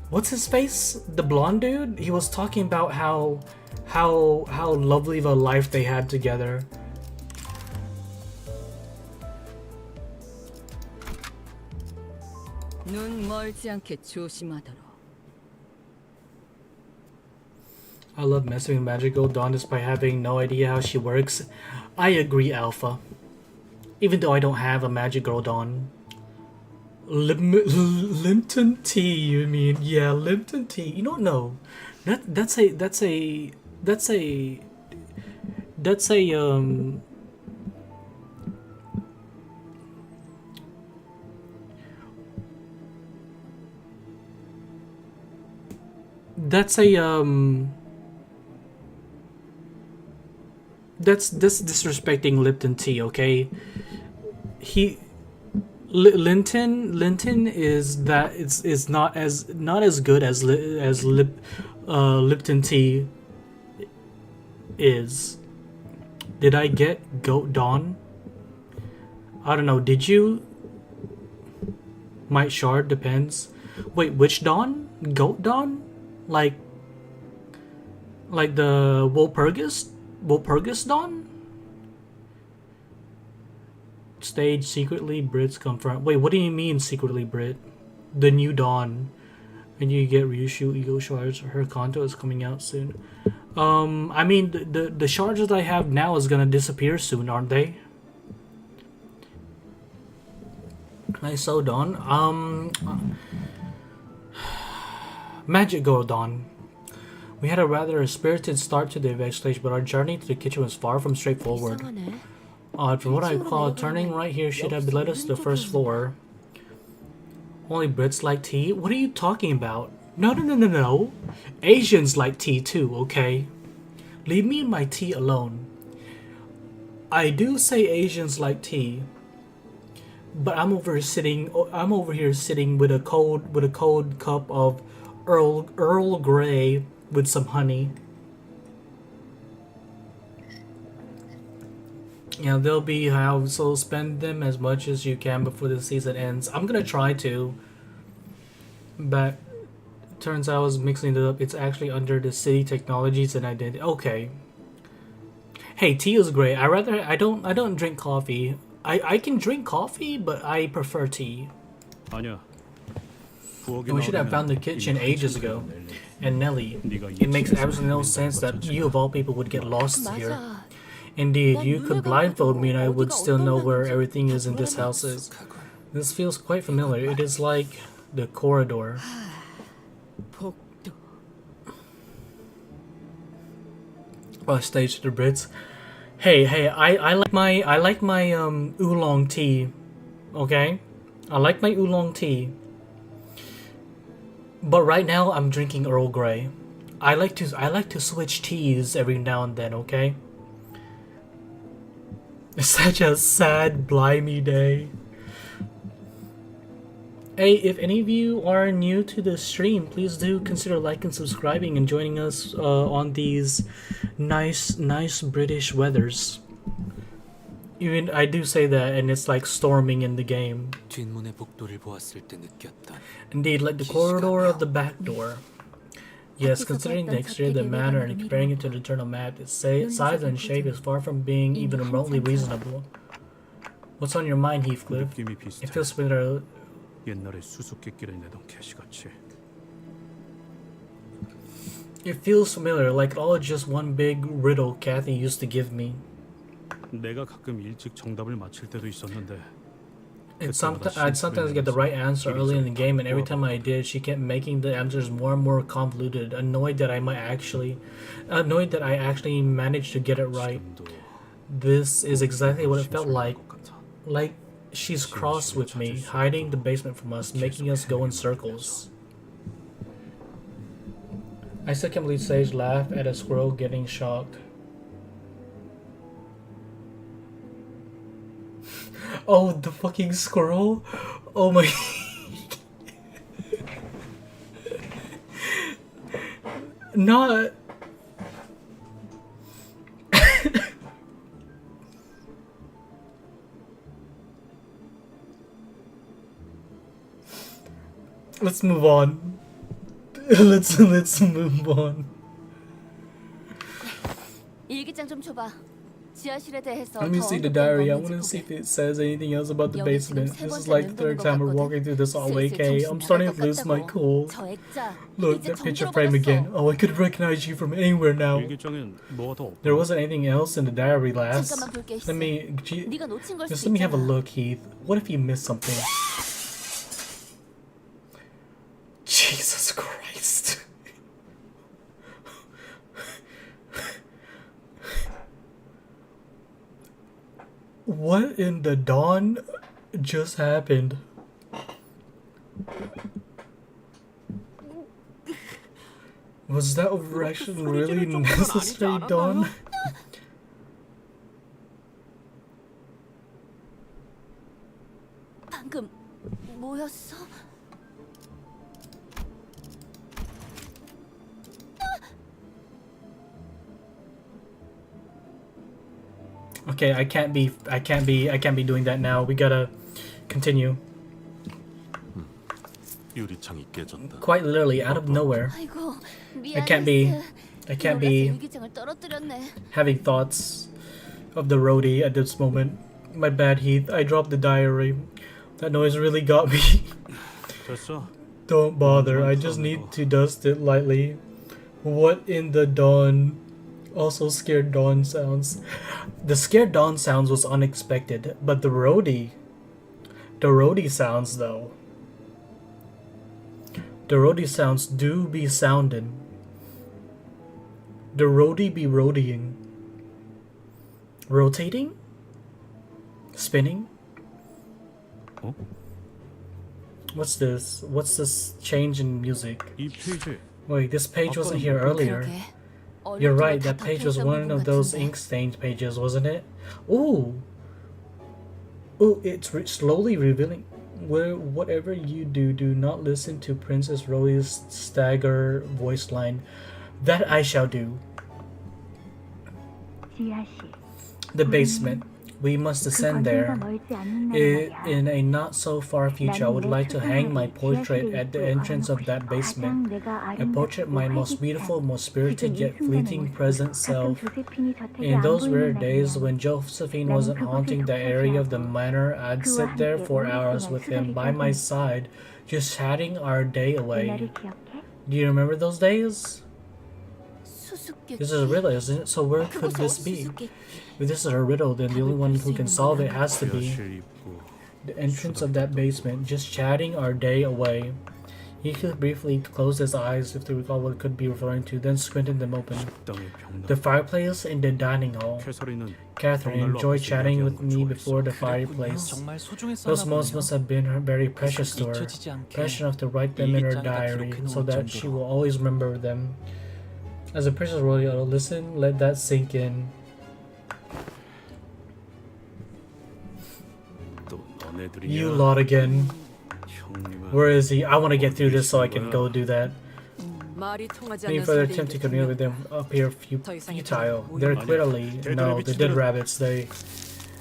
Speaker 1: What's his face? The blonde dude? He was talking about how lovely of a life they had together.
Speaker 7: 눈 멀지 않게 조심하도록.
Speaker 1: I love messing with Magical Dawn despite having no idea how she works. I agree, Alpha. Even though I don't have a Magical Dawn. Lipton tea, you mean? Yeah, Lipton tea. You don't know. That's a that's disrespecting Lipton tea, okay? Linton is that it's not as good as Lipton tea is. Did I get Goat Dawn? I don't know. Did you? Might Shard depends. Wait, which Dawn? Goat Dawn? Like the Walpurgis Dawn? Stage secretly Brits confront. Wait, what do you mean secretly Brit? The new Dawn. And you get Ryushu Eagle Shards. Her Kanto is coming out soon. I mean the shards that I have now is gonna disappear soon, aren't they? I so Dawn. Magic Girl Dawn. We had a rather spirited start to the investigation, but our journey to the kitchen was far from straightforward. From what I recall, turning right here should have led us to the first floor. Only Brits like tea? What are you talking about? No. Asians like tea too, okay? Leave me and my tea alone. I do say Asians like tea, but I'm over here sitting with a cold cup of Earl Grey with some honey. Yeah, they'll be how, so spend them as much as you can before the season ends. I'm gonna try to, but turns out I was mixing it up. It's actually under the city technologies and identity. Okay. Hey, tea is great. I don't drink coffee. I can drink coffee, but I prefer tea.
Speaker 8: 아니야.
Speaker 1: And we should have found the kitchen ages ago. And Nelly, it makes absolutely no sense that you of all people would get lost here. Indeed, you could blindfold me and I would still know where everything is in this house is. This feels quite familiar. It is like the corridor.
Speaker 5: 복도.
Speaker 1: Oh, stage to the Brits. Hey, I like my oolong tea. Okay? I like my oolong tea. But right now I'm drinking Earl Grey. I like to switch teas every now and then, okay? It's such a sad, blimey day. Hey, if any of you are new to the stream, please do consider liking, subscribing, and joining us on these nice British weathers. Even I do say that, and it's like storming in the game.
Speaker 10: 뒷문의 복도를 보았을 때 느꼈던
Speaker 1: Indeed, like the corridor of the back door. Yes, considering the exterior, the manner, and comparing it to the internal map, its size and shape is far from being even remotely reasonable. What's on your mind, Heathcliff?
Speaker 8: 느낌이
Speaker 1: It
Speaker 8: 비슷해.
Speaker 1: feels familiar.
Speaker 8: 옛날에 수수께끼를 내던 개시같이.
Speaker 1: It feels familiar, like all just one big riddle Kathy used to give me.
Speaker 8: 내가 가끔 일찍 정답을 맞힐 때도 있었는데.
Speaker 1: And I'd sometimes get the right answer early in the game, and every time I did, she kept making the answers more and more convoluted, annoyed that I actually managed to get it right. This is exactly what it felt like. Like she's cross with me, hiding the basement from us, making us go in circles. I still can't believe Sage laughed at a squirrel getting shocked. Oh, the fucking squirrel? Oh my... Not... Let's move on. Let's move on.
Speaker 2: 일기장 좀 줘봐. 지하실에 대해서
Speaker 1: Let me see the diary. I want to see if it says anything else about the basement. This is like the third time we're walking through this hallway, Kay. I'm starting to lose my cool.
Speaker 2: 저 액자.
Speaker 1: Look, that picture frame again. Oh, I could recognize you from anywhere now.
Speaker 8: 일기장엔 뭐가 더
Speaker 1: There wasn't anything else in the diary last.
Speaker 2: 잠깐만 볼 게 있어.
Speaker 1: Let me
Speaker 2: 네가 놓친 걸
Speaker 1: just
Speaker 2: 수도
Speaker 1: let me have a
Speaker 2: 있잖아.
Speaker 1: look, Heath. What if you missed something? Jesus Christ. What in the dawn just happened? Was that overreaction really necessary, Dawn?
Speaker 2: 방금 뭐였어?
Speaker 1: Okay, I can't be doing that now. We gotta continue.
Speaker 8: 유리창이 깨졌다.
Speaker 1: Quite literally, out of nowhere.
Speaker 2: 아이고,
Speaker 1: I can't be
Speaker 2: 몰라서 일기장을 떨어뜨렸네.
Speaker 1: having thoughts of the roadie at this moment. My bad, Heath. I dropped the diary. That noise really got me.
Speaker 8: 됐어.
Speaker 1: Don't bother. I just need to dust it lightly. What in the dawn? Also scared dawn sounds. The scared dawn sounds was unexpected, but the roadie sounds though. The roadie sounds do be sounding. The roadie be roadieing. Rotating? Spinning?
Speaker 8: 어?
Speaker 1: What's this? What's this change in music?
Speaker 8: 이 페이지.
Speaker 1: Wait, this page wasn't here earlier.
Speaker 2: 그러게.
Speaker 1: You're
Speaker 2: 어릴
Speaker 1: right,
Speaker 2: 적에
Speaker 1: that
Speaker 2: 다
Speaker 1: page was
Speaker 2: 펼쳐본
Speaker 1: one
Speaker 2: 것
Speaker 1: of those
Speaker 2: 같은데.
Speaker 1: ink-stained pages, wasn't it? Ooh! Ooh, it's slowly revealing. Whatever you do, do not listen to Princess Roy's stagger voice line. That I shall do.
Speaker 9: 지하실.
Speaker 1: The basement. We must descend there. In a not so far future, I would like to hang my portrait at the entrance of that basement. A portrait of my most beautiful, most spirited yet fleeting present self. In those rare days when Josephine wasn't haunting the area of the manor, I'd sit there for hours with him by my side, just chatting our day away. Do you remember those days?
Speaker 2: 수수께끼.
Speaker 1: This is real, isn't it? So where could
Speaker 2: 그곳에
Speaker 1: this be?
Speaker 2: 수수께끼.
Speaker 1: If this is a riddle, then the only one who can solve it has to be
Speaker 8: 지하실 입구.
Speaker 1: the entrance of that basement, just chatting our day away. He could briefly close his eyes if to recall what it could be referring to, then squinted them open.
Speaker 8: 식당의 병남.
Speaker 1: The fireplace in the dining hall.
Speaker 8: 캐서린은
Speaker 1: Catherine enjoyed chatting with me before the fireplace.
Speaker 3: 정말 소중했었나
Speaker 1: Those moments must have been very precious to her,
Speaker 3: 잊혀지지 않게
Speaker 1: precious enough to write them in her
Speaker 3: 일기장에다
Speaker 1: diary
Speaker 3: 기록해놓을
Speaker 1: so that she
Speaker 3: 정도로.
Speaker 1: will always remember them. As a Princess Royal, listen, let that sink in.
Speaker 8: 또 너네들이야.
Speaker 1: You lot again.
Speaker 8: 형님은
Speaker 1: Where is he? I want to get through this so I can go do that.
Speaker 5: 말이 통하지
Speaker 1: Any
Speaker 5: 않는
Speaker 1: further
Speaker 5: 소리들이
Speaker 1: attempt to communicate with them appear futile. They're clearly no, the dead rabbits. They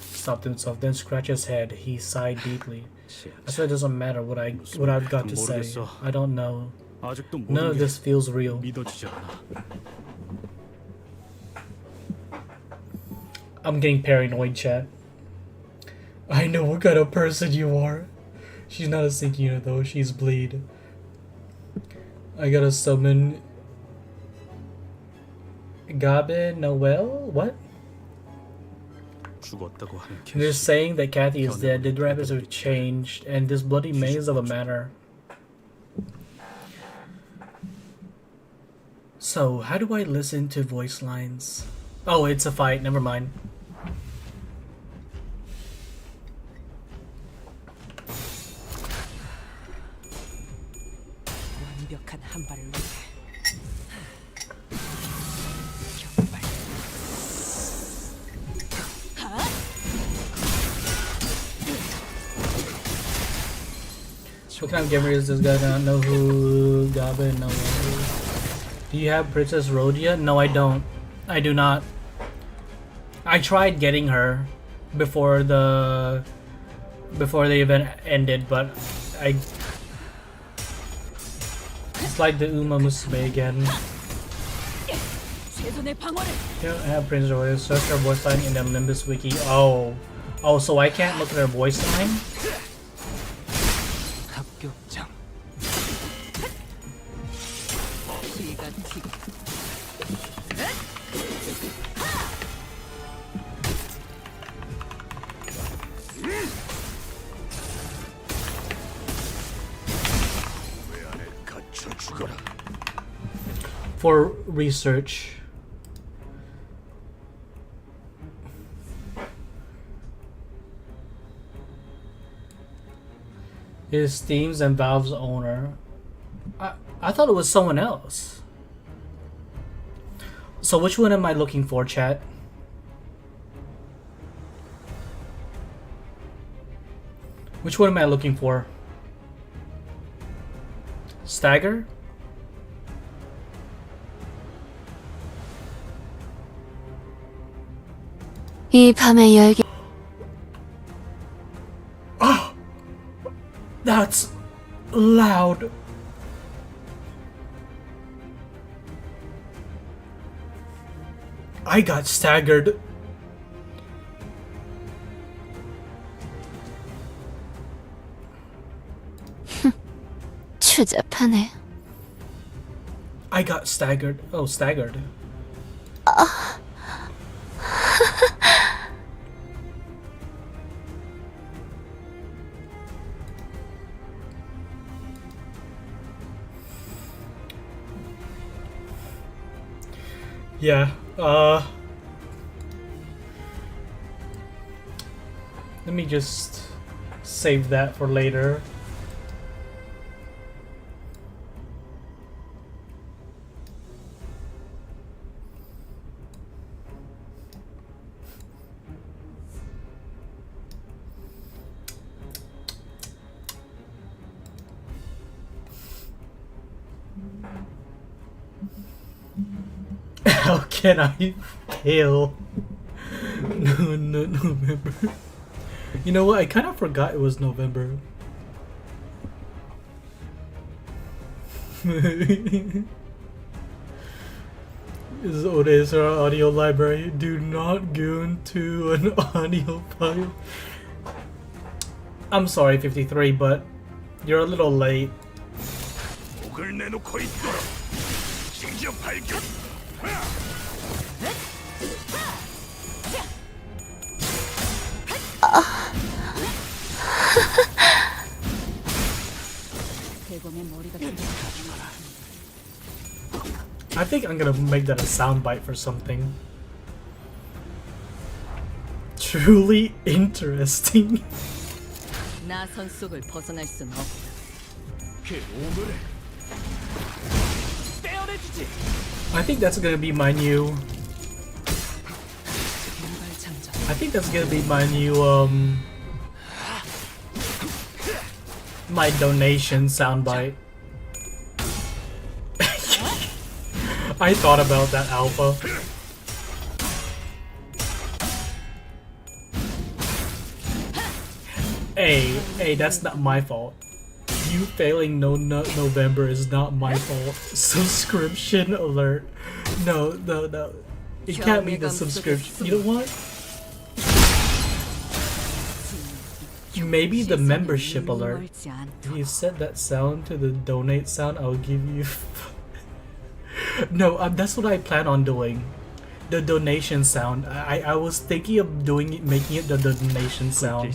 Speaker 1: stopped himself, then scratched his head. He sighed deeply. I swear it doesn't matter what I've got to say. I don't know.
Speaker 8: 아직도
Speaker 1: None of
Speaker 8: 모든 게
Speaker 1: this feels real.
Speaker 8: 믿어지지 않아.
Speaker 1: I'm getting paranoid, chat. I know what kind of person you are. She's not a sync unit though, she's bleed. I gotta summon Gabe Noel? What?
Speaker 8: 죽었다고 하는
Speaker 1: They're
Speaker 8: 캐시.
Speaker 1: saying that Kathy is dead, the rabbits have changed, and this bloody maze of a manor. So, how do I listen to voice lines? Oh, it's a fight, never mind.
Speaker 5: 완벽한 한 발을 위해
Speaker 1: What kind of gamer is this guy? Not know who Gabe Noel is. Do you have Princess Rhodia? No, I don't. I do not. I tried getting her before the event ended, but it's like the Uma Musume again.
Speaker 5: 최선의 방어를
Speaker 1: You don't have Princess Rhodia. Search her voice line in the Limbus wiki. Oh, so I can't look at her voice line?
Speaker 3: 합격장.
Speaker 5: 피가 튀고
Speaker 6: 갇혀 죽어라.
Speaker 1: For research. Is Steam's and Valve's owner. I thought it was someone else. So which one am I looking for, chat? Which one am I looking for? Stagger?
Speaker 2: 이 밤의 열기
Speaker 1: That's loud. I got staggered.
Speaker 2: 추잡하네.
Speaker 1: I got staggered. Oh, staggered. Yeah, let me just save that for later. How can I fail? No, November. You know what? I kind of forgot it was November. This is Odessa audio library. Do not go into an audio file. I'm sorry, 53, but you're a little late.
Speaker 6: 목을 내놓고 있도록 직접 발견.
Speaker 1: I think I'm gonna make that a soundbite for something. Truly interesting.
Speaker 7: 나선 속을 벗어날 순 없다.
Speaker 6: 그 오물을 떼어내주지.
Speaker 1: I think that's gonna be my new. I think that's gonna be my new my donation soundbite. I thought about that, Alpha. Hey, that's not my fault. You failing No Nut November is not my fault. Subscription alert. No. It can't be the subscription. You know what? Maybe the membership alert. If you set that sound to the donate sound, I'll give you. No, that's what I plan on doing. The donation sound. I was thinking of making it the donation sound.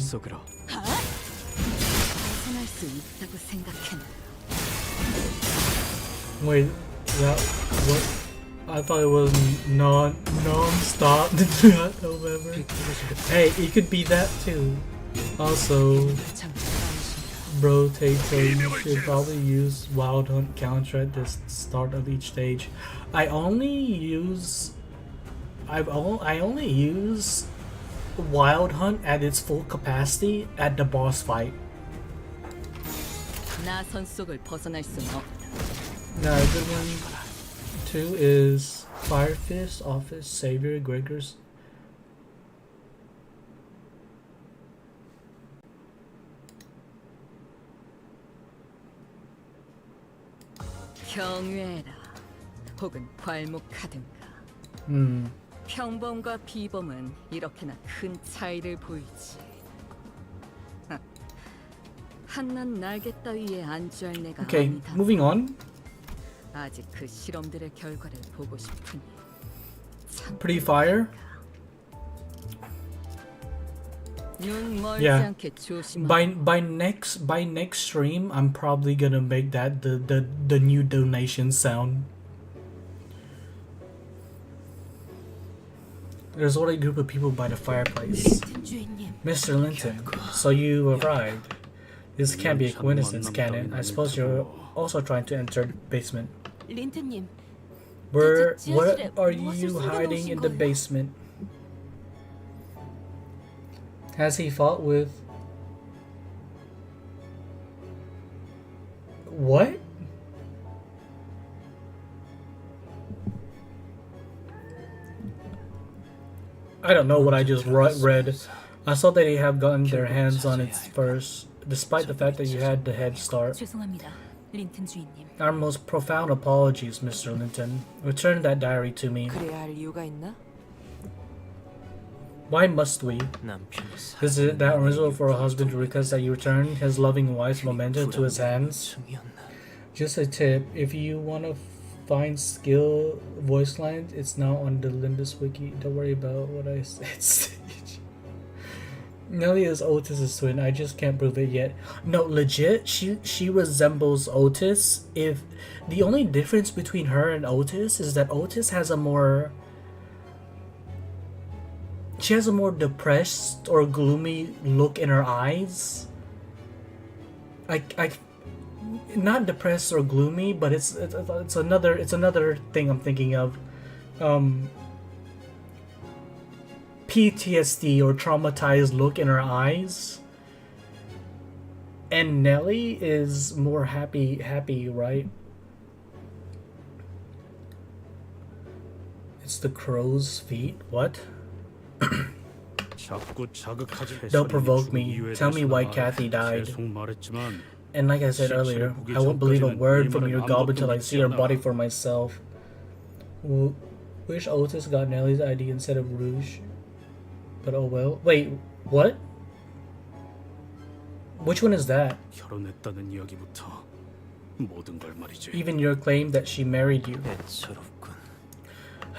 Speaker 1: Wait, what? I thought it was non-stop November. Hey, it could be that too. Also, bro, you should probably use Wild Hunt counter at the start of each stage. I only use Wild Hunt at its full capacity at the boss fight.
Speaker 7: 나선 속을 벗어날 순 없다.
Speaker 1: No, good one. 2 is Fire Fist, Office, Savior, Gregor's.
Speaker 7: 경외라 혹은 괄목하든가. 평범과 비범은 이렇게나 큰 차이를 보이지. 한낱 날개 따위에 안주할 내가
Speaker 1: Okay,
Speaker 7: 아니다.
Speaker 1: moving on.
Speaker 7: 아직 그 실험들의 결과를 보고 싶으니.
Speaker 1: Pretty fire.
Speaker 7: 눈 멀지
Speaker 1: Yeah.
Speaker 7: 않게 조심하.
Speaker 1: By next stream, I'm probably gonna make that the new donation sound. There's already a group of people by the fireplace. Mr. Linton, so you arrived. This can't be a coincidence, can it? I suppose you're also trying to enter the basement.
Speaker 2: 린트님,
Speaker 1: What are you hiding in the basement? Has he fought with... What? I don't know what I just read. I saw that they have gotten their hands on it first, despite the fact that you had the head start.
Speaker 2: 죄송합니다, 린튼 주인님.
Speaker 1: Our most profound apologies, Mr. Linton. Return that diary to me.
Speaker 5: 그래야 할 이유가 있나?
Speaker 1: Why must we? Is it that unreasonable for a husband to request that you return his loving wife's memento to his hands? Just a tip, if you want to find skill voice lines, it's now on the LIMBUS wiki. Don't worry about what I said. Nelly is Otis's twin. I just can't prove it yet. No, legit, she resembles Otis. If the only difference between her and Otis is that Otis has a more... She has a more depressed or gloomy look in her eyes. Not depressed or gloomy, but it's another thing I'm thinking of. PTSD or traumatized look in her eyes. And Nelly is more happy, right? It's the crow's feet. What? Don't provoke me. Tell me why Kathy died. And like I said earlier, I won't believe a word from your gob until I see her body for myself. Wish Otis got Nelly's ID instead of Rouge. But oh well. Wait, what? Which one is that? Even your claim that she married you.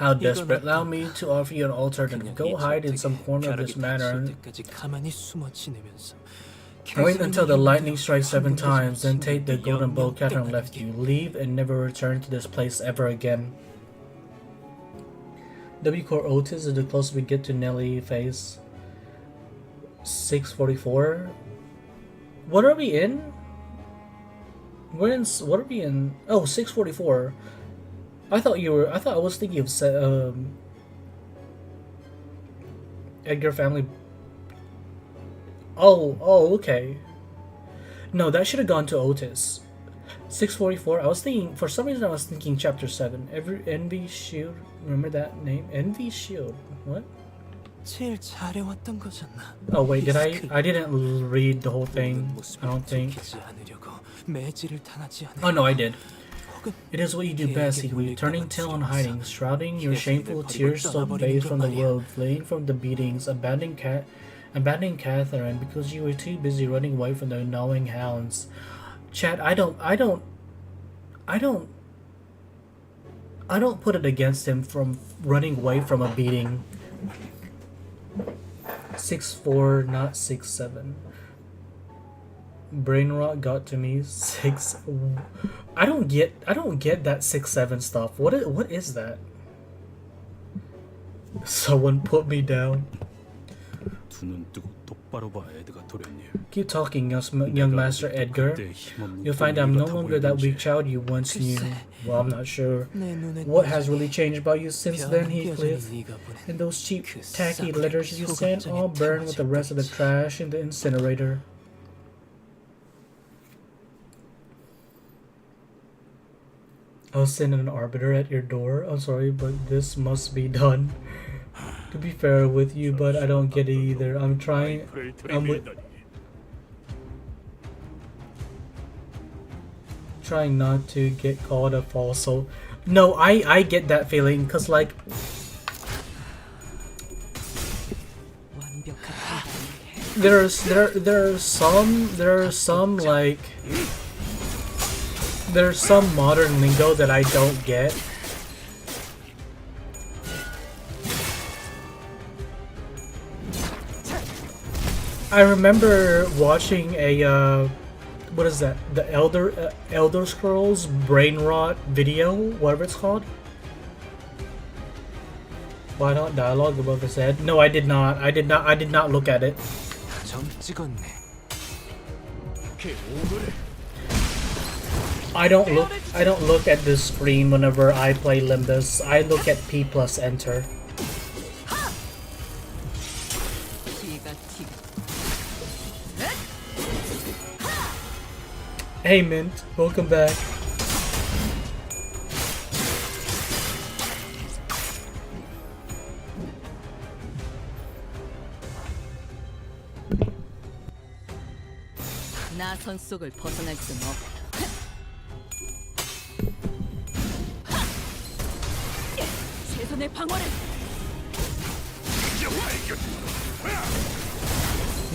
Speaker 1: How desperate. Allow me to offer you an alternative. Go hide in some corner of this manor.
Speaker 10: 때까지 가만히 숨어 지내면서
Speaker 1: Wait until the lightning strikes 7 times, then take the golden bow Catherine left you. Leave and never return to this place ever again. W Core Otis is the closest we get to Nelly face. 644. What are we in? What are we in? Oh, 644. I thought I was thinking of Edgar family. Oh, okay. No, that should have gone to Otis. 644. I was thinking, for some reason I was thinking chapter 7. Envy Shield. Remember that name? Envy Shield. What?
Speaker 10: 제일 잘해왔던 거잖아.
Speaker 1: Oh wait, I didn't read the whole thing. I don't think.
Speaker 10: 매질을 당하지 않으려고.
Speaker 1: Oh no, I did. It is what you do best, Higui, turning tail and hiding, shrouding your shameful tear-soaked face from the world, fleeing from the beatings, abandoning Catherine because you were too busy running away from the gnawing hounds. Chat, I don't put it against him from running away from a beating. 6'4", not 6'7". Brain rot got to me. 6. I don't get that 6'7" stuff. What is that? Someone put me down. Keep talking, young Master Edgar. You'll find I'm no longer that weak child you once knew. Well, I'm not sure what has really changed about you since then, Heathcliff. And those cheap, tacky letters you sent, all burned with the rest of the trash in the incinerator. I'll send an arbiter at your door. I'm sorry, but this must be done. To be fair with you, but I don't get it either. I'm trying not to get called a falso. No, I get that feeling, cause like there's some modern lingo that I don't get. I remember watching a what is that? The Elder Scrolls Brain Rot video, whatever it's called. Why not dialogue above his head? No, I did not. I did not look at it. I don't look at the screen whenever I play Limbus. I look at P plus enter. Hey Mint, welcome back.
Speaker 7: 나선 속을 벗어날 수는 없다. 최선의 방어를.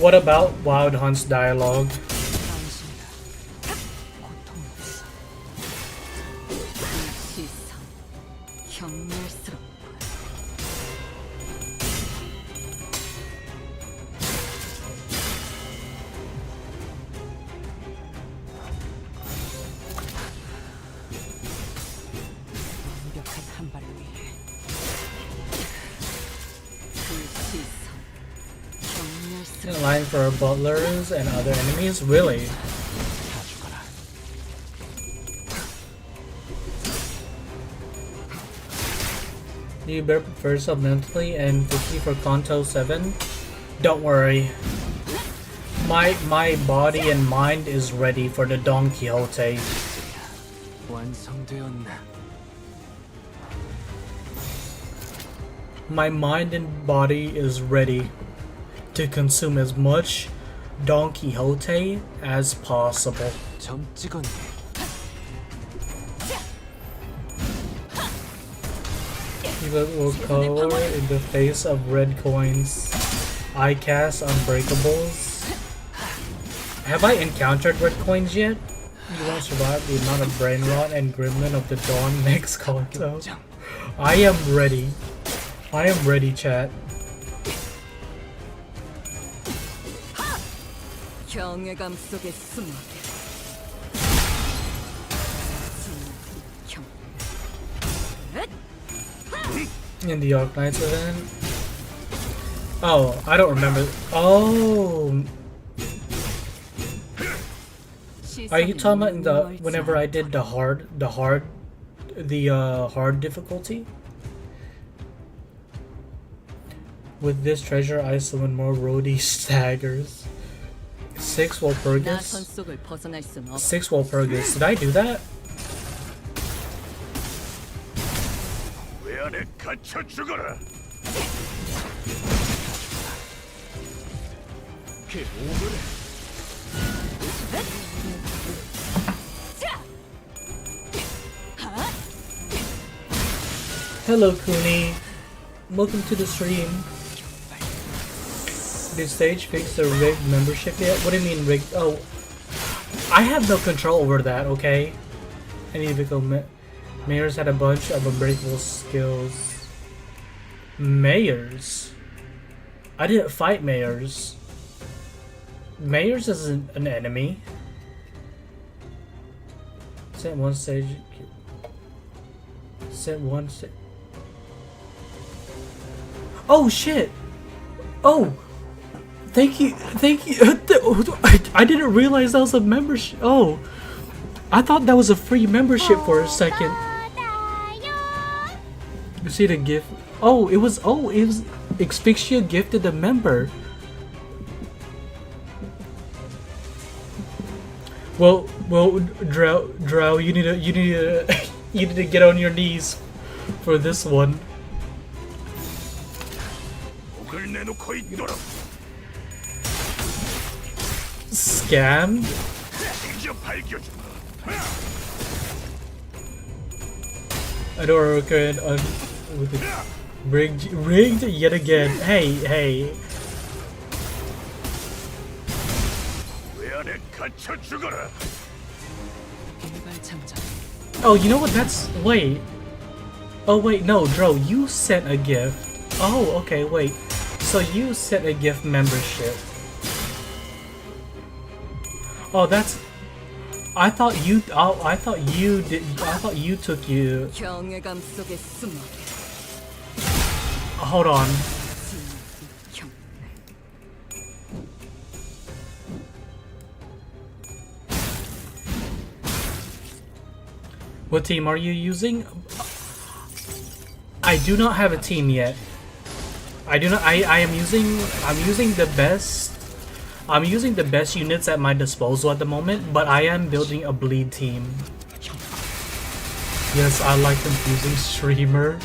Speaker 1: What about Wild Hunt's dialogue? In line for butlers and other enemies? Really? Do you prepare yourself mentally and physically for Canto 7? Don't worry. My body and mind is ready for the Don Quixote. My mind and body is ready to consume as much Don Quixote as possible. People will cover in the face of red coins. I cast Unbreakables. Have I encountered red coins yet? You won't survive the amount of brain rot and gremlin of the dawn next Kanto. I am ready. I am ready, chat.
Speaker 7: 경외감 속에 숨어.
Speaker 1: In the Arc Knights event. Oh, I don't remember. Oh, are you talking about in the whenever I did the hard difficulty? With this treasure, I summon more roadie staggers. 6 Walpurgis. 6 Walpurgis. Did I do that?
Speaker 6: 왜 안에 갇혀 죽어라.
Speaker 1: Hello, Kuni. Welcome to the stream. Did Stage fix the rigged membership yet? What do you mean rigged? Oh, I have no control over that, okay? Any vehicle mayors had a bunch of unbreakable skills. Mayors? I didn't fight mayors. Mayors isn't an enemy. Sent one stage. Sent one stage. Oh shit! Oh! Thank you, thank you. I didn't realize that was a membership. Oh, I thought that was a free membership for a second. You see the gift? Oh, it was Xfixia gifted the member. Well, Drow, you need to you need to get on your knees for this one. Scam? Adora occurred on with the rigged yet again. Hey. Oh, you know what? That's wait. Oh wait, no, Dro, you sent a gift. Oh, okay, wait. So you sent a gift membership. Oh, that's. I thought you. Oh, I thought you did. I thought you took you. Hold on. What team are you using? I do not have a team yet. I do not. I am using. I'm using the best. I'm using the best units at my disposal at the moment, but I am building a bleed team. Yes, I like confusing streamer.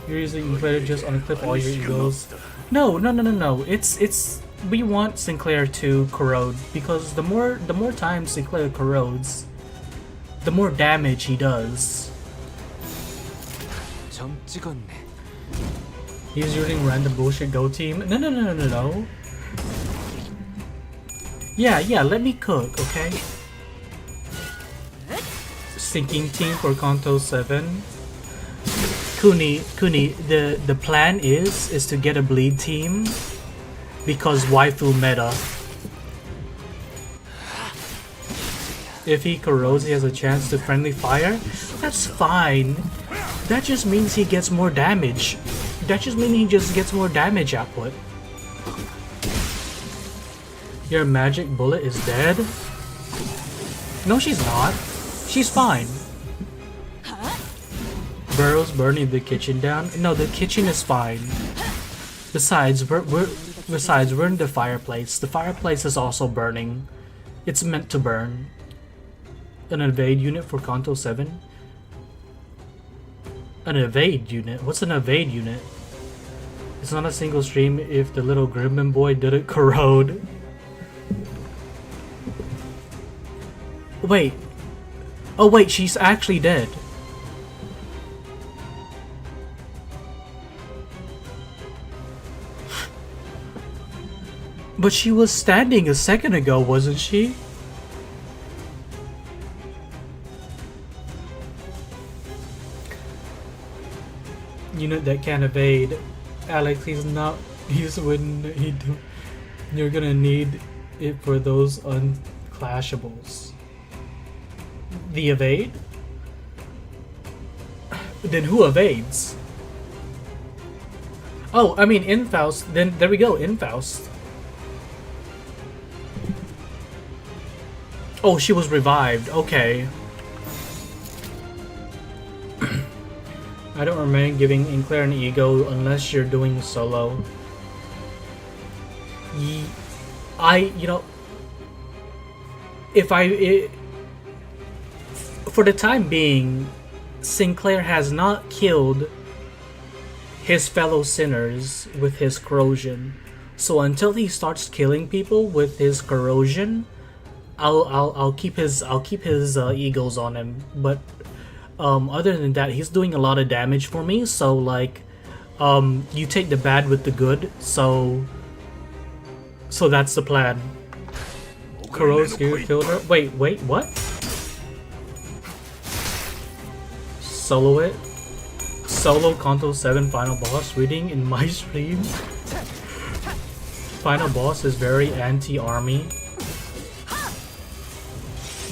Speaker 1: You're using Sinclair just unclip all your egos. No. It's we want Sinclair to corrode because the more times Sinclair corrodes, the more damage he does. He's using random bullshit go team. No. Yeah, let me cook, okay? Sinking team for Canto 7. Kuni, the plan is to get a bleed team because waifu meta. If he corrodes, he has a chance to friendly fire. That's fine. That just means he gets more damage. That just means he just gets more damage output. Your magic bullet is dead? No, she's not. She's fine. Burrow's burning the kitchen down. No, the kitchen is fine. Besides, we're in the fireplace. The fireplace is also burning. It's meant to burn. An evade unit for Canto 7? An evade unit? What's an evade unit? It's not a single stream if the little Grimman boy didn't corrode. Wait. Oh wait, she's actually dead. But she was standing a second ago, wasn't she? unit that can evade. Alex, he's not. He's when he do. You're gonna need it for those unclashables. The evade? Then who evades? Oh, I mean Infaust. Then there we go, Infaust. Oh, she was revived. Okay. I don't recommend giving Inkler an ego unless you're doing solo. You know, for the time being, Sinclair has not killed his fellow sinners with his corrosion. So until he starts killing people with his corrosion, I'll keep his egos on him. But other than that, he's doing a lot of damage for me. So like, you take the bad with the good. So that's the plan. Kurosuke killed her. Wait, what? Solo it. Solo Canto 7 final boss reading in my stream. Final boss is very anti-army.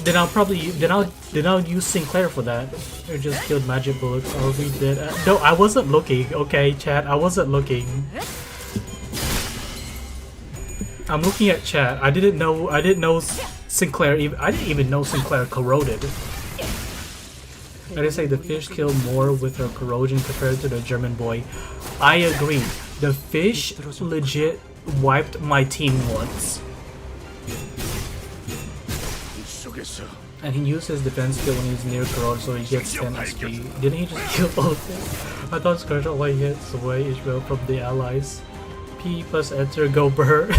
Speaker 1: Then I'll use Sinclair for that. Or just killed magic bullets. Are we dead? No, I wasn't looking. Okay, chat, I wasn't looking. I'm looking at chat. I didn't know Sinclair. I didn't even know Sinclair corroded. I just say the fish kill more with her corrosion compared to the German boy. I agree. The fish legit wiped my team once. And he used his defense skill when he's near corrode, so he gets 10 SP. Didn't he just kill both? I thought Scourge only hits away Israel from the allies. P plus enter, go burr.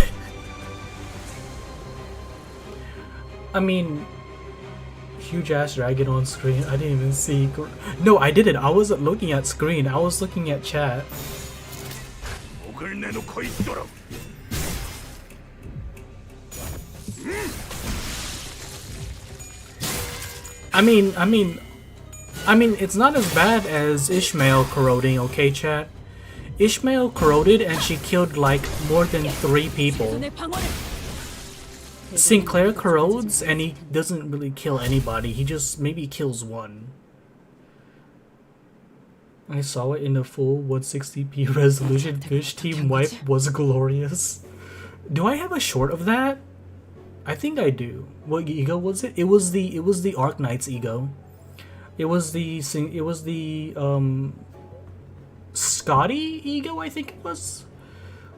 Speaker 1: I mean, huge ass dragon on screen. I didn't even see. No, I didn't. I wasn't looking at screen. I was looking at chat. I mean, it's not as bad as Ishmael corroding, okay, chat? Ishmael corroded and she killed like more than 3 people. Sinclair corrodes and he doesn't really kill anybody. He just maybe kills 1. I saw it in a full 160p resolution. Fish team wipe was glorious. Do I have a short of that? I think I do. What ego was it? It was the Arknight's ego. It was the Scotty ego, I think it was.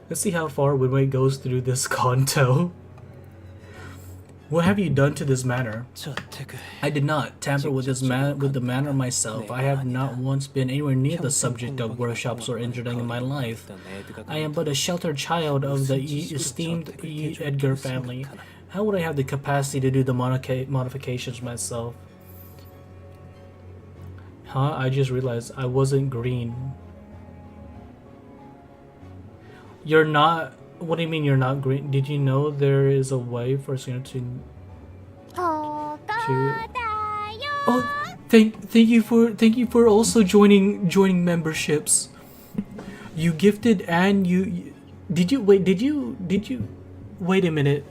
Speaker 1: Let's see how far Winway goes through this Kanto. What have you done to this manor? I did not tamper with the manor myself. I have not once been anywhere near the subject of workshops or engineering in my life. I am but a sheltered child of the esteemed E. Edgar family. How would I have the capacity to do the modifications myself? Huh? I just realized I wasn't green. You're not... What do you mean you're not green? Did you know there is a way for us to... Oh, thank you for also joining memberships. You gifted and you wait a minute.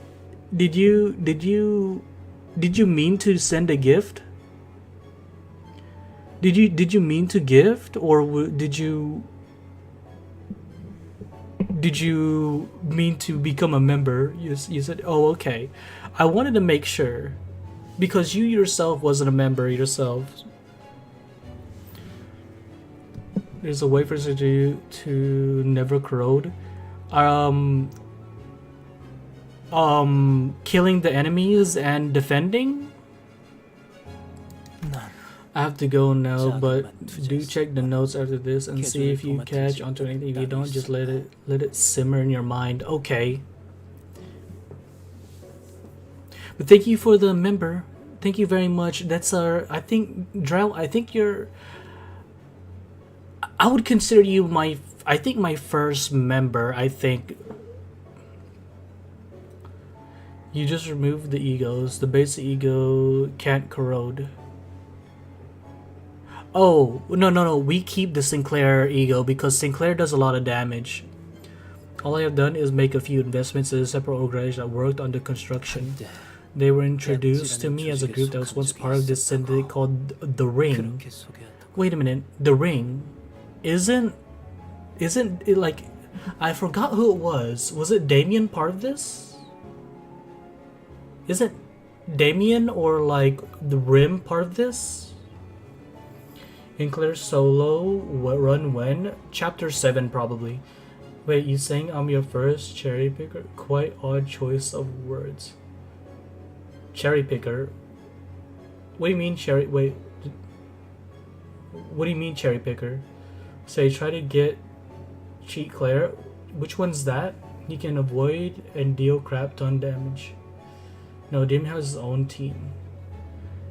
Speaker 1: Did you mean to send a gift? Did you mean to gift, or did you mean to become a member? You said, oh, okay. I wanted to make sure because you yourself wasn't a member yourself. There's a way for us to never corrode. Killing the enemies and defending? I have to go now, but do check the notes after this and see if you catch onto anything. If you don't, just let it simmer in your mind. Okay. But thank you for the member. Thank you very much. That's our... I think, Drell, I think you're... I would consider you my first member, I think. You just removed the egos. The basic ego can't corrode. Oh, no. We keep the Sinclair ego because Sinclair does a lot of damage. All I have done is make a few investments in a separate organization that worked on the construction. They were introduced to me as a group that was once part of this syndicate called The Ring.
Speaker 10: 그렇게 소개하던
Speaker 1: Wait a minute, The Ring isn't it like, I forgot who it was. Was it Damien part of this? Isn't Damien or like the Rim part of this? Sinclair solo run when? Chapter 7 probably. Wait, you saying I'm your first cherry picker? Quite odd choice of words. Cherry picker? What do you mean cherry? Wait. What do you mean cherry picker? Say try to get cheat Claire. Which one's that? He can avoid and deal crap ton damage. No, Dim has his own team.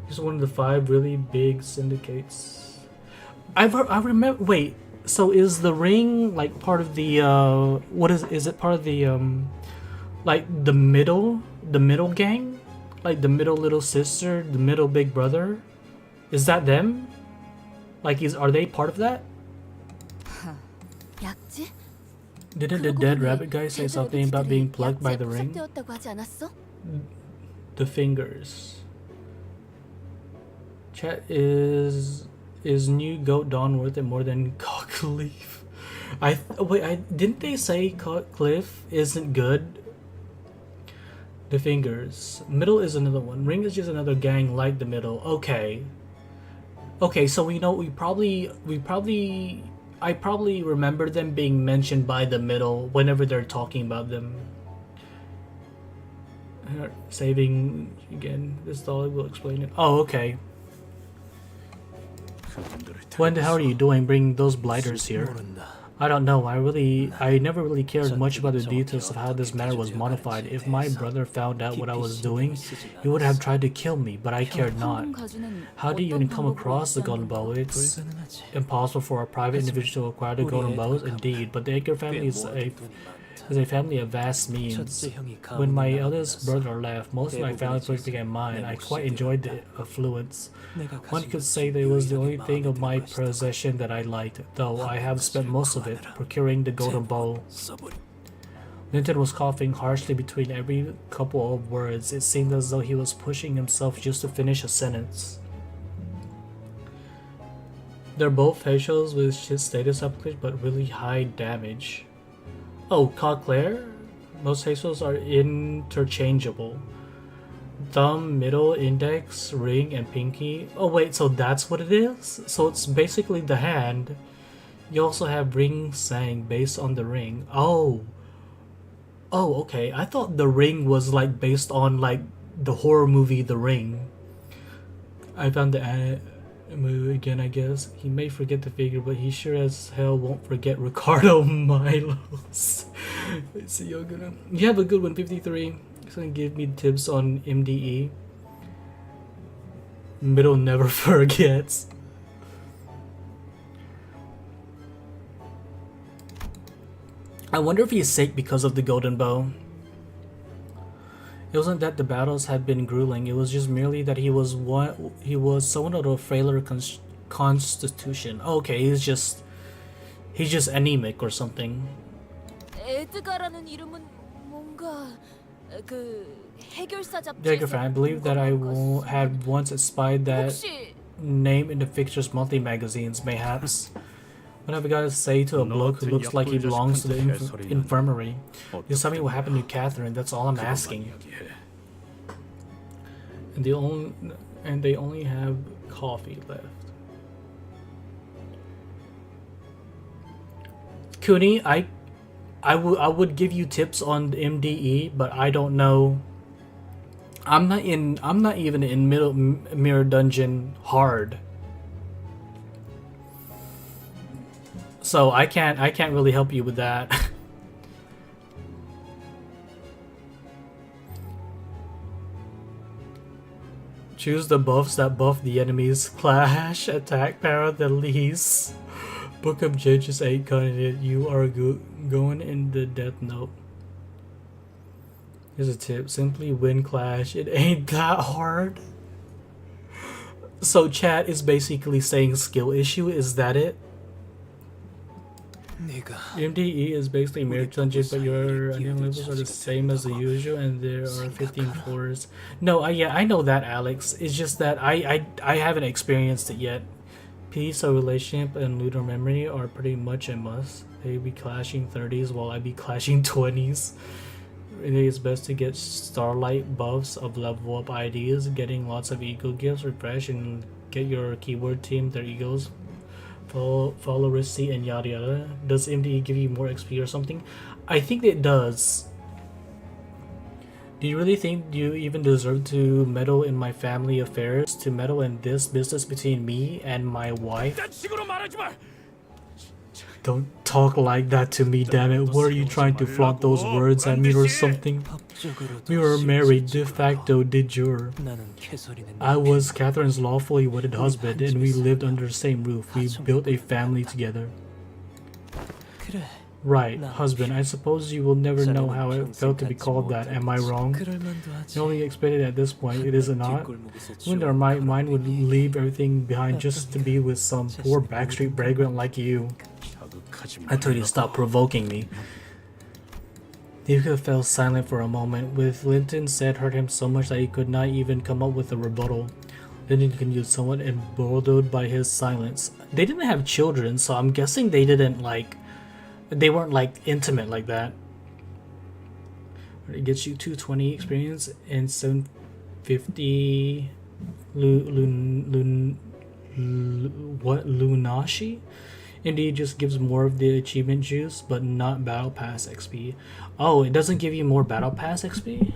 Speaker 1: He's one of the 5 really big syndicates. I remember. Wait. So is the Ring like part of the what is it part of the like the middle gang? Like the middle little sister, the middle big brother? Is that them? Like are they part of that?
Speaker 2: 약지?
Speaker 1: Didn't the dead rabbit guy say something about being plucked by the ring?
Speaker 2: 포섭되었다고 하지 않았어?
Speaker 1: The fingers. Chat is new goat Dawn worth it more than Cockleaf? Didn't they say Cockleaf isn't good? The fingers. Middle is another one. Ring is just another gang like the middle. Okay. Okay, so we know I probably remember them being mentioned by the middle whenever they're talking about them. Saving again. This dollar will explain it. Oh, okay. When the hell are you doing bringing those blighters here? I don't know. I never really cared much about the details of how this matter was modified. If my brother found out what I was doing, he would have tried to kill me, but I cared not. How do you even come across the golden bow? It's impossible for a private individual to acquire the golden bows, indeed, but the Edgar family is a family of vast means. When my eldest brother left, most of my family became mine. I quite enjoyed the affluence. One could say that it was the only thing of my possession that I liked, though I have spent most of it procuring the golden bow. Linton was coughing harshly between every couple of words. It seemed as though he was pushing himself just to finish a sentence. They're both facials with shit status upgrades but really high damage. Oh, Cocklear? Most facials are interchangeable. Thumb, middle, index, ring, and pinky. Oh wait, so that's what it is? So it's basically the hand. You also have ring sang based on the ring. Oh. Oh, okay. I thought the ring was like based on like the horror movie The Ring. I found the movie again, I guess. He may forget the figure, but he sure as hell won't forget Ricardo Milos. Let's see, you're gonna. You have a good one, 53. He's gonna give me tips on MDE. Middle never forgets. I wonder if he's sick because of the golden bow. It wasn't that the battles had been grueling, it was just merely that he was someone of a frailer constitution. Okay, he's just anemic or something.
Speaker 2: 에드가라는 이름은 뭔가 그 해결사
Speaker 1: Jacob, I believe that I had once spied that name in the Fixtures monthly magazines, mayhaps. What have I got to say to a bloke who looks like he belongs to the infirmary? Just tell me what happened to Catherine, that's all I'm asking. And they only have coffee left. Cooney, I would give you tips on MDE, but I don't know. I'm not even in Mirror Dungeon hard. So I can't really help you with that. Choose the buffs that buff the enemies. Clash, attack, para, the least. Book of Judges 8 candidate. You are going in the death note. Here's a tip. Simply win Clash. It ain't that hard. So chat is basically saying skill issue, is that it?
Speaker 10: 네가
Speaker 1: MDE is basically mirror dungeon, but your onion levels are the same as the usual, and there are 15 floors. No, yeah, I know that, Alex. It's just that I haven't experienced it yet. Peace, or relationship, and lunar memory are pretty much a must. They be clashing 30s while I be clashing 20s. It is best to get starlight buffs of level up ideas, getting lots of ego gifts, refresh, and get your keyword team their egos. Follow receipt and yada yada. Does MDE give you more XP or something? I think it does. Do you really think you even deserve to meddle in my family affairs? To meddle in this business between me and my wife? Don't talk like that to me, damn it. What are you trying to flaunt those words at me or something? We were married de facto de jure.
Speaker 10: 나는 캐서린의
Speaker 1: I was Catherine's lawfully wedded husband, and we lived under the same roof. We built a family together.
Speaker 10: 그래.
Speaker 1: Right, husband. I suppose you will never know how it felt to be called that. Am I wrong?
Speaker 10: 그럴만도 하지.
Speaker 1: You only expected at this point, it is it not? Wonder my mind would leave everything behind just to be with some poor backstreet vagrant like you. I told you to stop provoking me. Yuka fell silent for a moment, with Linton said hurt him so much that he could not even come up with a rebuttal. Linton continued, somewhat emboldened by his silence. They didn't have children, so I'm guessing they didn't they weren't intimate like that. It gets you 220 experience and 750 Lunashi? Indeed, just gives more of the achievement juice, but not battle pass XP. Oh, it doesn't give you more battle pass XP?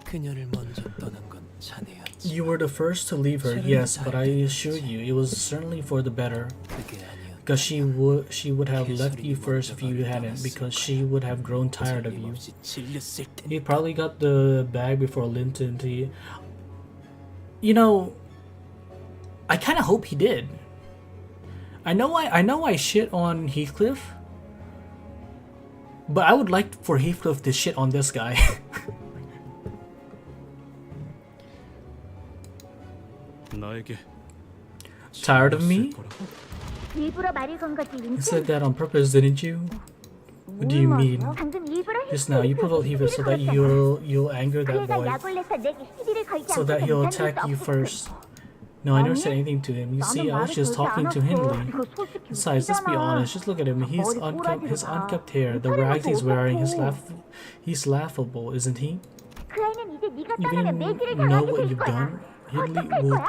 Speaker 10: 그녀를 먼저 떠난 건 자네였지.
Speaker 1: You were the first to leave her, yes, but I assure you, it was certainly for the better.
Speaker 10: 그게 아니었다.
Speaker 1: Because she would have left you first if you hadn't, because she would have grown tired of you.
Speaker 10: 틀림없이 질렸을 텐데.
Speaker 1: He probably got the bag before Linton to you. You know, I kind of hope he did. I know I shit on Heathcliff, but I would like for Heathcliff to shit on this guy.
Speaker 8: 나에게
Speaker 1: Tired of me?
Speaker 9: 일부러 말을 건 거지,
Speaker 1: You said that on purpose, didn't you? What do you mean?
Speaker 9: 방금 일부러
Speaker 1: Just now, you provoked Heathcliff so that you'll anger that boy, so that he'll attack you first. No, I never said anything to him. You see, I was just talking to Hindley. Besides, let's be honest. Just look at him. His unkept hair, the rags he's wearing. He's laughable, isn't he? You even know what you've done? Hindley will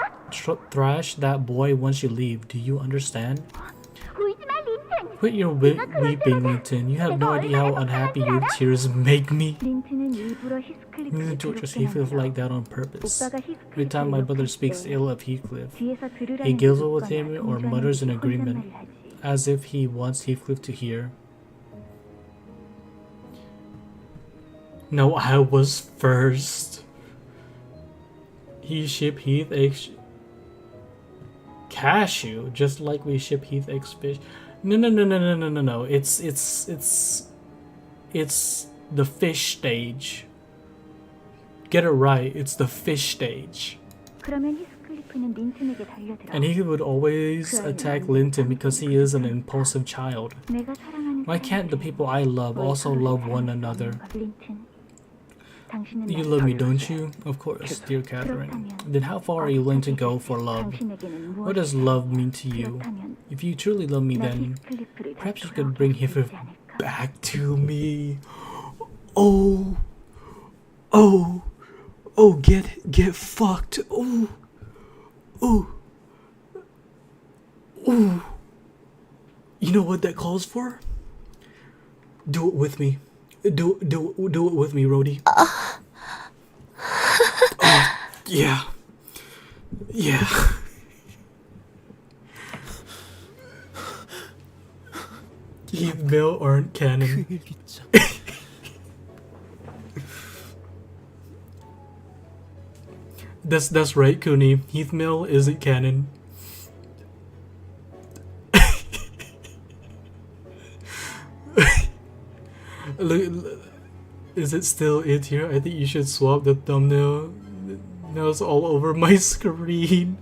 Speaker 1: thrash that boy once you leave. Do you understand? Quit your weeping, Linton. You have no idea how unhappy your tears make me. You torture Heathcliff like that on purpose. Every time my brother speaks ill of Heathcliff, he giggles with him or mutters an agreement, as if he wants Heathcliff to hear. No, I was first. He ship Heath X cashew, just like we ship Heath X fish. No. It's the fish stage. Get it right. It's the fish stage. And he would always attack Linton because he is an impulsive child. Why can't the people I love also love one another? You love me, don't you? Of course, dear Catherine. Then how far are you willing to go for love? What does love mean to you? If you truly love me, then perhaps you could bring him back to me. Oh, get fucked. Oh. You know what that calls for? Do it with me. Do it with me, Rhodey. Oh, yeah. Heath Mill aren't canon. That's right, Cooney. Heath Mill isn't canon. Is it still it here? I think you should swap the thumbnail. Now it's all over my screen.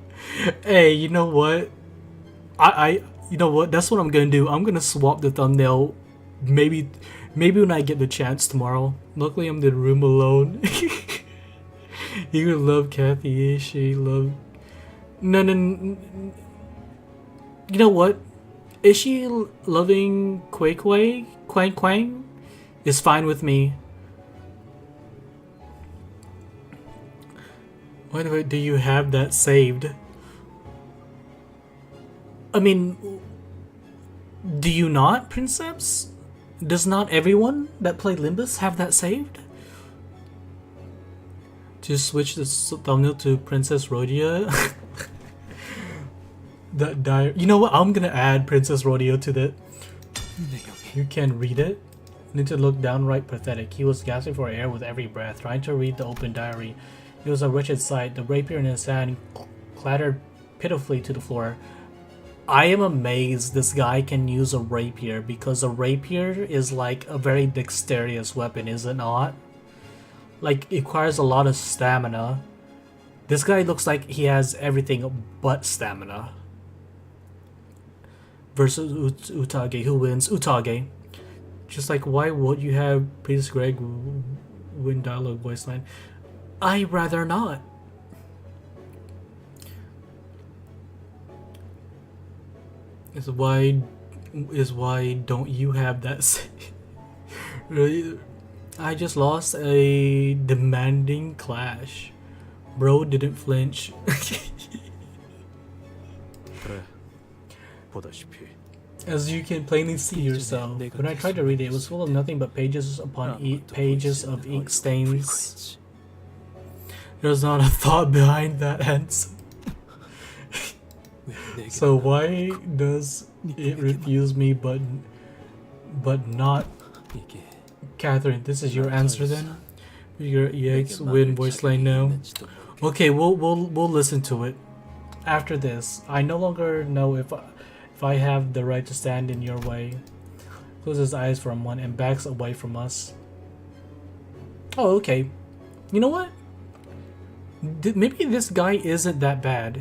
Speaker 1: Hey, you know what? You know what? That's what I'm gonna do. I'm gonna swap the thumbnail. Maybe when I get the chance tomorrow. Luckily, I'm in the room alone. You love Kathy. She love. No. You know what? Is she loving Quang? Is fine with me. Why do you have that saved? I mean, do you not, Princeps? Does not everyone that play Limbus have that saved? Just switch the thumbnail to Princess Rhodia. That diary. You know what? I'm gonna add Princess Rodeo to that. You can read it. Need to look downright pathetic. He was gasping for air with every breath, trying to read the open diary. It was a wretched sight. The rapier in his hand clattered pitifully to the floor. I am amazed this guy can use a rapier, because a rapier is like a very dexterous weapon, is it not? Like, it requires a lot of stamina. This guy looks like he has everything but stamina. Versus Utage. Who wins? Utage. Just like, why would you have Priest Greg win dialogue voice line? I rather not. Is why don't you have that? Really? I just lost a demanding clash. Bro didn't flinch.
Speaker 8: 그래. 보다시피
Speaker 1: As you can plainly see yourself, when I tried to read it, it was full of nothing but pages upon pages of ink stains. There's not a thought behind that answer. So why does it refuse me but not Catherine? This is your answer then? Your EX win voice line now. Okay, we'll listen to it after this. I no longer know if I have the right to stand in your way. Closes his eyes for a moment and backs away from us. Oh, okay. You know what? Maybe this guy isn't that bad.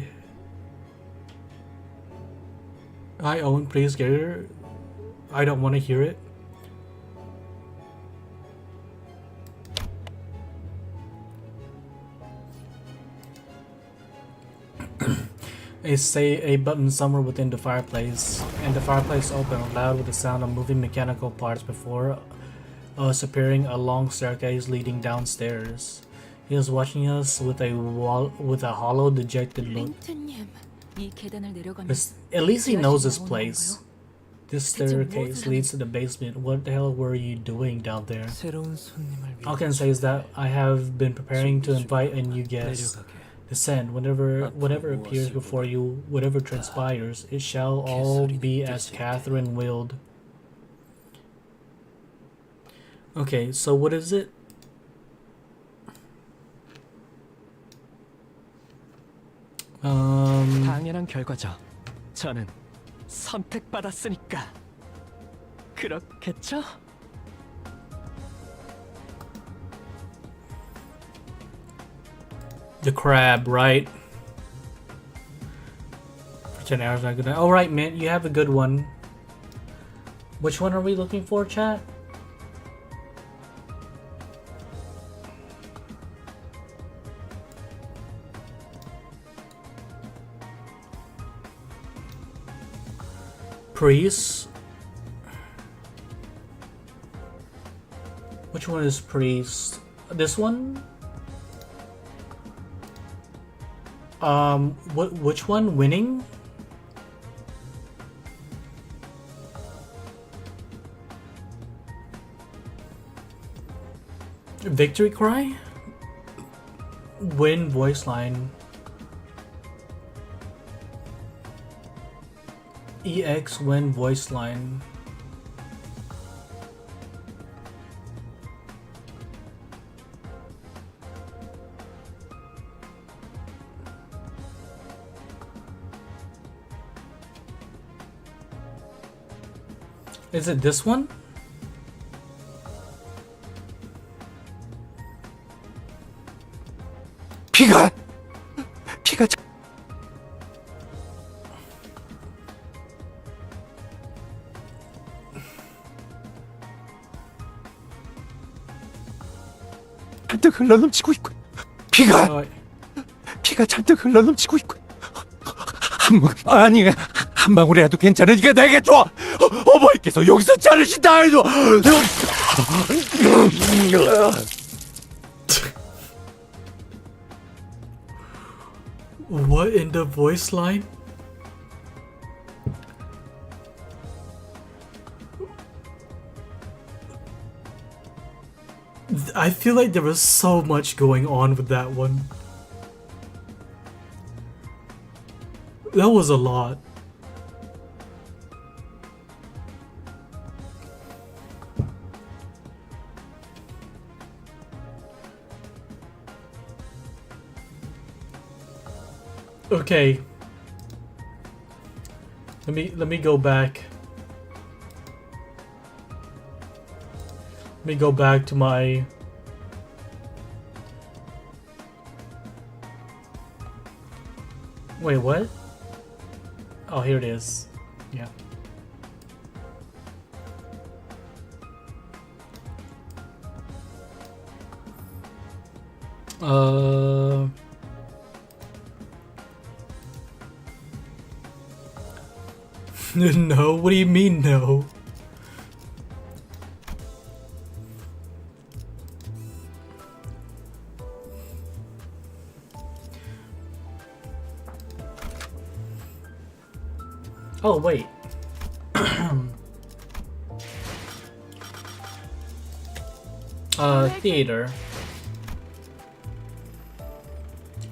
Speaker 1: Hi, Owen, please get her. I don't want to hear it. A button somewhere within the fireplace, and the fireplace opened loud with the sound of moving mechanical parts before us appearing a long staircase leading downstairs. He was watching us with a hollow, dejected look.
Speaker 2: 린트님, 이 계단을
Speaker 1: At least he knows this place. This staircase leads to the basement. What the hell were you doing down there? All I can say is that I have been preparing to invite a new guest. Descend. Whatever appears before you, whatever transpires, it shall all be as Catherine willed. Okay, so what is it?
Speaker 10: 당연한 결과죠. 저는 선택받았으니까. 그렇겠죠?
Speaker 1: The crab, right? For 10 hours, not good. Alright, Mint, you have a good one. Which one are we looking for, chat? Priest? Which one is Priest? This one? Which one? Winning? Victory cry? Win voice line. EX win voice line. Is it this one?
Speaker 6: 잔뜩 흘러넘치고 있군. 피가
Speaker 1: Oh,
Speaker 6: 피가 잔뜩 흘러넘치고 있군. 아니 한 방울이라도 괜찮으니까 내게 줘. 어머니께서 여기서 자르신다 해도.
Speaker 1: what in the voice line? I feel like there was so much going on with that one. That was a lot. Okay. Let me go back. Let me go back to my Wait, what? Oh, here it is. Yeah. No, what do you mean no? Oh, wait. Theater.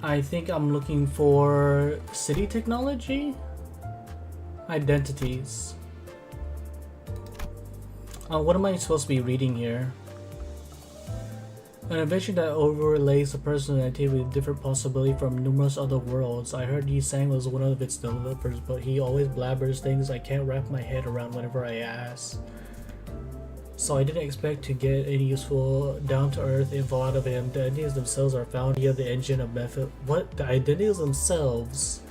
Speaker 1: I think I'm looking for city technology? Identities. What am I supposed to be reading here? An invention that overlays a person's identity with different possibility from numerous other worlds. I heard Yi Sang was one of its developers, but he always blabbers things I can't wrap my head around whenever I ask. So I didn't expect to get any useful, down-to-earth info out of him. The identities themselves are found via the engine of method. What? The identities themselves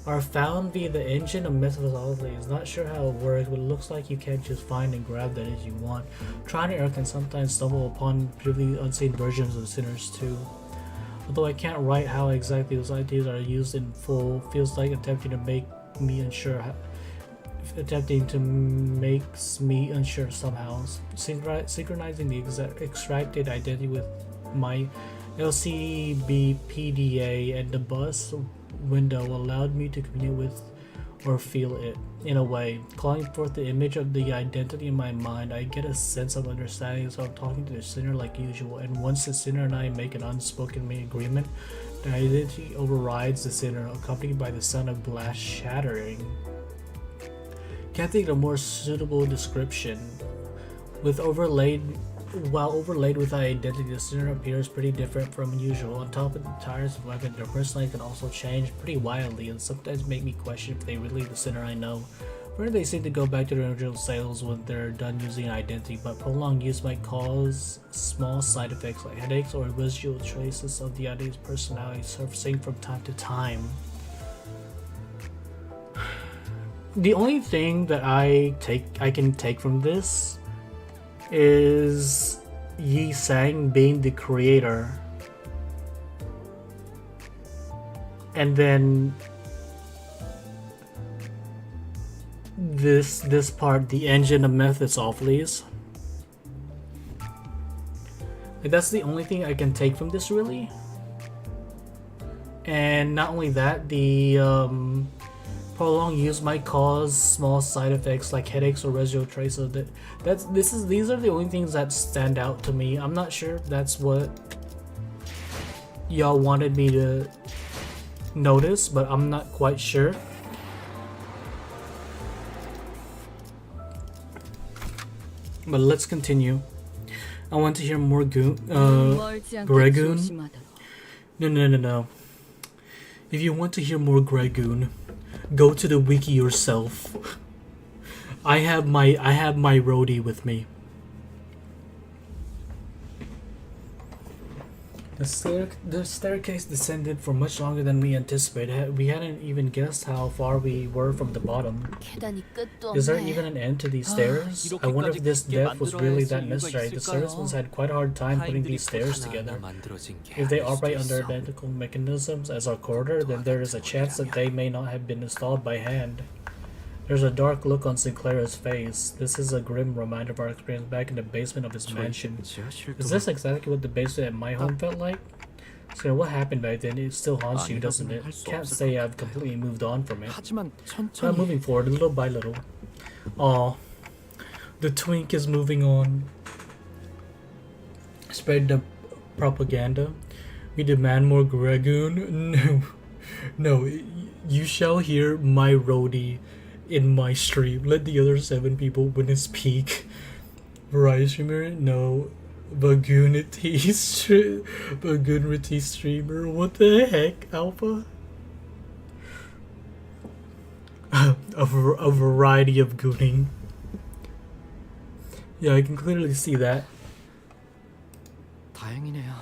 Speaker 1: are found via the engine of methodology. Not sure how it works, but it looks like you can't just find and grab that as you want. Trial and error can sometimes stumble upon previously unseen versions of sinners too. Although I can't write how exactly those ideas are used in full, feels like attempting to make me unsure. Makes me unsure somehow. Synchronizing the extracted identity with my LCBPDA and the bus window allowed me to communicate with or feel it in a way. Calling forth the image of the identity in my mind, I get a sense of understanding, so I'm talking to the sinner like usual, and once the sinner and I make an unspoken agreement, the identity overrides the sinner, accompanied by the sound of glass shattering. Can't think of a more suitable description. While overlaid with identity, the sinner appears pretty different from usual. On top of the tires of weapon, their personality can also change pretty wildly and sometimes make me question if they really the sinner I know. Where they seem to go back to their original selves when they're done using identity, but prolonged use might cause small side effects like headaches or residual traces of the identity's personality surfacing from time to time. The only thing that I can take from this is Yi Sang being the creator, and then this part, the engine of methods awfulies. Like, that's the only thing I can take from this really. And not only that, the prolonged use might cause small side effects like headaches or residual traces. These are the only things that stand out to me. I'm not sure if that's what y'all wanted me to notice, but I'm not quite sure. But let's continue. I want to hear more Gregoon. No. If you want to hear more Gregoon, go to the wiki yourself. I have my roadie with me. The staircase descended for much longer than we anticipated. We hadn't even guessed how far we were from the bottom.
Speaker 2: 계단이 끝도
Speaker 1: Is there
Speaker 2: 없네.
Speaker 1: even an end to these stairs? I wonder if this depth was really that necessary. The Saracens had quite a hard time putting these stairs together. If they operate under identical mechanisms as our corridor, then there is a chance that they may not have been installed by hand. There's a dark look on Sinclair's face. This is a grim reminder of our experience back in the basement of his mansion. Is this exactly what the basement at my home felt like? So what happened back then? It still haunts you, doesn't it? Can't say I've completely moved on from it.
Speaker 3: 하지만
Speaker 1: I'm
Speaker 3: 천천히.
Speaker 1: moving forward little by little. Aw, the twink is moving on. Spread the propaganda. We demand more Dragoon. No, you shall hear my roadie in my stream. Let the other 7 people witness peak. Variety streamer? No. Bagoonity streamer? What the heck, Alpha? a variety of gooning. Yeah, I can clearly see that.
Speaker 10: 다행이네요.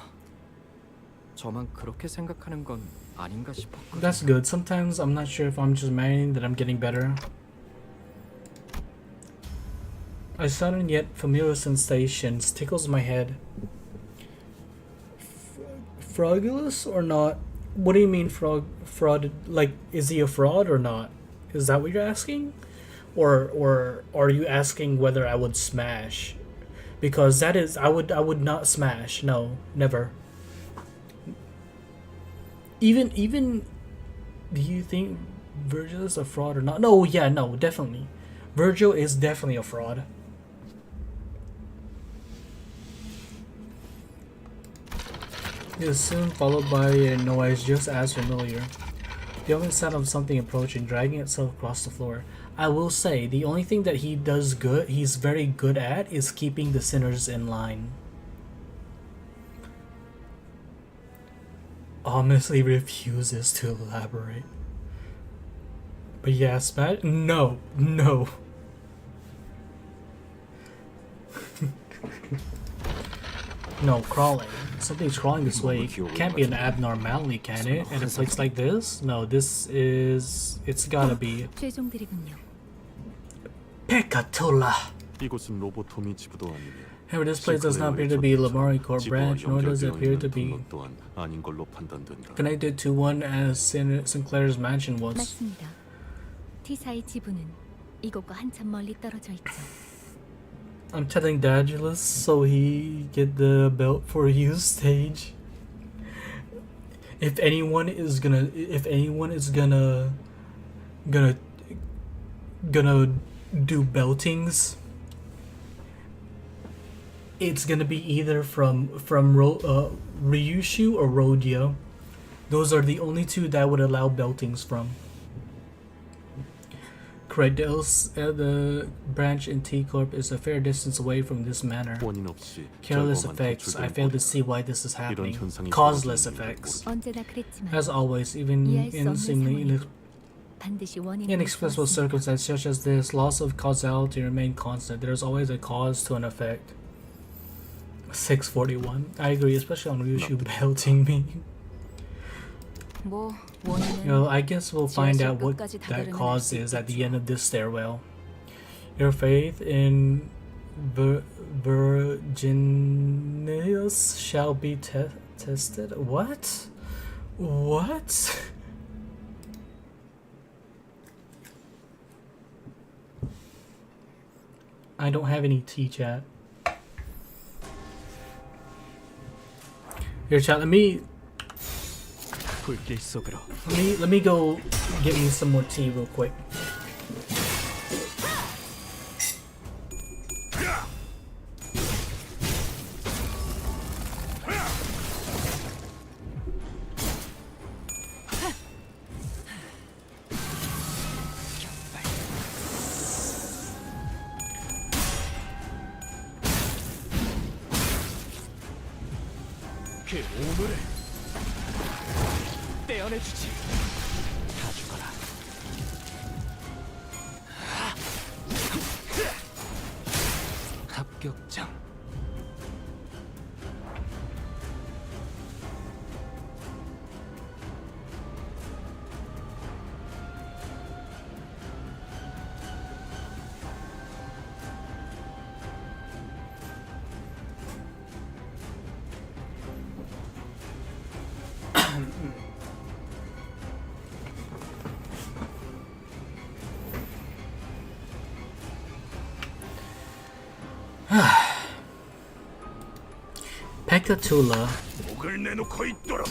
Speaker 10: 저만 그렇게 생각하는 건 아닌가 싶었거든요.
Speaker 1: That's good. Sometimes I'm not sure if I'm just imagining that I'm getting better. A sudden yet familiar sensation tickles my head. Fraudulous or not? What do you mean fraud? Like, is he a fraud or not? Is that what you're asking? Or are you asking whether I would smash? Because that is, I would not smash. No, never. Even do you think Virgil is a fraud or not? No, yeah, no, definitely. Virgil is definitely a fraud. It is soon followed by a noise just as familiar. The only sound of something approaching, dragging itself across the floor. I will say, the only thing that he does good, he's very good at, is keeping the sinners in line. Ominously refuses to elaborate. But yeah, smash? No, no. No, crawling. Something's crawling this way. Can't be an abnormality, can it? At a place like this? No, this is... It's gotta be...
Speaker 2: 최종 드리군요.
Speaker 1: Pekatola!
Speaker 8: 이곳은 로보토미 지부도 아니며
Speaker 1: However, this place does not appear to be Lamari Corp branch, nor does it appear to be
Speaker 8: 또한 아닌 걸로 판단된다.
Speaker 1: connected to one as Sinclair's mansion was.
Speaker 2: 맞습니다. T4의 지부는 이곳과 한참 멀리 떨어져 있죠.
Speaker 1: I'm telling Dadulus so he get the belt for use stage. If anyone is gonna do beltings, it's gonna be either from Ryushu or Rodya. Those are the only 2 that would allow beltings from. Correct. The branch in T Corp is a fair distance away from this manor.
Speaker 8: 원인 없이
Speaker 1: Careless
Speaker 8: 결과만
Speaker 1: effects. I
Speaker 8: 도출된
Speaker 1: fail to
Speaker 8: 거다.
Speaker 1: see why this is happening.
Speaker 8: 이런 현상이
Speaker 1: Causeless
Speaker 8: 벌어지는
Speaker 1: effects.
Speaker 2: 언제나 그랬지만
Speaker 1: As always, even
Speaker 2: 이해할 수 없는
Speaker 1: innocently
Speaker 2: 상황이 반드시 원인을
Speaker 1: inexplicable circumstances such as this, loss of causality remain constant. There's always a cause to an effect. 641. I agree, especially on Ryushu belting me.
Speaker 2: 뭐 원인은
Speaker 1: You know, I guess we'll find out what that cause is at the end of this stairwell. Your faith in Virginius shall be tested. What? What? I don't have any tea, chat. Here, chat. Let me
Speaker 10: 불길 속으로.
Speaker 1: let me go get me some more tea real quick.
Speaker 10: 그 오물을 떼어내주지. 다 죽어라. 합격장.
Speaker 1: Pekatula.
Speaker 6: 목을 내놓고 있도록.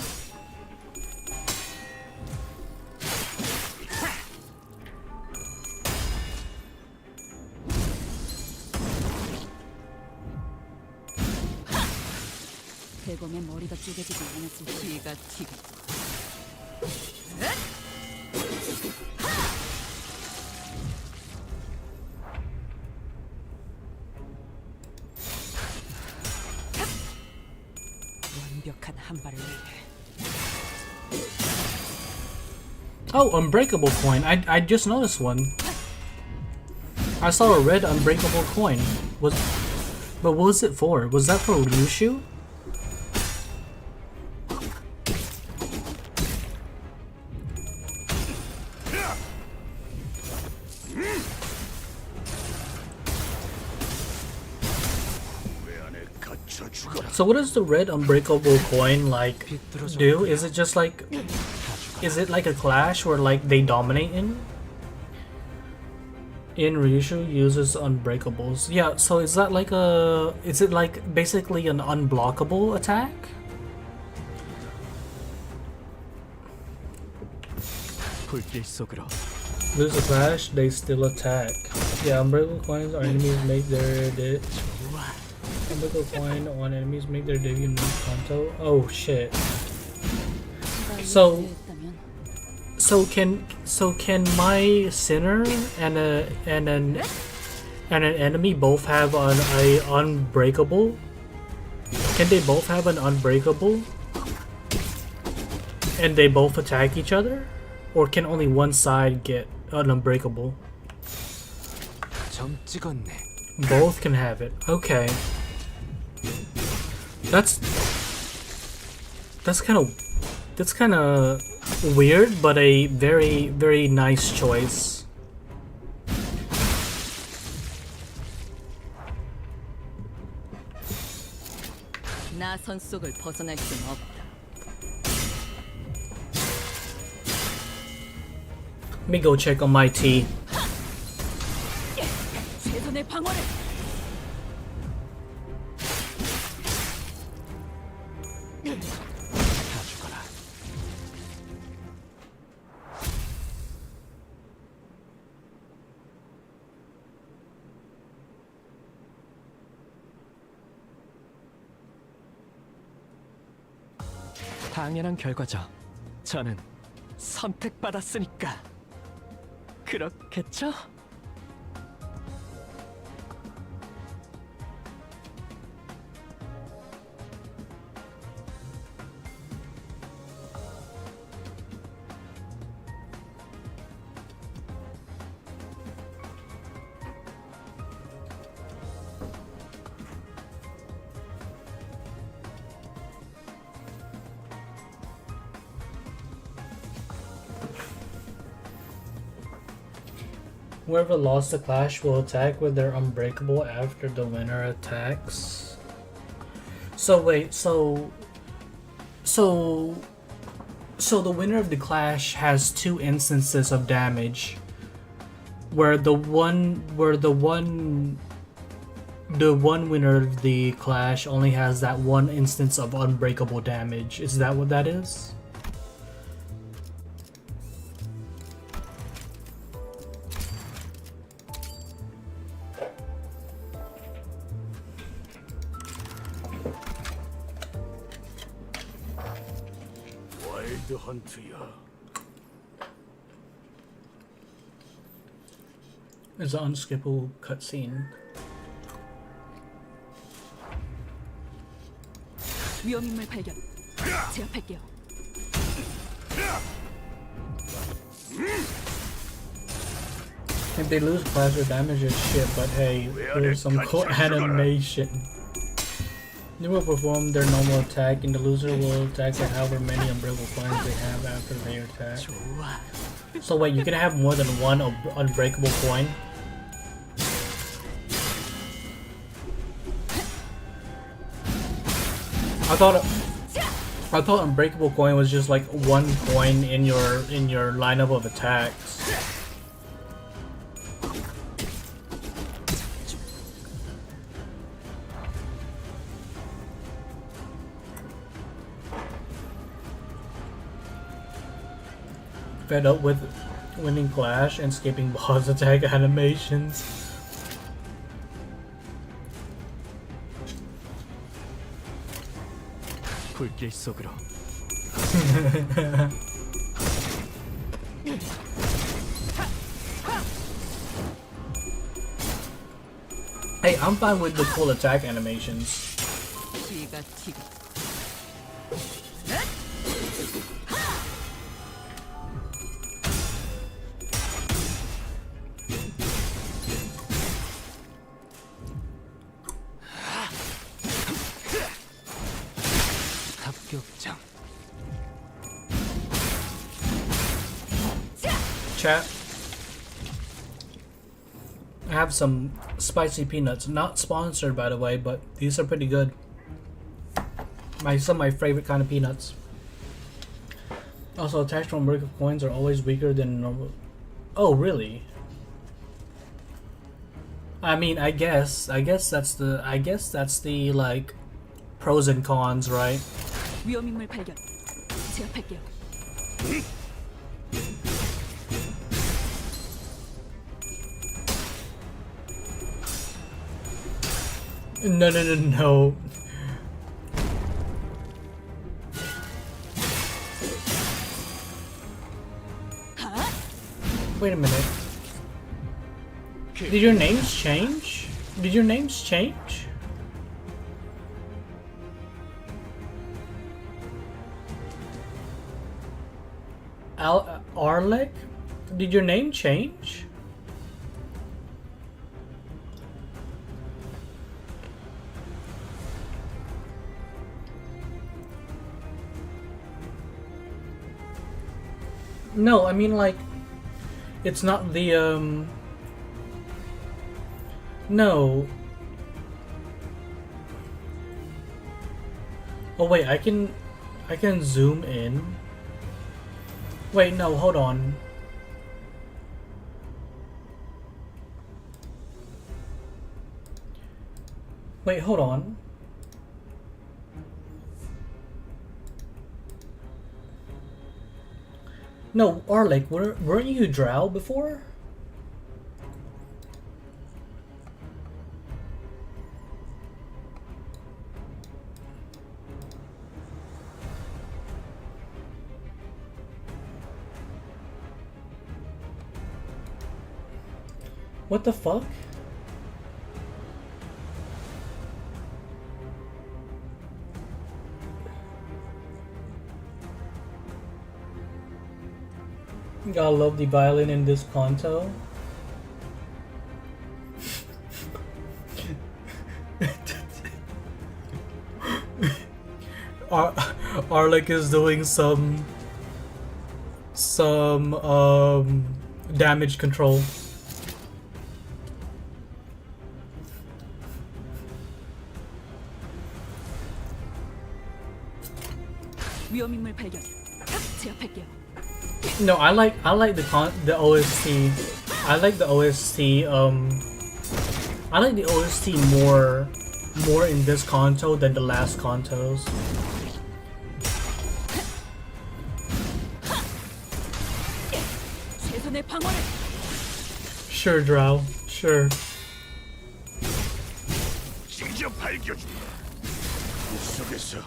Speaker 7: 대검의 머리가 쪼개지지 않았을 피가 튀고.
Speaker 5: 완벽한 한 발을 위해
Speaker 1: Oh, unbreakable coin. I just noticed one. I saw a red unbreakable coin. But what was it for? Was that for Ryushu? So what does the red unbreakable coin like do? Is it just like, is it like a clash where like they dominate in? In Ryushu uses unbreakables. Yeah, so is that like a, is it like basically an unblockable attack?
Speaker 10: 불길 속으로.
Speaker 1: Lose a clash, they still attack. Yeah, unbreakable coins on enemies make their unbreakable coin on enemies make their debut in Canto. Oh shit. So can my sinner and an enemy both have a unbreakable? Can they both have an unbreakable? And they both attack each other? Or can only one side get an unbreakable?
Speaker 3: 점 찍었네.
Speaker 1: Both can have it. Okay. That's kind of weird, but a very nice choice.
Speaker 7: 나선 속을 벗어날 수는 없다.
Speaker 1: Let me go check on my tea.
Speaker 7: 최선의 방어를.
Speaker 3: 다 죽어라.
Speaker 10: 당연한 결과죠. 저는 선택받았으니까. 그렇겠죠?
Speaker 1: Whoever lost the clash will attack with their unbreakable after the winner attacks. So wait, so the winner of the clash has two instances of damage, where the one winner of the clash only has that one instance of unbreakable damage. Is that what that is?
Speaker 6: 와일드 헌트야.
Speaker 1: It's an unskippable cutscene.
Speaker 7: 위험인물 발견. 제압할게요.
Speaker 1: If they lose clash or damage is shit, but hey, there's some cool animation. They will perform their normal attack, and the loser will attack with however many unbreakable coins they have after they attack. So wait, you can have more than one unbreakable coin? I thought unbreakable coin was just like one coin in your lineup of attacks. fed up with winning Clash and skipping boss attack animations.
Speaker 10: 불길 속으로.
Speaker 1: Hey, I'm fine with the cool attack animations.
Speaker 7: 쥐가 튀고
Speaker 3: 합격장.
Speaker 1: Chat. I have some spicy peanuts. Not sponsored, by the way, but these are pretty good. Some of my favorite kind of peanuts. Also, attacks from Merc coins are always weaker than normal. Oh, really? I mean, I guess that's the like pros and cons, right?
Speaker 2: 위험인물 발견. 제압할게요.
Speaker 1: No. Wait a minute. Did your names change? Did your names change? Arlek? Did your name change? No, I mean like it's not the no. Oh wait, I can zoom in. Wait, no, hold on. Wait, hold on. No, Arlek, weren't you Drow before? What the fuck? Gotta love the violin in this Canto. Arlek is doing some damage control.
Speaker 2: 위험인물 발견. 제압할게요.
Speaker 1: No, I like the OST. I like the OST. I like the OST more in this Canto than the last Cantos.
Speaker 2: 최선의 방어를.
Speaker 1: Sure, Drow. Sure.
Speaker 6: 징저 발견. 속에서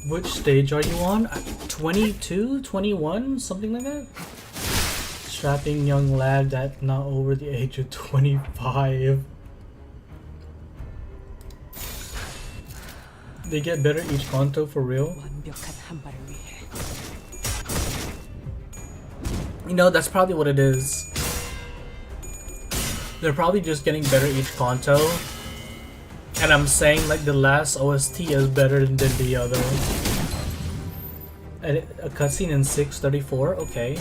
Speaker 1: Which stage are you on? 22? 21? Something like that? Strapping young lad that not over the age of 25. They get better each Canto for real?
Speaker 5: 완벽한 한 발을 위해.
Speaker 1: You know, that's probably what it is. They're probably just getting better each Canto. And I'm saying like the last OST is better than the other. And a cutscene in 6:34, okay.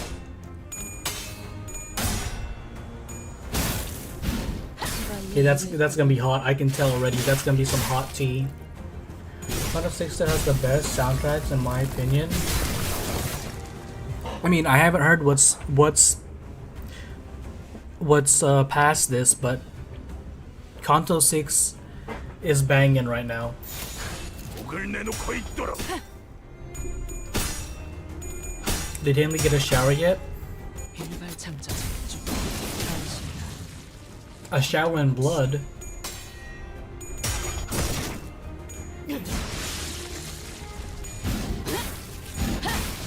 Speaker 1: Okay, that's gonna be hot. I can tell already. That's gonna be some hot tea. Canto VI has the best soundtracks in my opinion. I mean, I haven't heard what's past this, but Canto VI is banging right now. Did Henley get a shower yet?
Speaker 5: 일발 장전 중.
Speaker 1: A shower in blood.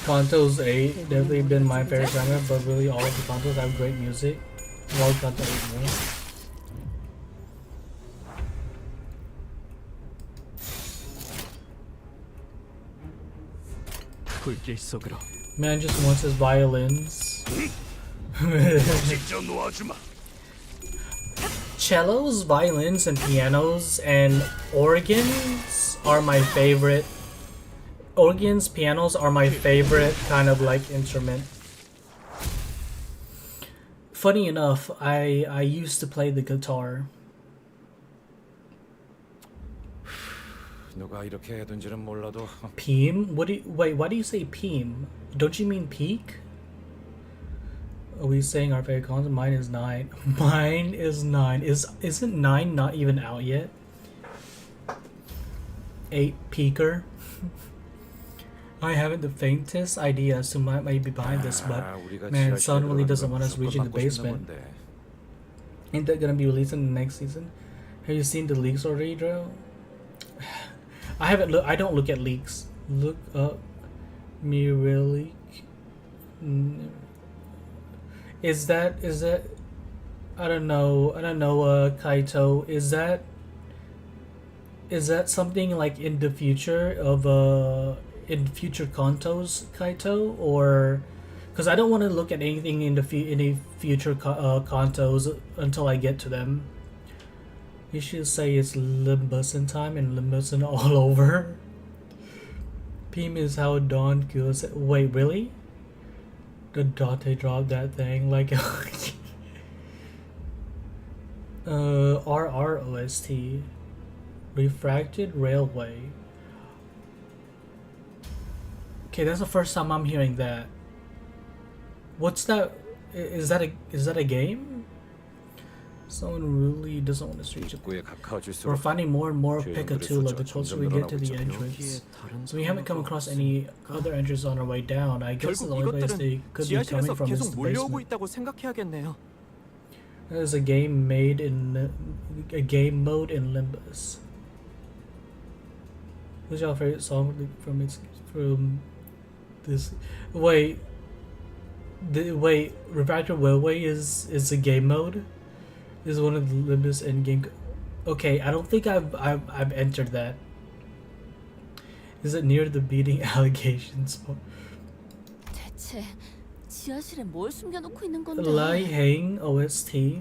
Speaker 1: Canto's 8 definitely been my favorite genre, but really all of the Cantos have great music. Love Canto 8 more.
Speaker 10: 불길 속으로.
Speaker 1: Man just wants his violins. Cellos, violins, and pianos and organs are my favorite. Organs, pianos are my favorite kind of like instrument. Funny enough, I used to play the guitar.
Speaker 4: 누가 이렇게 해둔지는 몰라도
Speaker 1: Peem? Wait, why do you say peem? Don't you mean peak? Are we saying our favorite concept? Mine is 9. Mine is 9. Isn't 9 not even out yet? 8 peaker. I haven't the faintest idea as to what might be behind this, but man, Sun really doesn't want us reaching the basement. Ain't that gonna be released in the next season? Have you seen the leaks already, Dro? I haven't look. I don't look at leaks. Look up me really. Is that I don't know, Kaito, is that something like in the future of in future Kantos, Kaito, or because I don't want to look at anything in the future Kantos until I get to them. You should say it's Limbus in time and Limbus in all over. Peem is how Dawn kills it. Wait, really? Did Dante drop that thing? Like RROST. Refracted Railway. Okay, that's the first time I'm hearing that. What's that? Is that a game? Someone really doesn't want to reach it. We're finding more and more Pekatula the closer we get to the entrance. So we haven't come across any other entrances on our way down. I guess the only place they could be coming from is the basement. There's a game mode in Limbus. Who's your favorite song from this? Wait, Refractor Railway is a game mode. This is one of the Limbus endgame. Okay, I don't think I've entered that. Is it near the beating allegations?
Speaker 2: 대체 지하실에 뭘 숨겨놓고 있는 건데?
Speaker 1: Lai Hang OST.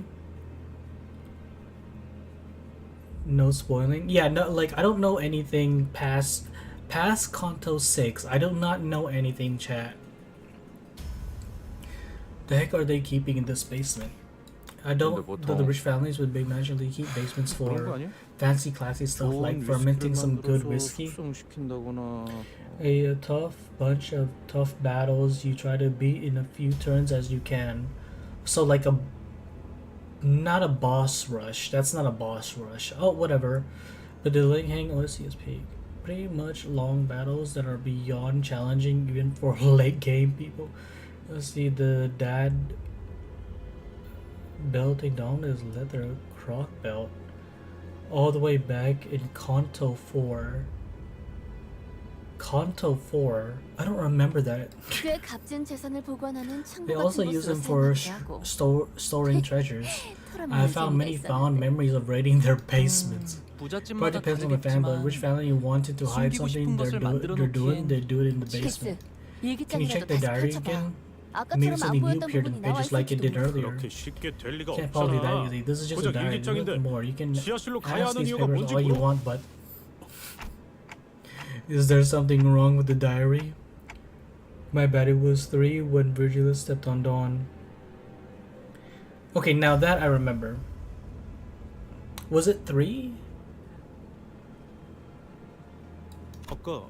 Speaker 1: No spoiling. Yeah, no, like I don't know anything past Canto 6. I do not know anything, chat. The heck are they keeping in this basement? I don't. The rich families with big mansions, they keep basements for fancy, classy stuff like fermenting some good whiskey. A tough bunch of tough battles you try to beat in a few turns as you can. So like not a boss rush. That's not a boss rush. Oh, whatever. But the Ling Hang OSC is peak. Pretty much long battles that are beyond challenging even for late game people. Let's see, the dad belting down his leather croc belt all the way back in Canto 4. Canto 4? I don't remember that.
Speaker 2: 꽤 값진 재산을 보관하는
Speaker 1: They
Speaker 2: 창고
Speaker 1: also
Speaker 2: 같은
Speaker 1: use them
Speaker 2: 곳으로
Speaker 1: for
Speaker 2: 사용하고.
Speaker 1: storing treasures. I
Speaker 2: 털어놓는
Speaker 1: found many
Speaker 2: 재미가
Speaker 1: fond
Speaker 2: 있었는데.
Speaker 1: memories of raiding their basements. Probably
Speaker 5: 부잣집마다
Speaker 1: depends on the family, but which family wanted to hide
Speaker 5: 숨기고
Speaker 1: something
Speaker 5: 싶은 것을 만들어
Speaker 1: doing, they do it in the
Speaker 2: 키스,
Speaker 1: basement. Can you check
Speaker 2: 일기장이라도
Speaker 1: the
Speaker 2: 다시
Speaker 1: diary
Speaker 2: 펼쳐봐.
Speaker 1: again? Maybe
Speaker 2: 아까처럼 안
Speaker 1: something new
Speaker 2: 보였던
Speaker 1: appeared in
Speaker 2: 부분이
Speaker 1: the
Speaker 2: 나와
Speaker 1: pages like it did
Speaker 2: 있을지도
Speaker 1: earlier.
Speaker 8: 그렇게 쉽게 될 리가
Speaker 1: Can't probably that
Speaker 8: 없잖아.
Speaker 1: easy. This is just a
Speaker 8: 고작
Speaker 1: diary. Nothing
Speaker 8: 일기장인데
Speaker 1: more. You can
Speaker 8: 지하실로 가야
Speaker 1: ask
Speaker 8: 하는
Speaker 1: these
Speaker 8: 이유가
Speaker 1: papers
Speaker 8: 뭔지
Speaker 1: all you
Speaker 8: 물어.
Speaker 1: want, but is there something wrong with the diary? My bad, it was 3 when Virgil stepped on Dawn. Okay, now that I remember. Was it 3?
Speaker 8: 아까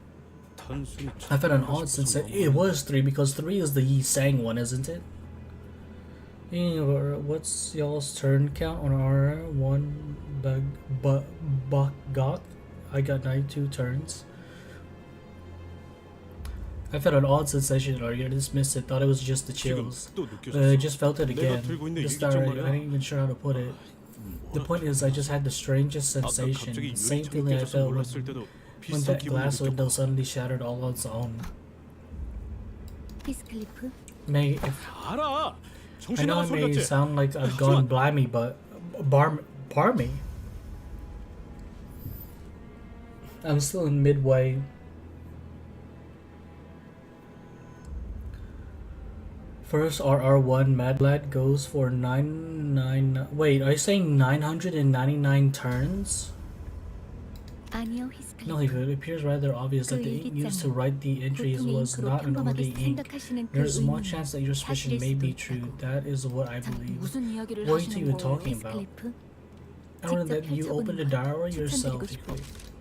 Speaker 8: 단순히
Speaker 1: I found an odd since it was 3 because 3 is the Yi Sang one, isn't it? What's y'all's turn count on our one Bakgok? I got 92 turns. I felt an odd sensation earlier, dismissed it, thought it was just the chills.
Speaker 8: 또
Speaker 1: But I
Speaker 8: 느껴졌어.
Speaker 1: just felt it
Speaker 8: 내가
Speaker 1: again.
Speaker 8: 들고 있는
Speaker 1: This
Speaker 8: 일기장
Speaker 1: time,
Speaker 8: 말이야.
Speaker 1: I ain't even sure how to put it. The point is, I just had the strangest
Speaker 8: 아까
Speaker 1: sensation,
Speaker 8: 갑자기
Speaker 1: the same
Speaker 8: 유리창이
Speaker 1: feeling I
Speaker 8: 깨져서
Speaker 1: felt
Speaker 8: 놀랐을 때도
Speaker 1: when
Speaker 8: 비슷한
Speaker 1: that
Speaker 8: 기분을
Speaker 1: glass window
Speaker 8: 느꼈고.
Speaker 1: suddenly shattered all on its own.
Speaker 9: 히스클리프,
Speaker 1: May, if,
Speaker 8: 알아.
Speaker 1: I
Speaker 8: 정신
Speaker 1: know
Speaker 8: 나간
Speaker 1: it
Speaker 8: 소리
Speaker 1: may
Speaker 8: 같지?
Speaker 1: sound like I've gone blimey, but barmy. I'm still in midway. First RR1 Mad Lad goes for 99. Wait, are you saying 999 turns?
Speaker 9: 아니요
Speaker 1: No,
Speaker 9: 히스클리프.
Speaker 1: it appears rather obvious that the ink used to write the entries
Speaker 9: 보통의
Speaker 1: was
Speaker 9: 잉크로
Speaker 1: not an
Speaker 9: 평범하게
Speaker 1: ordinary ink.
Speaker 9: 생각하시는 그
Speaker 1: There's a small
Speaker 9: 의미는
Speaker 1: chance that your suspicion may be true. That is what I
Speaker 2: 참,
Speaker 1: believe.
Speaker 2: 무슨 이야기를
Speaker 1: What are you
Speaker 2: 하시는
Speaker 1: even
Speaker 2: 거예요?
Speaker 1: talking about?
Speaker 9: 히스클리프,
Speaker 1: I want that
Speaker 9: 직접
Speaker 1: you open the
Speaker 9: 펼쳐보는
Speaker 1: diary
Speaker 9: 걸
Speaker 1: yourself.
Speaker 9: 추천드리고 싶어.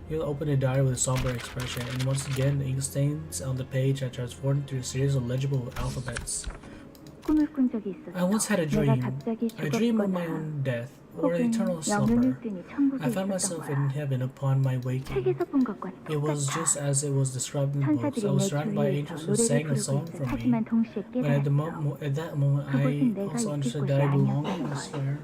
Speaker 1: You'll open the diary with a somber expression, and once again, the ink stains on the page are transformed into a series of legible alphabets.
Speaker 9: 꿈을 꾼 적이 있었어.
Speaker 1: I once had a
Speaker 9: 내가
Speaker 1: dream.
Speaker 9: 갑자기
Speaker 1: I dreamed of my
Speaker 9: 죽었거나
Speaker 1: own death, or
Speaker 9: 혹은
Speaker 1: eternal
Speaker 9: 영혼을
Speaker 1: slumber.
Speaker 9: 뜨니 천국에
Speaker 1: I found
Speaker 9: 있었던
Speaker 1: myself
Speaker 9: 거야.
Speaker 1: in heaven upon my waking.
Speaker 9: 책에서 본 것과
Speaker 1: It was just
Speaker 9: 똑같아.
Speaker 1: as it was described in the books.
Speaker 9: 천사들이
Speaker 1: I was
Speaker 9: 내
Speaker 1: surrounded by
Speaker 9: 주위에서
Speaker 1: angels who
Speaker 9: 노래를
Speaker 1: sang a
Speaker 9: 부르고
Speaker 1: song
Speaker 9: 있어.
Speaker 1: for me.
Speaker 9: 하지만 동시에
Speaker 1: But at
Speaker 9: 깨달았어.
Speaker 1: that moment, I
Speaker 9: 그곳은 내가
Speaker 1: also
Speaker 9: 있을
Speaker 1: understood
Speaker 9: 곳이
Speaker 1: that I belonged
Speaker 9: 아니었다는 걸.
Speaker 1: elsewhere.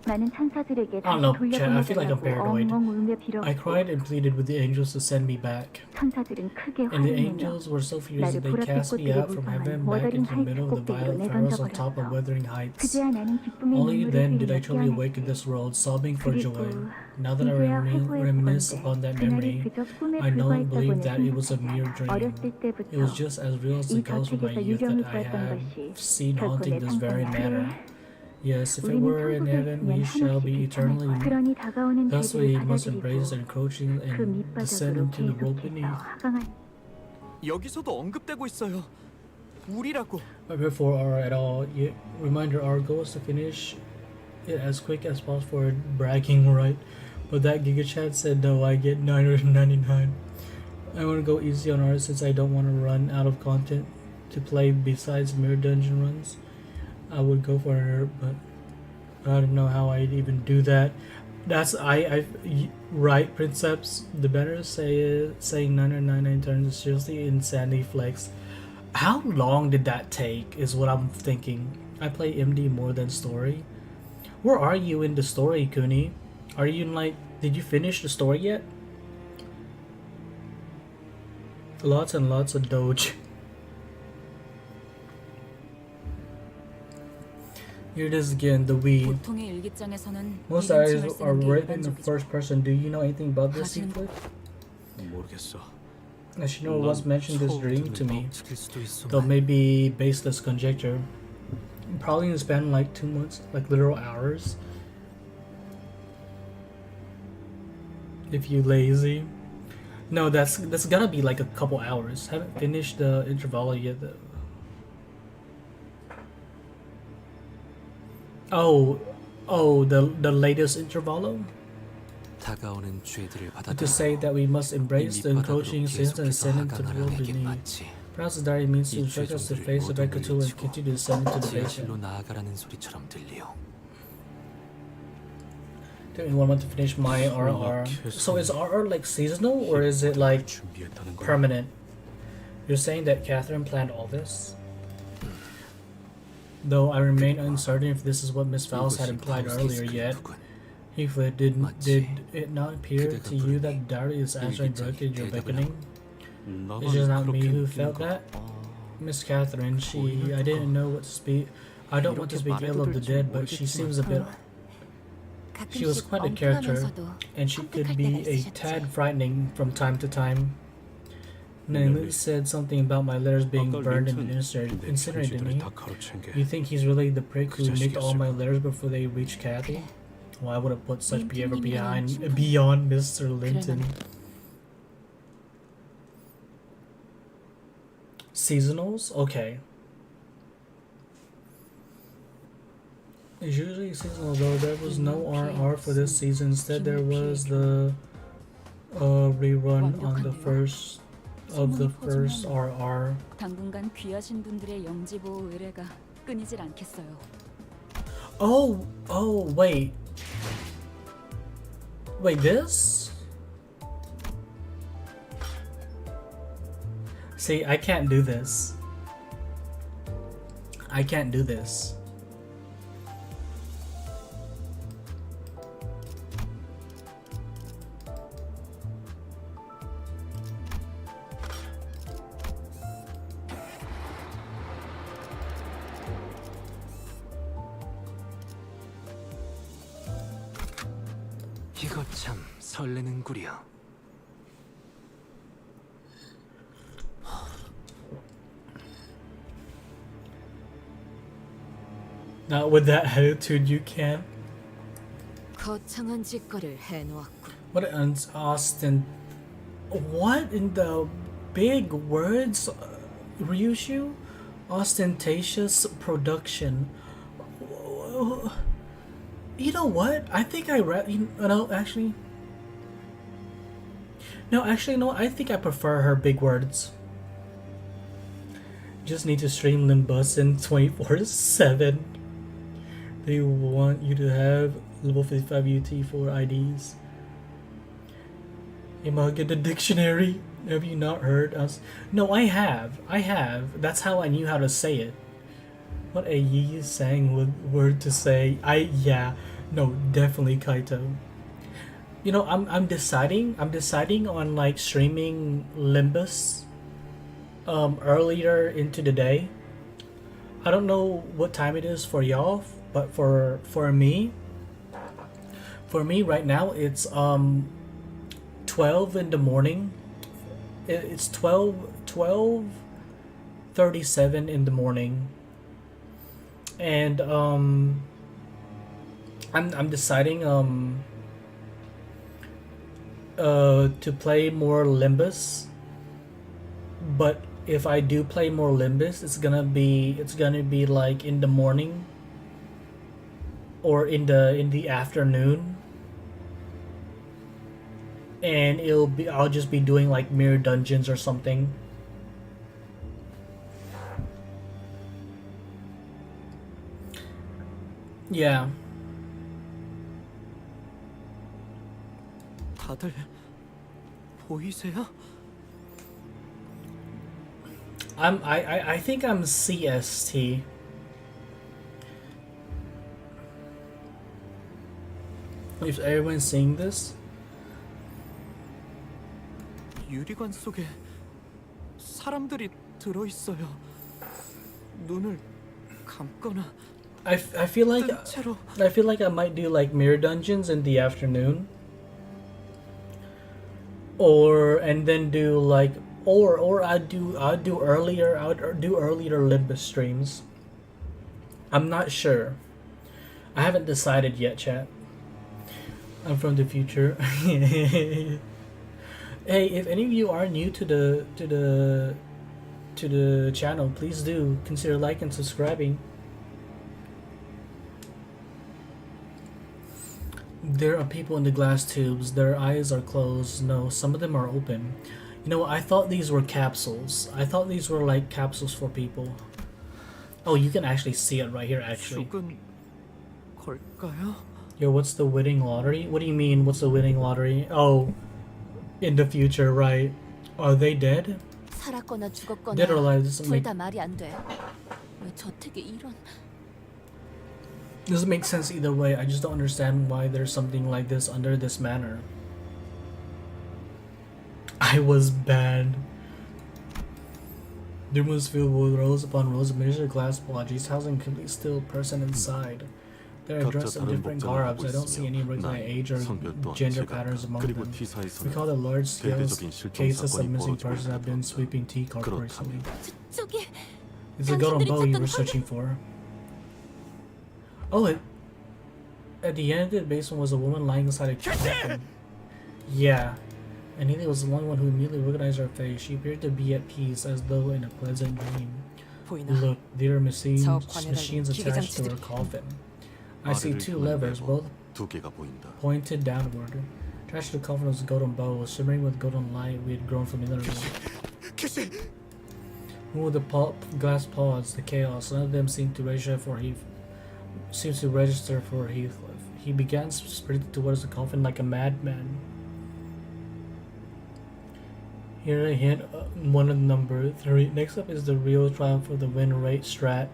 Speaker 9: 나는 천사들에게
Speaker 1: I don't know,
Speaker 9: 다시
Speaker 1: Chad, I feel like I'm
Speaker 9: 돌려보내달라고
Speaker 1: paranoid.
Speaker 9: 엉엉 울며
Speaker 1: I
Speaker 9: 빌었고
Speaker 1: cried and pleaded with the angels to send me back.
Speaker 9: 천사들은 크게
Speaker 1: And the
Speaker 9: 화를 내며
Speaker 1: angels were so furious that
Speaker 9: 나를
Speaker 1: they cast me
Speaker 9: 보랏빛
Speaker 1: out from heaven
Speaker 9: 물방울
Speaker 1: back
Speaker 9: 머더링
Speaker 1: into the middle of the
Speaker 9: 하이트
Speaker 1: violet
Speaker 9: 꼭대기로
Speaker 1: furrows on top of
Speaker 9: 내던져버렸어.
Speaker 1: Wuthering Heights.
Speaker 9: 그제야 나는 기쁨의
Speaker 1: Only
Speaker 9: 눈물을
Speaker 1: then did I
Speaker 9: 흘리며
Speaker 1: truly
Speaker 9: 깨어났지.
Speaker 1: awaken this world, sobbing for
Speaker 9: 그리고
Speaker 1: joy. Now that I
Speaker 9: 이제야 화보에
Speaker 1: reminisce
Speaker 9: 보건대
Speaker 1: upon that
Speaker 9: 그날이
Speaker 1: memory,
Speaker 9: 그저 꿈에
Speaker 1: I no longer believe
Speaker 9: 불과했다고는
Speaker 1: that it was a
Speaker 9: 생각하지
Speaker 1: mere
Speaker 9: 않아.
Speaker 1: dream.
Speaker 9: 어렸을
Speaker 1: It was
Speaker 9: 때부터
Speaker 1: just as real as the
Speaker 9: 이
Speaker 1: ghost of my
Speaker 9: 저택에서
Speaker 1: youth
Speaker 9: 유령이
Speaker 1: that I
Speaker 9: 보였던
Speaker 1: have
Speaker 9: 것이
Speaker 1: seen
Speaker 9: 결코
Speaker 1: haunting
Speaker 9: 내
Speaker 1: this very
Speaker 9: 상상이
Speaker 1: manor.
Speaker 9: 그래.
Speaker 1: Yes, if it
Speaker 9: 우리는
Speaker 1: were in
Speaker 9: 천국에
Speaker 1: heaven, we
Speaker 9: 있으면
Speaker 1: shall
Speaker 9: 한없이
Speaker 1: be eternally.
Speaker 9: 괜찮을 거야. 그러니 다가오는
Speaker 1: Thus
Speaker 9: 죄를
Speaker 1: we must embrace the
Speaker 9: 받아들이고
Speaker 1: encroaching
Speaker 9: 그
Speaker 1: and descend
Speaker 9: 밑바닥으로
Speaker 1: into the world
Speaker 9: 계속해서
Speaker 1: beneath.
Speaker 9: 하강한
Speaker 10: 여기서도 언급되고 있어요. 우리라고.
Speaker 1: But before our at all, reminder our goal is to finish it as quick as possible for bragging right. But that Giga Chat said no, I get 999. I want to go easy on art since I don't want to run out of content to play besides mere dungeon runs. I would go for her, but I don't know how I'd even do that. That's right, Princeps. The better saying 999 turns is seriously insanely flex. How long did that take is what I'm thinking. I play MD more than story. Where are you in the story, Kuni? Are you in did you finish the story yet? Lots and lots of Doge. Here it is again, the we.
Speaker 2: 보통의 일기장에서는
Speaker 1: Most diaries
Speaker 2: 이름칭을
Speaker 1: are
Speaker 2: 쓰는 게
Speaker 1: written in the
Speaker 2: 일반적이죠.
Speaker 1: first person. Do you know anything about this
Speaker 2: 하시는
Speaker 1: secret?
Speaker 8: 모르겠어.
Speaker 1: As you know, was mentioned this dream to me,
Speaker 3: 칠 수도 있어.
Speaker 1: though maybe baseless conjecture. Probably in the span of 2 months, literal hours. If you lazy. No, that's gotta be a couple hours. Haven't finished the interval yet though. Oh, the latest interval?
Speaker 3: 다가오는 죄들을
Speaker 1: To
Speaker 3: 받아들여
Speaker 1: say that we must embrace the encroaching sins and
Speaker 3: 계속해서
Speaker 1: descend into the world
Speaker 3: 하강하라는 게
Speaker 1: beneath.
Speaker 3: 맞지.
Speaker 1: Perhaps the diary means to instruct us to face the Bekatu and continue to descend into the
Speaker 3: 지하실로
Speaker 1: basement.
Speaker 3: 나아가라는 소리처럼 들려.
Speaker 1: Take me 1 month to finish my RR. So is RR seasonal or is it
Speaker 8: 준비했다는 거야.
Speaker 1: permanent? You're saying that Catherine planned all this? Though I remain uncertain if this is what Miss Fowles had implied earlier yet. Heathcliff, did it not appear to you that the diary is answering directly to your beckoning? It's just not me who felt that. Miss Catherine, I didn't know what to speak. I don't want to speak ill of the dead, but she seems a bit. She was quite a character, and she could be a tad frightening from time to time. Naomi said something about my letters being burned and incinerated, didn't he?
Speaker 8: 다 가로챈 게
Speaker 1: You think he's really the prick who nicked all my letters before they reached Kathy? Well, I would have put such behavior beyond Mr. Linton. Seasonals? Okay. It's usually seasonal though. There was no RR for this season. Instead, there was the rerun on the first RR.
Speaker 2: 당분간 귀하신 분들의 영지보호 의뢰가 끊이질 않겠어요.
Speaker 1: Oh, wait, this? See, I can't do this. I can't do this.
Speaker 3: 이거 참 설레는구려.
Speaker 1: Not with that attitude, you can't.
Speaker 7: 거창한 짓거리를 해놓았군.
Speaker 1: What an Austin. What in the big words, Ryushu? Ostentatious production. You know what? I think I read. No, actually. No, I think I prefer her big words. Just need to stream Limbus in 24/7. They want you to have level 55 UT4 IDs. You might get the dictionary. Have you not heard us? No, I have. That's how I knew how to say it. What a Yi sang word to say. Yeah. No, definitely Kaito. You know, I'm deciding on like streaming Limbus earlier into the day. I don't know what time it is for y'all, but for me right now it's 12 in the morning. It's 12:37 in the morning. And I'm deciding to play more Limbus, but if I do play more Limbus, it's gonna be like in the morning or in the afternoon, and I'll just be doing like mirror dungeons or something. Yeah.
Speaker 10: 다들 보이세요?
Speaker 1: I think I'm CST. Is everyone seeing this?
Speaker 10: 유리관 속에 사람들이 들어 있어요. 눈을 감거나
Speaker 1: I feel like I might do like mirror dungeons in the afternoon, and then do like I'd do earlier Limbus streams. I'm not sure. I haven't decided yet, chat. I'm from the future. Hey, if any of you are new to the channel, please do consider liking and subscribing. There are people in the glass tubes. Their eyes are closed. No, some of them are open. You know, I thought these were capsules. I thought these were like capsules for people. Oh, you can actually see it right here, actually.
Speaker 10: 죽은 걸까요?
Speaker 1: Yo, what's the winning lottery? What do you mean, what's the winning lottery? Oh, in the future, right? Are they dead?
Speaker 2: 살았거나 죽었거나
Speaker 1: Dead or alive doesn't
Speaker 2: 둘
Speaker 1: make
Speaker 2: 다 말이 안 돼. 왜 저택에 이런
Speaker 1: doesn't make sense either way. I just don't understand why there's something like this under this manor. I was banned. The room was filled with rows upon rows of miniature glass blocks, housing a complete still person inside. They're dressed in different garbs. I don't see any regular age or gender patterns among them. We call the large-scale cases of missing persons have been sweeping T-Corp recently.
Speaker 2: 저기
Speaker 1: It's the golden bow you were
Speaker 2: 찾던
Speaker 1: searching for. Oh, at the end of the basement was a woman lying inside a coffin. Yeah. And Neely was the only one who immediately recognized her face. She appeared to be at peace, as though in a pleasant dream.
Speaker 5: 보이나?
Speaker 1: Look, there are machines
Speaker 5: 기계
Speaker 1: attached to her
Speaker 5: 장치들이.
Speaker 1: coffin. I see two levers, both pointed downward. Attached to the coffin was a golden bow, shimmering with golden light we had grown familiar with. Move the glass pods, the chaos. None of them seemed to register for Heathcliff. He began sprinting towards the coffin like a madman. Here I hit one of number 3. Next up is the real trial for the win rate strat.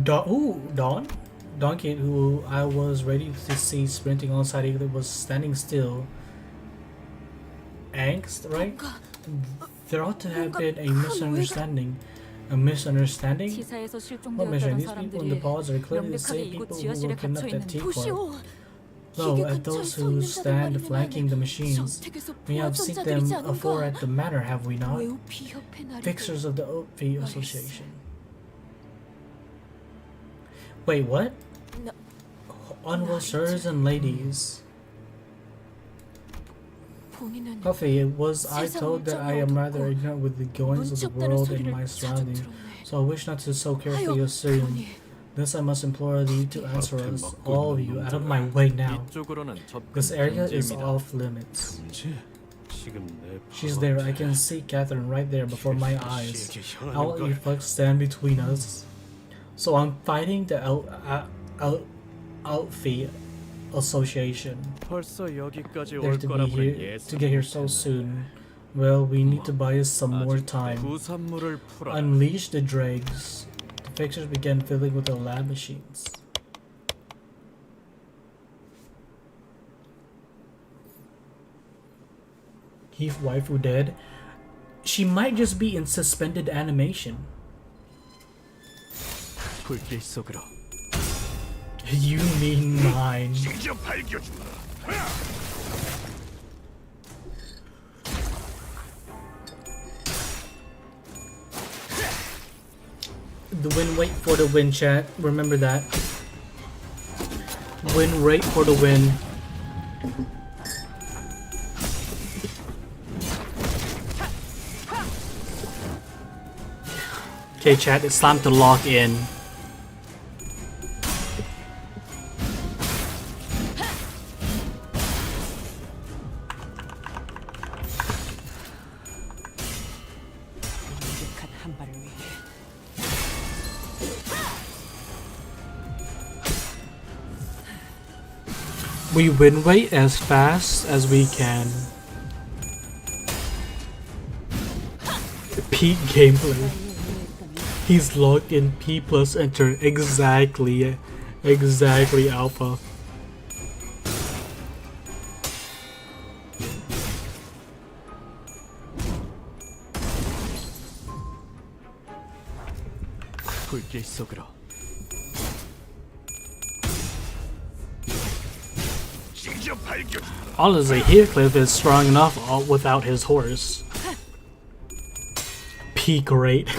Speaker 1: Dawn? Donkey, who I was ready to see sprinting alongside Eagle, was standing still. Angst, right? There ought to have been a misunderstanding. A misunderstanding?
Speaker 2: 치사에서
Speaker 1: What mission?
Speaker 2: 실종되었다던
Speaker 1: These people in the
Speaker 2: 사람들이
Speaker 1: pods are clearly the
Speaker 2: 명백하게
Speaker 1: same
Speaker 2: 이곳
Speaker 1: people who
Speaker 2: 지하실에
Speaker 1: were kidnapped
Speaker 2: 갇혀
Speaker 1: at
Speaker 2: 있는
Speaker 1: Teapot.
Speaker 2: 보시오.
Speaker 1: Lo,
Speaker 2: 기계
Speaker 1: at those
Speaker 2: 근처에 서
Speaker 1: who
Speaker 2: 있는
Speaker 1: stand
Speaker 2: 자들만이
Speaker 1: flanking the machines,
Speaker 2: 저택에서
Speaker 1: we have seen them
Speaker 2: 보호전자들이지
Speaker 1: afore
Speaker 2: 않은가?
Speaker 1: at the manor, have we not?
Speaker 2: 외우피 협회 나리도
Speaker 1: Fixers of the Oatfee Association. Wait, what? Honorable sirs and ladies.
Speaker 2: 본인은
Speaker 1: Coffee, it was I told that I am rather ignorant with the goings of the world and my surroundings, so I wish not to so carefully assume. Thus I must implore thee to answer us, all of you, out of my way now.
Speaker 10: 이쪽으로는 접근
Speaker 1: This area is
Speaker 10: 금지입니다.
Speaker 1: off limits.
Speaker 8: 금지? 지금 내
Speaker 1: She's there, I can see Catherine right there before my eyes. I'll let you fuck stand between us. So I'm fighting the Outfit Association.
Speaker 10: 벌써 여기까지
Speaker 1: They're
Speaker 10: 올
Speaker 1: to be
Speaker 10: 거라고는
Speaker 1: here to get here so soon. Well, we need to buy us some more time.
Speaker 10: 부산물을 풀어.
Speaker 1: Unleash the dregs. The fixers began filling with the lab machines. Heath waifu dead. She might just be in suspended animation.
Speaker 10: 불길 속으로.
Speaker 1: You mean mine.
Speaker 6: 직접 밝혀주마.
Speaker 1: The win rate for the win, chat. Remember that. Win rate for the win. Okay, chat. It's time to lock in.
Speaker 5: 강력한 한 발을 위해
Speaker 1: We win rate as fast as we can. Peak gameplay. He's locked in P plus enter. Exactly alpha.
Speaker 10: 불길 속으로.
Speaker 6: 직접 밝혀주마.
Speaker 1: Honestly, Heathcliff is strong enough without his horse. Peak rate.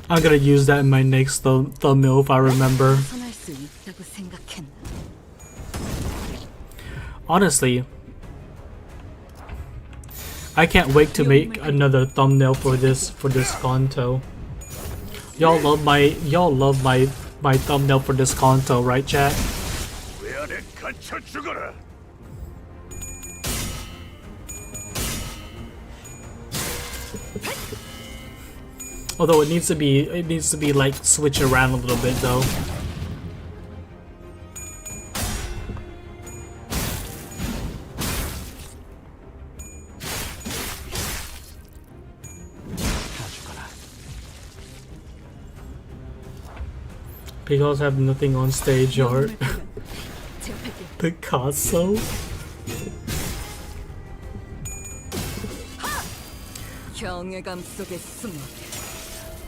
Speaker 1: I'm gonna use that in my next thumbnail if I remember.
Speaker 7: 벗어날 수 있다고 생각했나?
Speaker 1: Honestly, I can't wait to make another thumbnail for this Kanto. Y'all love my thumbnail for this Kanto, right, chat?
Speaker 6: 왜 안에 갇혀 죽어라.
Speaker 1: Although it needs to be like switch around a little bit though. Because have nothing on stage art. Picasso.
Speaker 7: 경외감 속에 숨어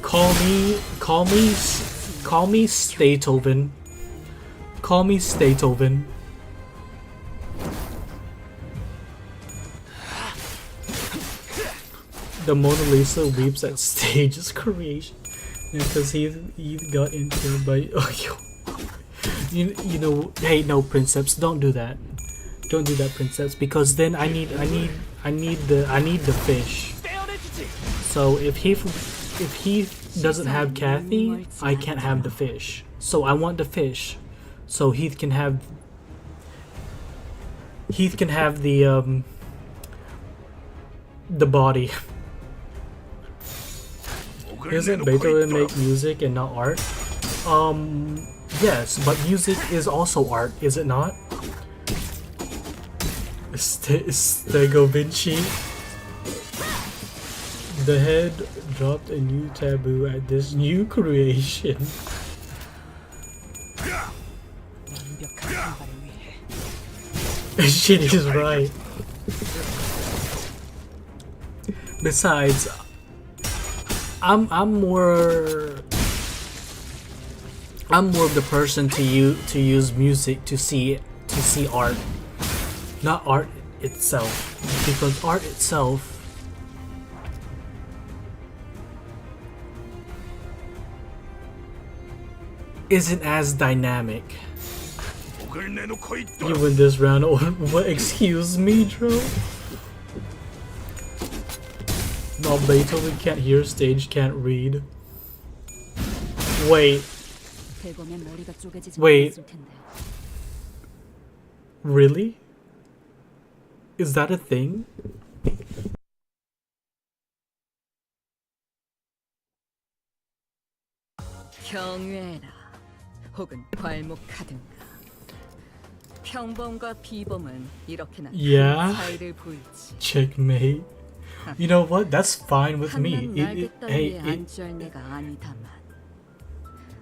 Speaker 1: Call me Statoven. Call me Statoven. The Mona Lisa weeps at stage's creation because he got into by you know, hey, no, Princeps, don't do that. Don't do that, Princeps, because then I need the fish. So if he doesn't have Kathy, I can't have the fish. So I want the fish, so Heath can have the body. Isn't Beethoven make music and not art? Yes, but music is also art, is it not? Stego Vinci. The head dropped a new taboo at this new creation.
Speaker 5: 완벽한 한발을 위해
Speaker 1: Shit is right. Besides, I'm more of the person to use music to see art, not art itself, because art itself isn't as dynamic.
Speaker 6: 목을 내놓고 있도록.
Speaker 1: You win this round. What? Excuse me, Dro? No, Beethoven can't hear, stage can't read. Wait.
Speaker 7: 대보면 머리가 쪼개지지
Speaker 1: Wait.
Speaker 7: 않았을 텐데.
Speaker 1: Really? Is that a thing?
Speaker 7: 경외라 혹은 괄목하든가. 평범과 비범은 이렇게나 큰
Speaker 1: Yeah.
Speaker 7: 차이를 보이지.
Speaker 1: Checkmate. You know what? That's fine with me.
Speaker 7: 한낱 날개 따위에 안주할 내가 아니다만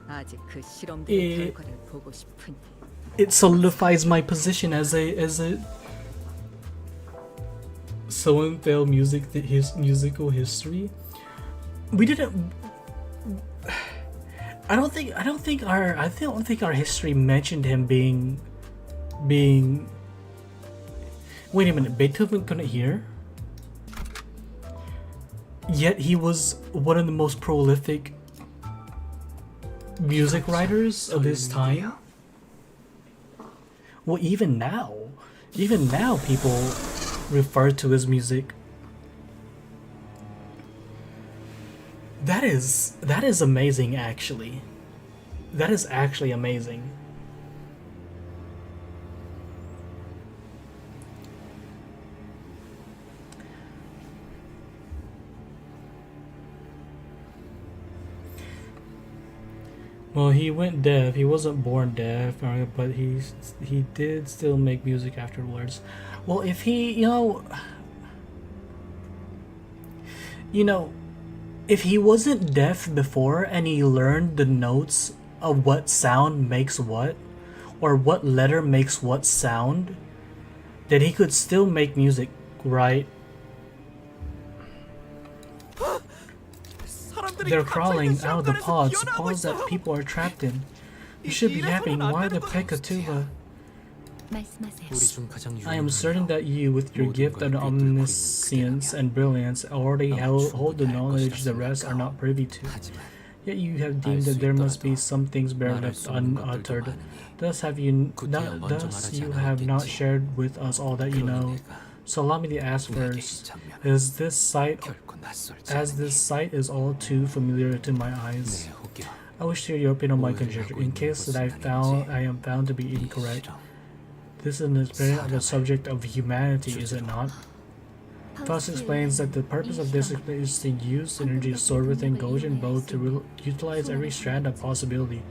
Speaker 7: 아직 그 실험들의 결과를 보고 싶으니.
Speaker 1: It solidifies my position as a someone failed his musical history. We didn't. I don't think our history mentioned him being. Wait a minute, Beethoven couldn't hear? Yet he was one of the most prolific music writers of his time? Well, even now people refer to his music. That is amazing, actually. That is actually amazing. Well, he went deaf. He wasn't born deaf, but he did still make music afterwards. Well, if he, if he wasn't deaf before and he learned the notes of what sound makes what, or what letter makes what sound, then he could still make music, right? They're crawling out of the pods that people are trapped in. You should be happy. Why the Pekatuba? I am certain that you, with your gift of omniscience and brilliance, already hold the knowledge the rest are not privy to. Yet you have deemed that there must be some things better left unuttered. Thus you have not shared with us all that you know. So allow me to ask first: as this sight is all too familiar to my eyes, I wish to hear your opinion on my conjecture. In case that I am found to be incorrect, this is the subject of humanity, is it not? Faust explains that the purpose of this is to use energy stored within Gojin both to utilize every strand of possibility.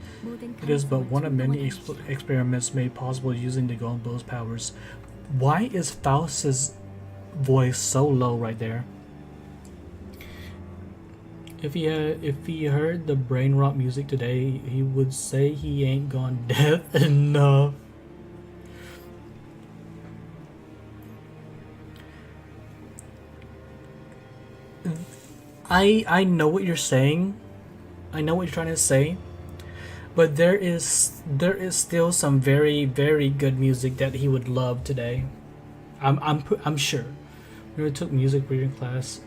Speaker 1: It is but one of many experiments made possible using the Golden Bow's powers. Why is Faust's voice so low right there? If he heard the brain rot music today, he would say he ain't gone deaf enough. I know what you're saying. I know what you're trying to say. But there is still some very, very good music that he would love today. I'm sure. We took music reading class.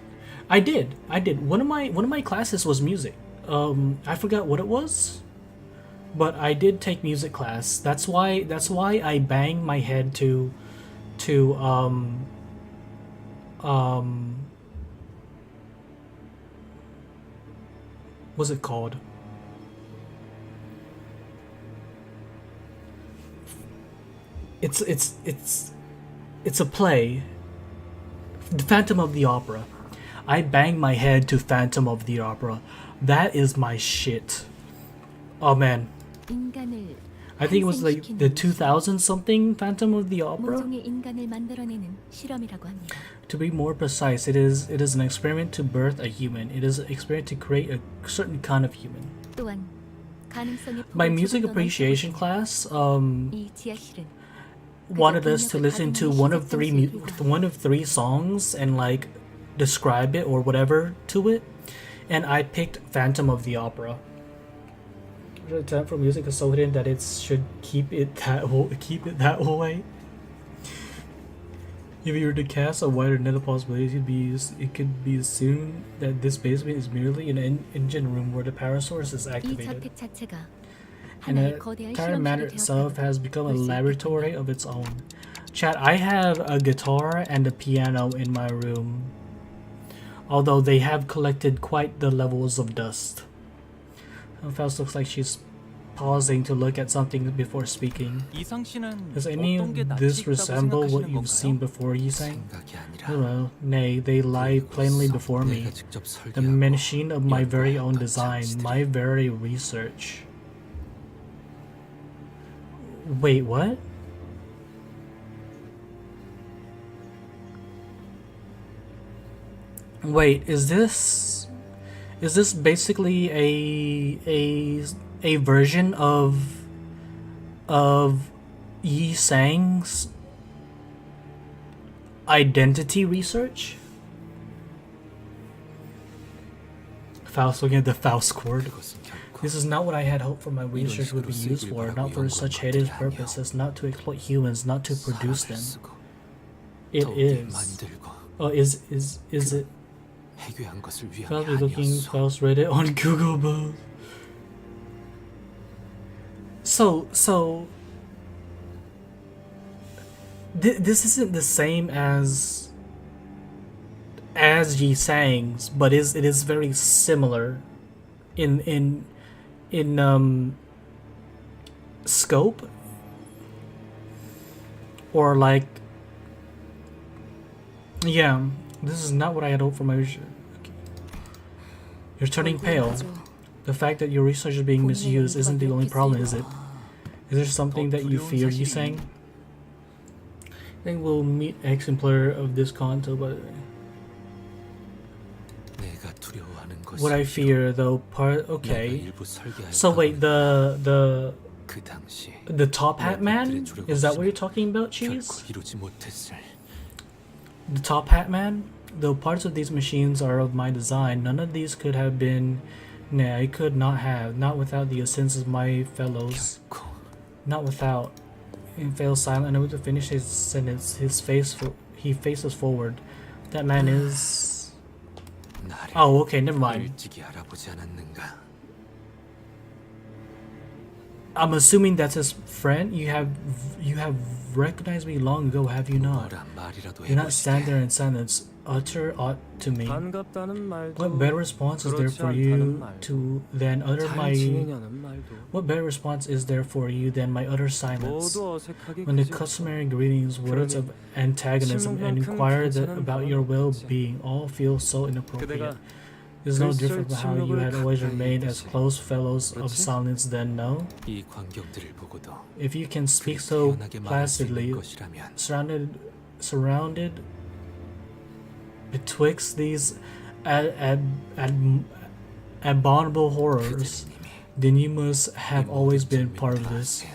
Speaker 1: I did. One of my classes was music. I forgot what it was, but I did take music class. That's why I banged my head to what's it called? It's a play. The Phantom of the Opera. I banged my head to Phantom of the Opera. That is my shit. Oh man.
Speaker 7: 인간을
Speaker 1: I think it was like the 2000 something Phantom of the Opera.
Speaker 7: 모종의 인간을 만들어내는 실험이라고 합니다.
Speaker 1: To be more precise, it is an experiment to birth a human. It is an experiment to create a certain kind of human.
Speaker 7: 또한 가능성의
Speaker 1: My
Speaker 7: 폭을
Speaker 1: music
Speaker 7: 조금 더
Speaker 1: appreciation
Speaker 7: 넓혀보세요.
Speaker 1: class
Speaker 7: 이 지하실은
Speaker 1: wanted us to listen to one of three songs and like describe it or whatever to it, and I picked Phantom of the Opera. The talent for music is so hidden that it should keep it that way. If you were to cast a wider net of possibilities, it could be assumed that this basement is merely an engine room where the power source is
Speaker 7: 이
Speaker 1: activated,
Speaker 7: 자택 자체가
Speaker 1: and
Speaker 7: 하나의
Speaker 1: the
Speaker 7: 거대한
Speaker 1: entire matter
Speaker 7: 실험실이
Speaker 1: itself
Speaker 7: 되었다고
Speaker 1: has become a
Speaker 7: 볼수
Speaker 1: laboratory
Speaker 7: 있겠군요.
Speaker 1: of its own. Chat, I have a guitar and a piano in my room, although they have collected quite the levels of dust. Faust looks like she's pausing to look at something before speaking.
Speaker 3: 이상 씨는
Speaker 1: Does any
Speaker 3: 어떤 게
Speaker 1: of
Speaker 3: 낯이
Speaker 1: this
Speaker 3: 익다고
Speaker 1: resemble what
Speaker 3: 생각하시는
Speaker 1: you've seen
Speaker 3: 건가요?
Speaker 1: before, Yisang?
Speaker 3: 생각이 아니라
Speaker 1: Hello, nay, they lie plainly before me.
Speaker 3: 내가 직접
Speaker 1: The
Speaker 3: 설계하고
Speaker 1: machine of my very own
Speaker 3: 연구했던
Speaker 1: design,
Speaker 3: 장치들이
Speaker 1: my very research. Wait, what? Wait, is this basically a version of Yi Sang's identity research? Faust looking at the Faust chord.
Speaker 3: 그것은 결코
Speaker 1: This is not what I had hoped for my research would be used for, not for such hideous purposes, not to exploit humans, not to produce
Speaker 3: 사람을
Speaker 1: them.
Speaker 3: 쓰고
Speaker 1: It
Speaker 3: 더욱이
Speaker 1: is.
Speaker 3: 만들고
Speaker 1: Oh, is it?
Speaker 3: 해괴한 것을 위함이
Speaker 1: Faust is looking.
Speaker 3: 아니었소.
Speaker 1: Faust read it on Google Books. So. This isn't the same as Yi Sang's, but it is very similar in scope, or like, yeah, this is not what I had hoped for my research. Okay. You're turning pale. The fact that your research is being misused isn't the only problem, is it? Is there something that you fear, you saying? I think we'll meet exemplar of this Canto, but
Speaker 3: 내가 두려워하는 것이
Speaker 1: what I fear though part
Speaker 3: 내가
Speaker 1: okay.
Speaker 3: 일부 설계할
Speaker 1: So wait, the
Speaker 3: 그 당시
Speaker 1: top hat man? Is that what you're talking about,
Speaker 3: 결코
Speaker 1: Cheese?
Speaker 3: 이루지 못했을
Speaker 1: The top hat man? Though parts of these machines are of my design, none of these could have been. Nah, I could not have, not without the assistance of my fellows.
Speaker 3: 결코
Speaker 1: Not without. He fails silent, unable to finish his sentence. He faces forward. That man is.
Speaker 3: 나를
Speaker 1: Oh, okay, never mind.
Speaker 3: 일찍이 알아보지 않았는가?
Speaker 1: I'm assuming that's his friend. You have recognized me long ago, have you not?
Speaker 3: 뭐란 말이라도
Speaker 1: Do not stand
Speaker 3: 해보시게.
Speaker 1: there in silence. Utter aught to me.
Speaker 8: 반갑다는 말도
Speaker 1: What better response is there
Speaker 8: 그렇지
Speaker 1: for
Speaker 8: 않다는
Speaker 1: you
Speaker 8: 말도
Speaker 1: to than utter
Speaker 8: 잘
Speaker 1: my?
Speaker 8: 지내냐는 말도
Speaker 1: What better response is there for you than my utter silence?
Speaker 8: 모두 어색하게
Speaker 1: When the
Speaker 8: 그저
Speaker 1: customary greetings, words of antagonism, and inquire about your well-being all feel so inappropriate.
Speaker 8: 그대가
Speaker 1: It's no
Speaker 8: 글쓸
Speaker 1: different from how you had always remained as close fellows of
Speaker 8: 그렇지?
Speaker 1: silence then, no?
Speaker 3: 이 광경들을 보고도
Speaker 1: If you can speak so
Speaker 3: 태연하게 말할 수 있는
Speaker 1: placidly,
Speaker 3: 것이라면
Speaker 1: surrounded betwixt these abominable horrors, then you must have always been part of this.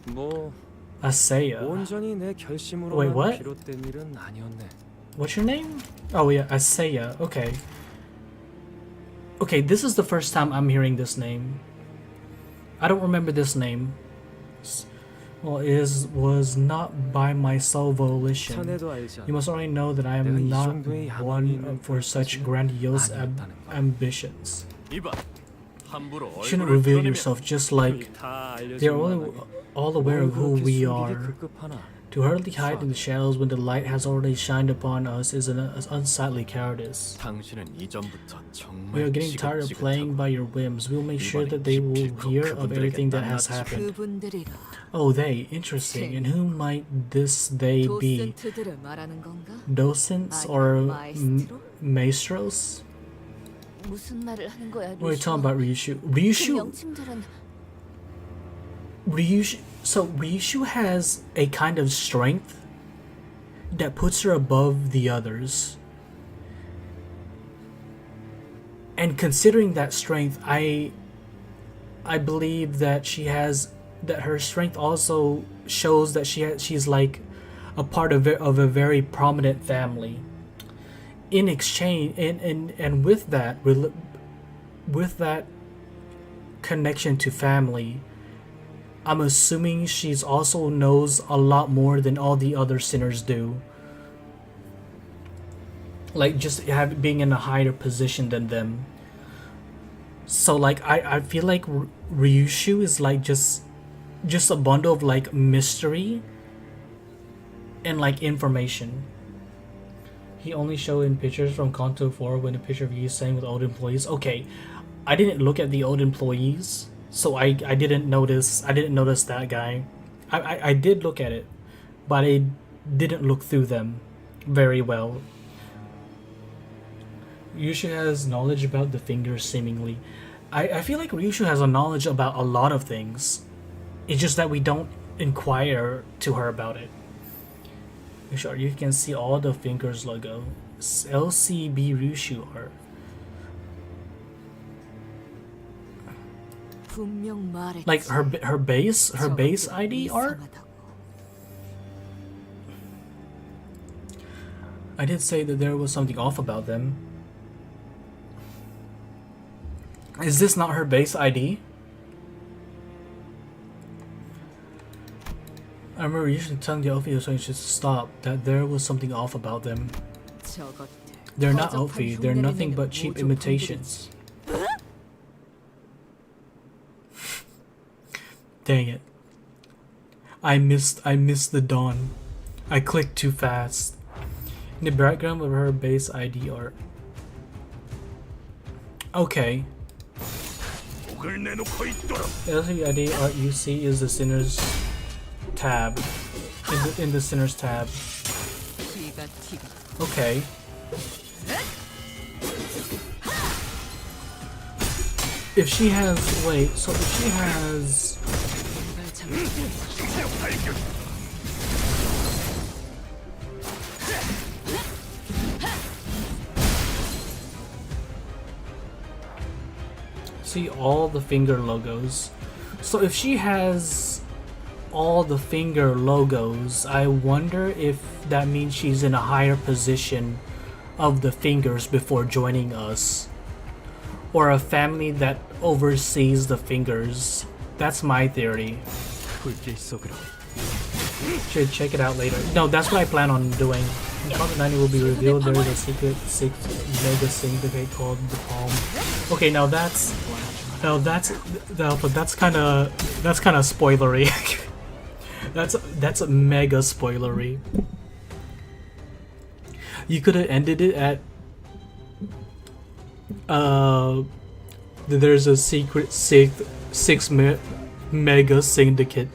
Speaker 8: 뭐
Speaker 1: Asaya.
Speaker 8: 온전히 내
Speaker 1: Wait,
Speaker 8: 결심으로만
Speaker 1: what?
Speaker 8: 비롯된 일은 아니었네.
Speaker 1: What's your name? Oh yeah, Asaya. Okay. Okay, this is the first time I'm hearing this name. I don't remember this name. Well, was not by my sole volition.
Speaker 8: 자네도 알지
Speaker 1: You
Speaker 8: 않아.
Speaker 1: must already know that I
Speaker 8: 내가
Speaker 1: am
Speaker 8: 이
Speaker 1: not
Speaker 8: 정도의 야망이
Speaker 1: one
Speaker 8: 있는
Speaker 1: for such
Speaker 8: 것까지는
Speaker 1: grandiose
Speaker 8: 아니었다는 거야.
Speaker 1: ambitions.
Speaker 6: 이봐, 함부로
Speaker 1: You shouldn't
Speaker 6: 얼굴을
Speaker 1: reveal
Speaker 6: 드러내면
Speaker 1: yourself just like
Speaker 8: 다
Speaker 1: they are all aware of who we are.
Speaker 8: 급급하나.
Speaker 1: To hurriedly hide in the shadows when the light has already shined upon us is an unsightly cowardice.
Speaker 3: 당신은 이전부터 정말
Speaker 1: We are getting tired of playing by your whims. We'll make sure that they will hear of everything that has happened.
Speaker 2: 그분들이라
Speaker 1: Oh, they. Interesting. And who might this they be?
Speaker 7: 도센트들을 말하는 건가?
Speaker 1: Docents or
Speaker 7: 마에스트로?
Speaker 1: maestros?
Speaker 2: 무슨 말을 하는 거야,
Speaker 1: What are you
Speaker 2: 루시오?
Speaker 1: talking about, Ryushu?
Speaker 2: 그
Speaker 1: Ryushu?
Speaker 2: 명칭들은
Speaker 1: Ryushu has a kind of strength that puts her above the others. And considering that strength, I believe that her strength also shows that she's like a part of a very prominent family. In exchange, and with that connection to family, I'm assuming she's also knows a lot more than all the other sinners do. Like just being in a higher position than them. So like I feel like Ryushu is like just a bundle of like mystery and like information. He only showed in pictures from Canto IV when a picture of you sang with old employees. Okay, I didn't look at the old employees, so I didn't notice that guy. I did look at it, but I didn't look through them very well. Ryushu has knowledge about the fingers, seemingly. I feel like Ryushu has a knowledge about a lot of things. It's just that we don't inquire to her about it. Sure, you can see all the fingers logo. LCB Ryushu art.
Speaker 2: 분명 말했지.
Speaker 1: Like her base ID art? I did say that there was something off about them. Is this not her base ID? I remember usually telling the Ophi so you should stop, that there was something off about them. They're not Ophi, they're nothing but cheap imitations. Dang it. I missed the dawn. I clicked too fast. In the background of her base ID art. Okay. The LCD ID art you see is the Sinner's tab. In the Sinner's tab. Okay. If she has... Wait, so if she has... See all the finger logos. So if she has all the finger logos, I wonder if that means she's in a higher position of the fingers before joining us. Or a family that oversees the fingers. That's my theory. Should check it out later. No, that's what I plan on doing. In Canto 90 will be revealed there is a secret 6 mega syndicate called the Palm. Okay, now that's kind of spoilery. that's a mega spoilery. You could have ended it at there's a secret 6 mega syndicate.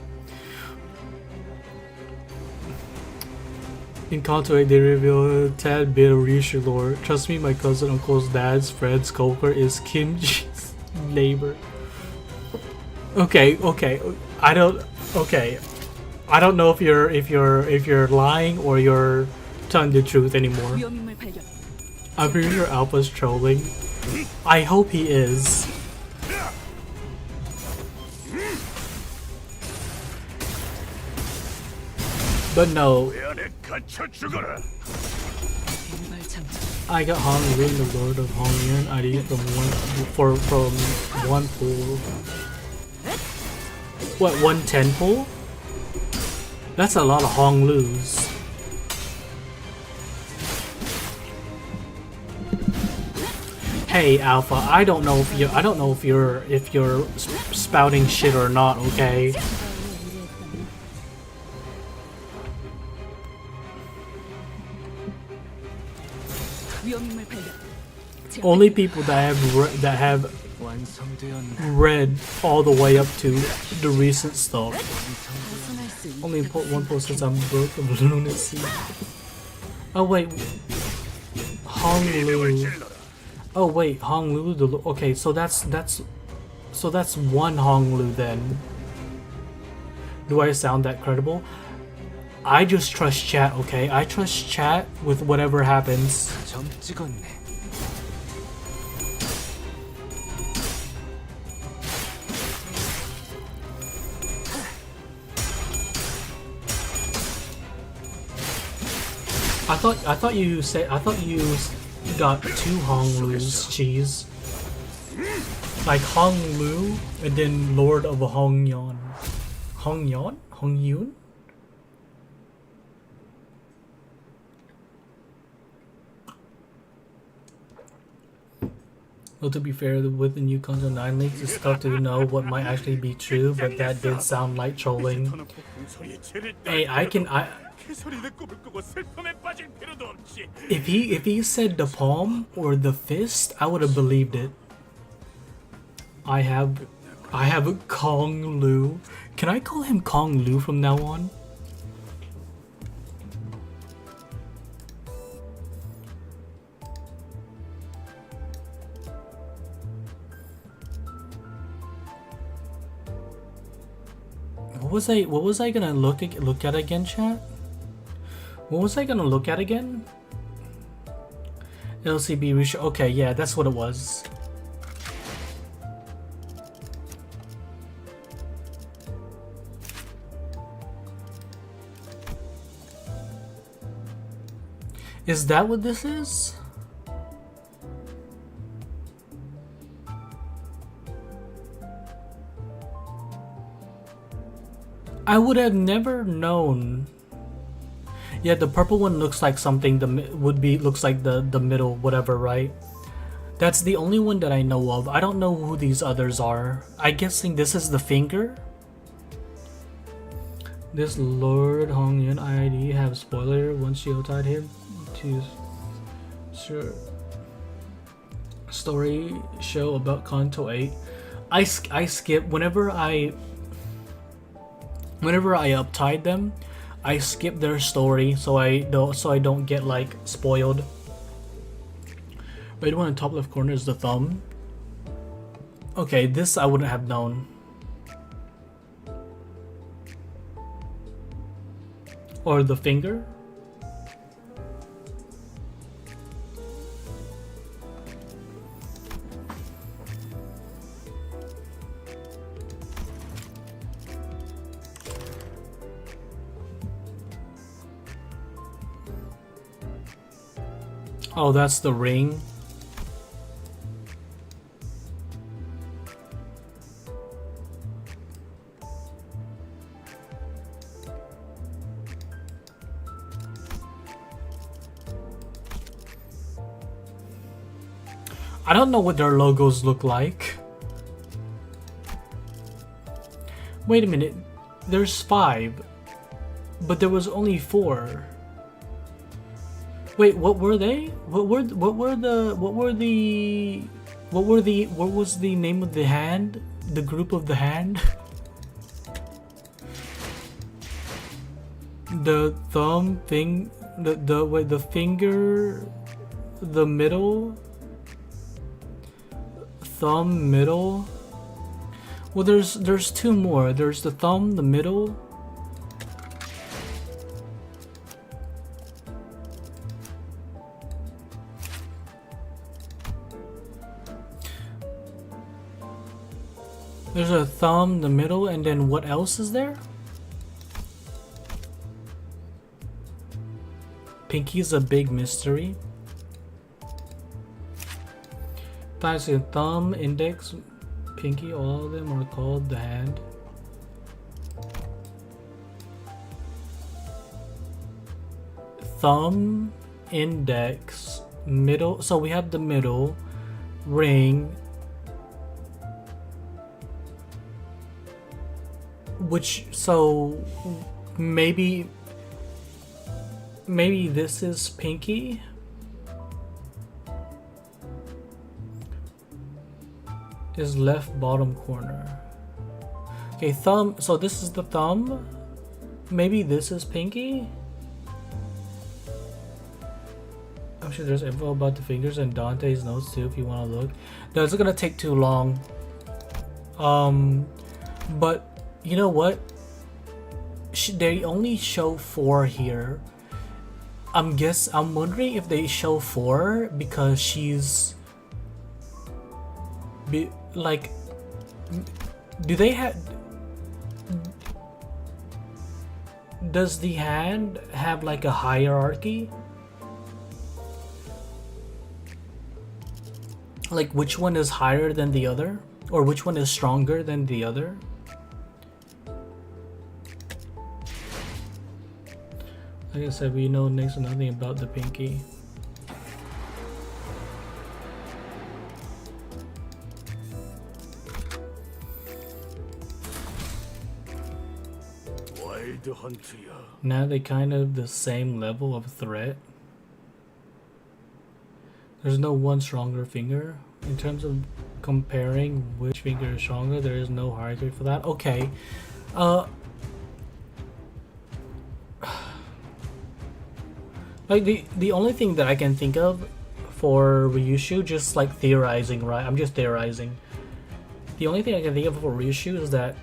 Speaker 1: In Canto 8, they reveal a tad bit of Ryushu lore. Trust me, my cousin, uncle's dad's friend's coworker is Kimji's neighbor. Okay. I don't know if you're lying or you're telling the truth anymore. I'm pretty sure Alpha's trolling. I hope he is. But no. I got Hong Lun, the Lord of Hong Yuan ID from one pool. What, 110 pool? That's a lot of Hong Lus. Hey Alpha, I don't know if you're spouting shit or not, okay? Only people that have read all the way up to the recent stuff. Only one post since I'm broke of lunacy. Oh wait, Hong Lu. Oh wait, Hong Lu. Okay, so that's one Hong Lu then. Do I sound that credible? I just trust chat, okay? I trust chat with whatever happens.
Speaker 3: 점 찍었네.
Speaker 1: I thought you got two Hong Lu's cheese. Like Hong Lu and then Lord of Hong Yon. Hong Yon? Hong Yun? Well, to be fair, with the new Canto 9 leaks, it's tough to know what might actually be true, but that did sound like trolling. Hey, if he said the palm or the fist, I would have believed it. I have a Kong Lu. Can I call him Kong Lu from now on? What was I gonna look at again, chat? What was I gonna look at again? LCB research. Okay, yeah, that's what it was. Is that what this is? I would have never known. Yeah, the purple one looks like something looks like the middle whatever, right? That's the only one that I know of. I don't know who these others are. I'm guessing this is the finger. This Lord Hong Yun ID have spoiler once you tied him to sure story show about Canto 8. I skip whenever I uptied them. I skip their story so I don't get like spoiled. Right one in the top left corner is the thumb. Okay, this I wouldn't have known. Or the finger. Oh, that's the ring. I don't know what their logos look like. Wait a minute. There's 5, but there was only 4. Wait, what were they? What was the name of the hand? The group of the hand? The thumb thing, the finger, the middle, thumb, middle. Well, there's 2 more. There's the thumb, the middle. There's a thumb, the middle, and then what else is there? Pinky's a big mystery. Thumb, index, pinky, all of them are called the hand. Thumb, index, middle. So we have the middle, ring, which, so maybe this is pinky. Is left bottom corner. Okay, thumb. So this is the thumb. Maybe this is pinky. I'm sure there's info about the fingers and Dante's notes too if you want to look. No, it's gonna take too long. But you know what? they only show 4 here. I'm wondering if they show 4 because she's like, do they have, does the hand have like a hierarchy? Like which one is higher than the other? Or which one is stronger than the other? Like I said, we know next to nothing about the pinky. Now they kind of the same level of threat. There's no one stronger finger. In terms of comparing which finger is stronger, there is no hierarchy for that. Okay. Like the only thing that I can think of for Ryushu, just like theorizing, right? I'm just theorizing. The only thing I can think of for Ryushu is that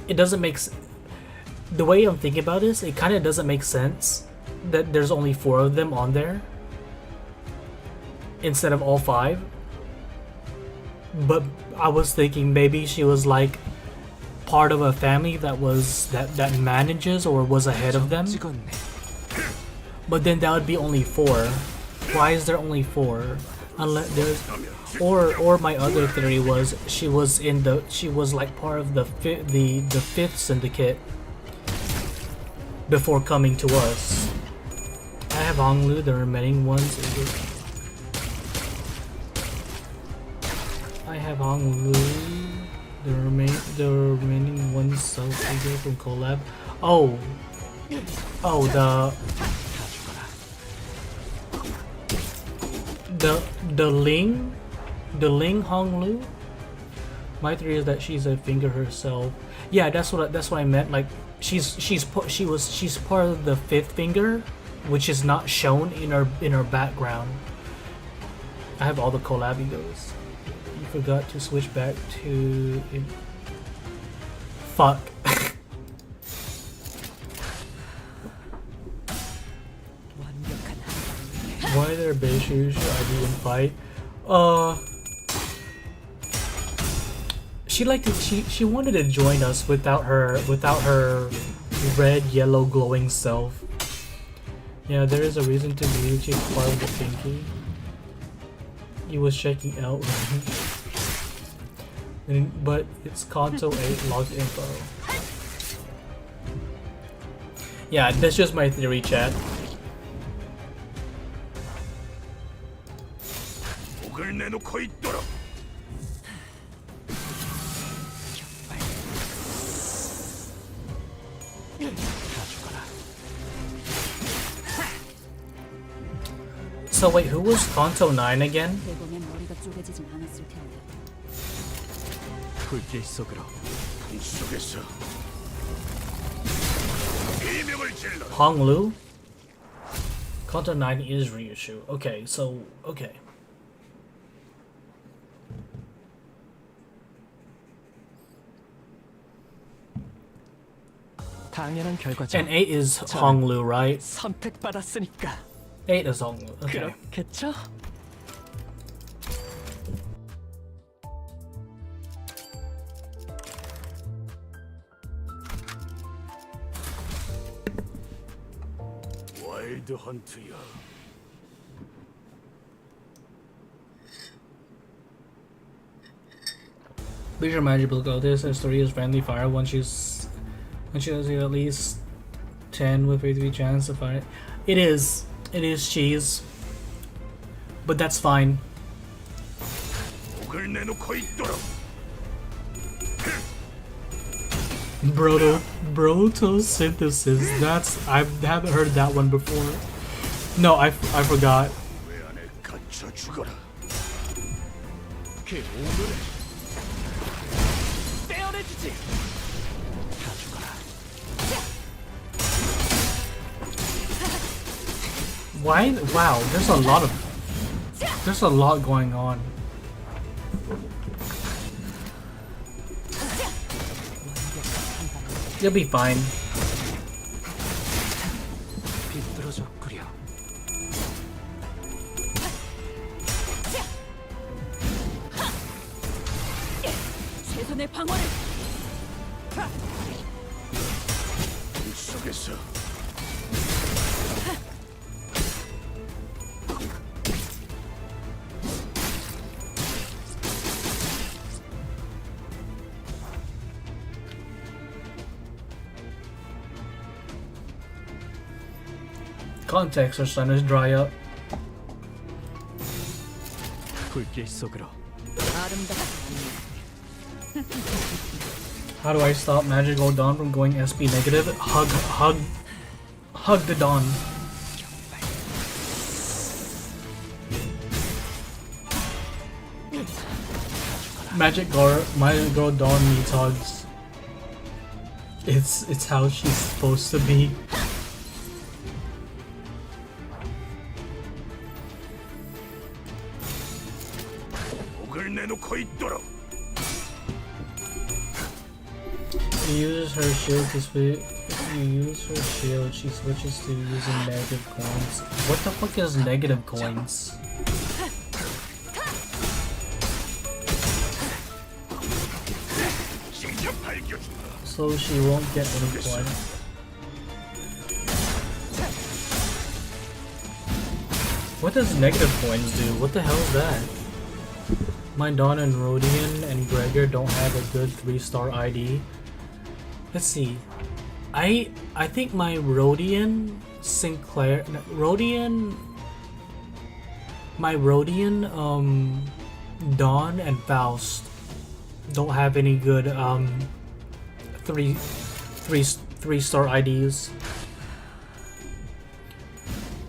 Speaker 1: it doesn't make the way I'm thinking about this, it kind of doesn't make sense that there's only 4 of them on there instead of all 5. But I was thinking maybe she was like part of a family that was that manages or was ahead of them. But then that would be only 4. Why is there only 4? Unless there's, or my other theory was she was like part of the 5th syndicate before coming to us. I have Honglu, the remaining ones. I have Honglu, the remaining ones self-figure from collab. Oh, the Ling Honglu. My theory is that she's a finger herself. Yeah, that's what I meant. Like she's part of the 5th finger, which is not shown in her background. I have all the collab egos. You forgot to switch back to. Fuck. Why are there Beishus I didn't fight? She wanted to join us without her red yellow glowing self. Yeah, there is a reason to believe she's part of the pinky. He was checking out but it's Canto 8 logged info. Yeah, that's just my theory, chat. So wait, who was Canto 9 again? Honglu? Canto 9 is Ryushu. Okay, so okay.
Speaker 10: 당연한 결과죠.
Speaker 1: And 8 is Honglu, right?
Speaker 10: 선택받았으니까
Speaker 1: 8 is Honglu. Okay.
Speaker 10: 그렇겠죠?
Speaker 8: 와일드 헌트야.
Speaker 1: Leisure Magic will go. This S3 is friendly fire when she has at least 10 with 53 chance to fight. It is cheese, but that's fine. Brotosynthesis. That's I haven't heard that one before. No, I forgot. Why? Wow, there's a lot going on. You'll be fine.
Speaker 3: 비뚤어졌구려.
Speaker 5: 최선의 방어를.
Speaker 6: 이 속에서
Speaker 1: Contacts are starting to dry up.
Speaker 3: 불길 속으로.
Speaker 1: How do I stop Magical Dawn from going SP negative? Hug the Dawn. Magical Dawn needs hugs. It's how she's supposed to be.
Speaker 6: 목을 내놓고 있도록.
Speaker 1: She uses her shield to switch. If you use her shield, she switches to using negative coins. What the fuck is negative coins? So she won't get any coin. What does negative coins do? What the hell is that? My Dawn and Rodian and Gregor don't have a good 3-star ID. Let's see. I think my Rodian, Sinclair, my Rodian, Dawn and Faust don't have any good 3-star IDs.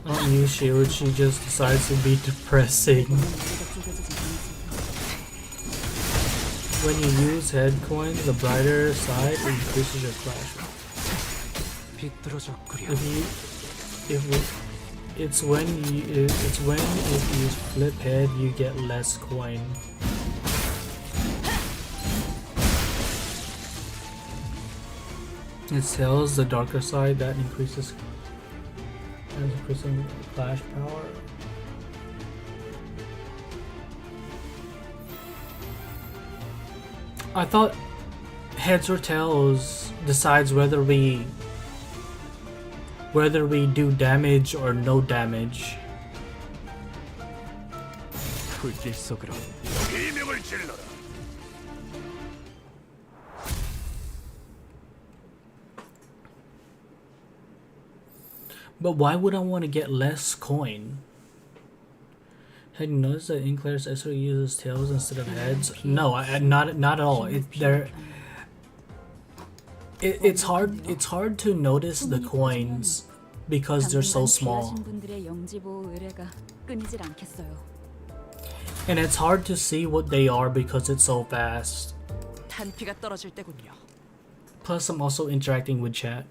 Speaker 1: I don't use shield, she just decides to be depressing. When you use head coins, the brighter side increases your flash.
Speaker 3: 비뚤어졌구려.
Speaker 1: It's when if you flip head, you get less coin. It tells the darker side that increasing flash power. I thought heads or tails decides whether we do damage or no damage.
Speaker 3: 불길 속으로.
Speaker 6: 비명을 질러라.
Speaker 1: But why would I want to get less coin? Have you noticed that Inklar's SO uses tails instead of heads? No, not at all. It's hard to notice the coins because they're so small. And it's hard to see what they are because it's so fast.
Speaker 5: 탄피가 떨어질 때군요.
Speaker 1: Plus, I'm also interacting with chat.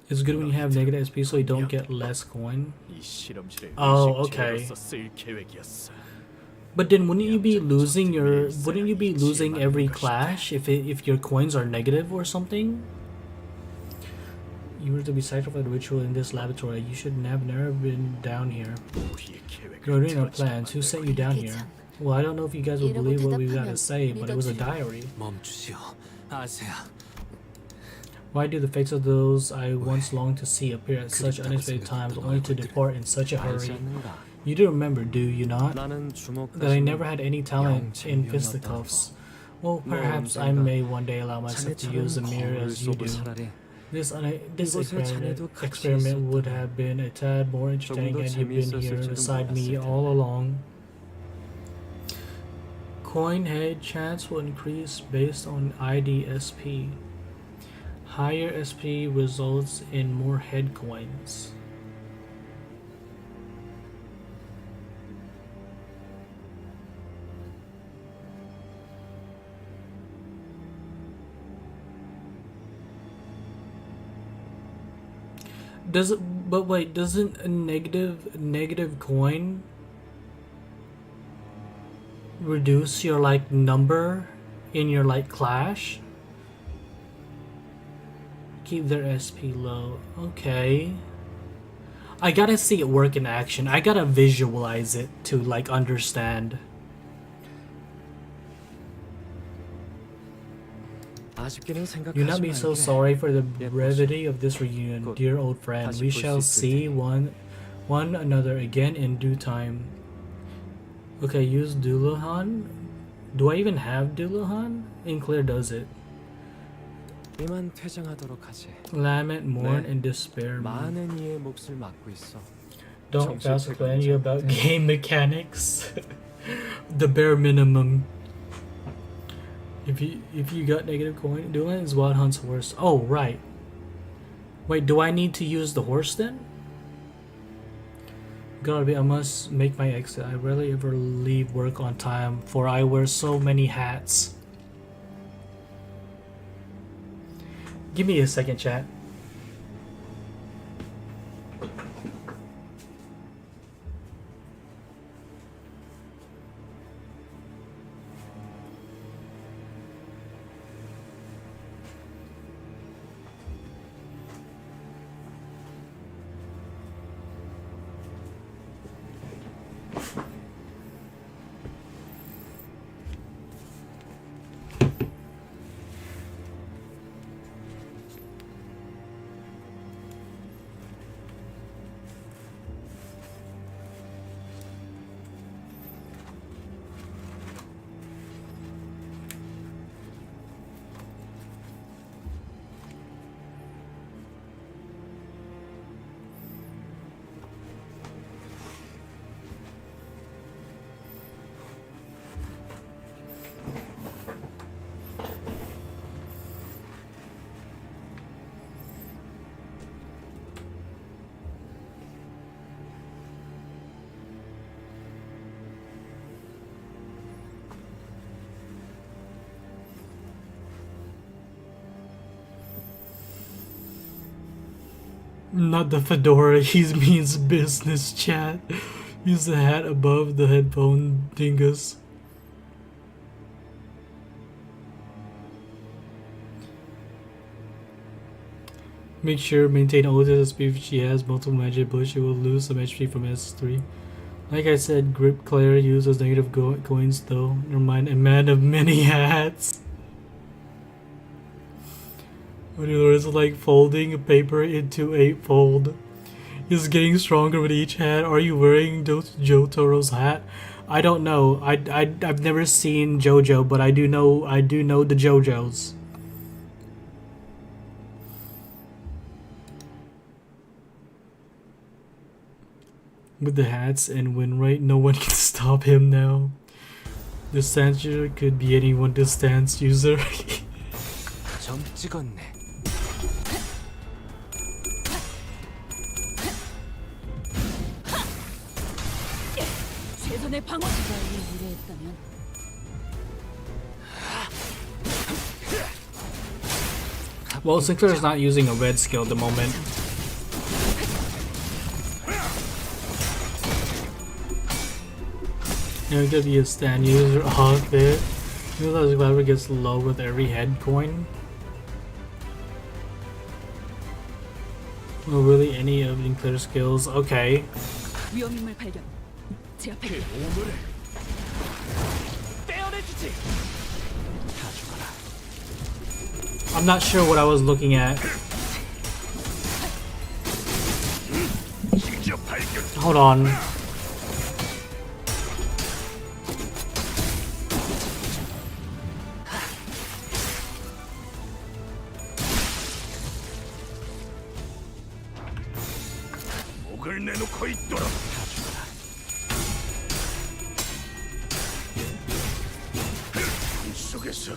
Speaker 1: It's good when you have negative SP so you don't get less coin. Oh, okay. But then wouldn't you be losing every clash if your coins are negative or something? You were to be sacrificed ritual in this laboratory. You should have never been down here. You're doing our plans. Who sent you down here? Well, I don't know if you guys will believe what we gotta say, but it was a diary.
Speaker 3: 멈추시오. 아세야.
Speaker 1: Why do the fates of those I once longed to see appear at such unexpected times, only to depart in such a hurry? You do remember, do you not, that I never had any talent in fisticuffs? Well, perhaps I may one day allow myself to use the mirror as you do. This experiment would have been a tad more interesting had you been here beside me all along. Coin head chance will increase based on ID SP. Higher SP results in more head coins. But wait, doesn't a negative coin reduce your like number in your like clash? keep their SP low. Okay. I gotta see it work in action. I gotta visualize it to like understand.
Speaker 10: 아쉽게는
Speaker 1: Do not
Speaker 10: 생각하지
Speaker 1: be so
Speaker 10: 말게.
Speaker 1: sorry for the
Speaker 10: Yeah,
Speaker 1: brevity of this reunion,
Speaker 10: Good.
Speaker 1: dear old friend.
Speaker 10: 다시
Speaker 1: We
Speaker 10: 볼 수
Speaker 1: shall
Speaker 10: 있을
Speaker 1: see
Speaker 10: 테니.
Speaker 1: one another again in due time. Okay, use Dulahan. Do I even have Dulahan? Claire does it.
Speaker 10: 이만 퇴장하도록 하지.
Speaker 1: Lament, mourn,
Speaker 10: 네.
Speaker 1: and despair.
Speaker 10: 많은 이의 몫을 맡고 있어.
Speaker 1: Don't
Speaker 10: 정신
Speaker 1: pass
Speaker 10: 차리고
Speaker 1: plan you about
Speaker 10: 있지.
Speaker 1: game mechanics. The bare minimum. If you got negative coin, Dulahan is Wild Hunt's horse. Oh right. Wait, do I need to use the horse then? Gotta be, I must make my exit. I rarely ever leave work on time, for I wear so many hats. Give me a second, chat. Not the fedora, he means business, chat. Use the hat above the headphone dingus. Make sure maintain Otis SP. If she has multiple magic bush, she will lose some HP from S3. Like I said, grip Claire uses negative coins though. Never mind, a man of many hats. It's like folding a paper into 8-fold. He's getting stronger with each hat. Are you wearing Jotaro's hat? I don't know. I've never seen JoJo, but I do know the JoJos. With the hats and win rate, no one can stop him now. The stance user could be anyone. The stance user.
Speaker 3: 점 찍었네.
Speaker 2: 최선의 방어. 무례했다면
Speaker 1: Well, Sinclair's not using a red skill at the moment. You're gonna be a stand user off it. You know that Survivor gets low with every head coin. Well, really, any of Sinclair's skills? Okay.
Speaker 2: 위험인물 발견. 제압해.
Speaker 1: I'm not sure what I was looking at. Hold on.
Speaker 6: 목을 내놓고 있도록. 속에서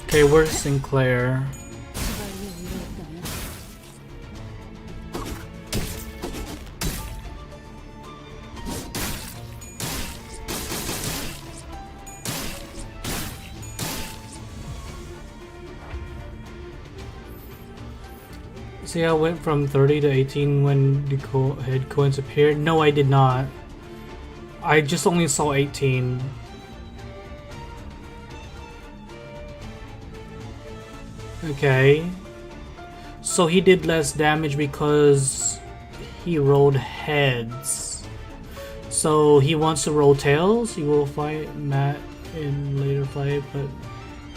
Speaker 1: Okay, where's Sinclair? See, I went from 30 to 18 when the head coins appeared. No, I did not. I just only saw 18. Okay. So he did less damage because he rolled heads. So he wants to roll tails. He will fight Matt in later fight, but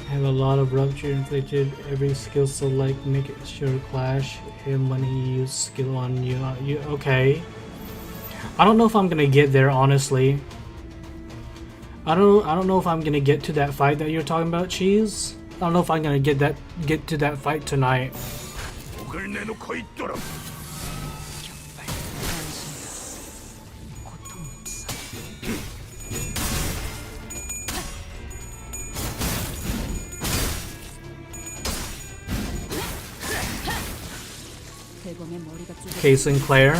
Speaker 1: have a lot of rupture inflicted. Every skill select make sure clash him when he use skill on you. Okay. I don't know if I'm gonna get there, honestly. I don't know if I'm gonna get to that fight that you're talking about, Cheese. I don't know if I'm gonna get to that fight tonight.
Speaker 6: 목을 내놓고 있도록.
Speaker 7: 대검의 머리가 쪼개.
Speaker 1: Okay, Sinclair.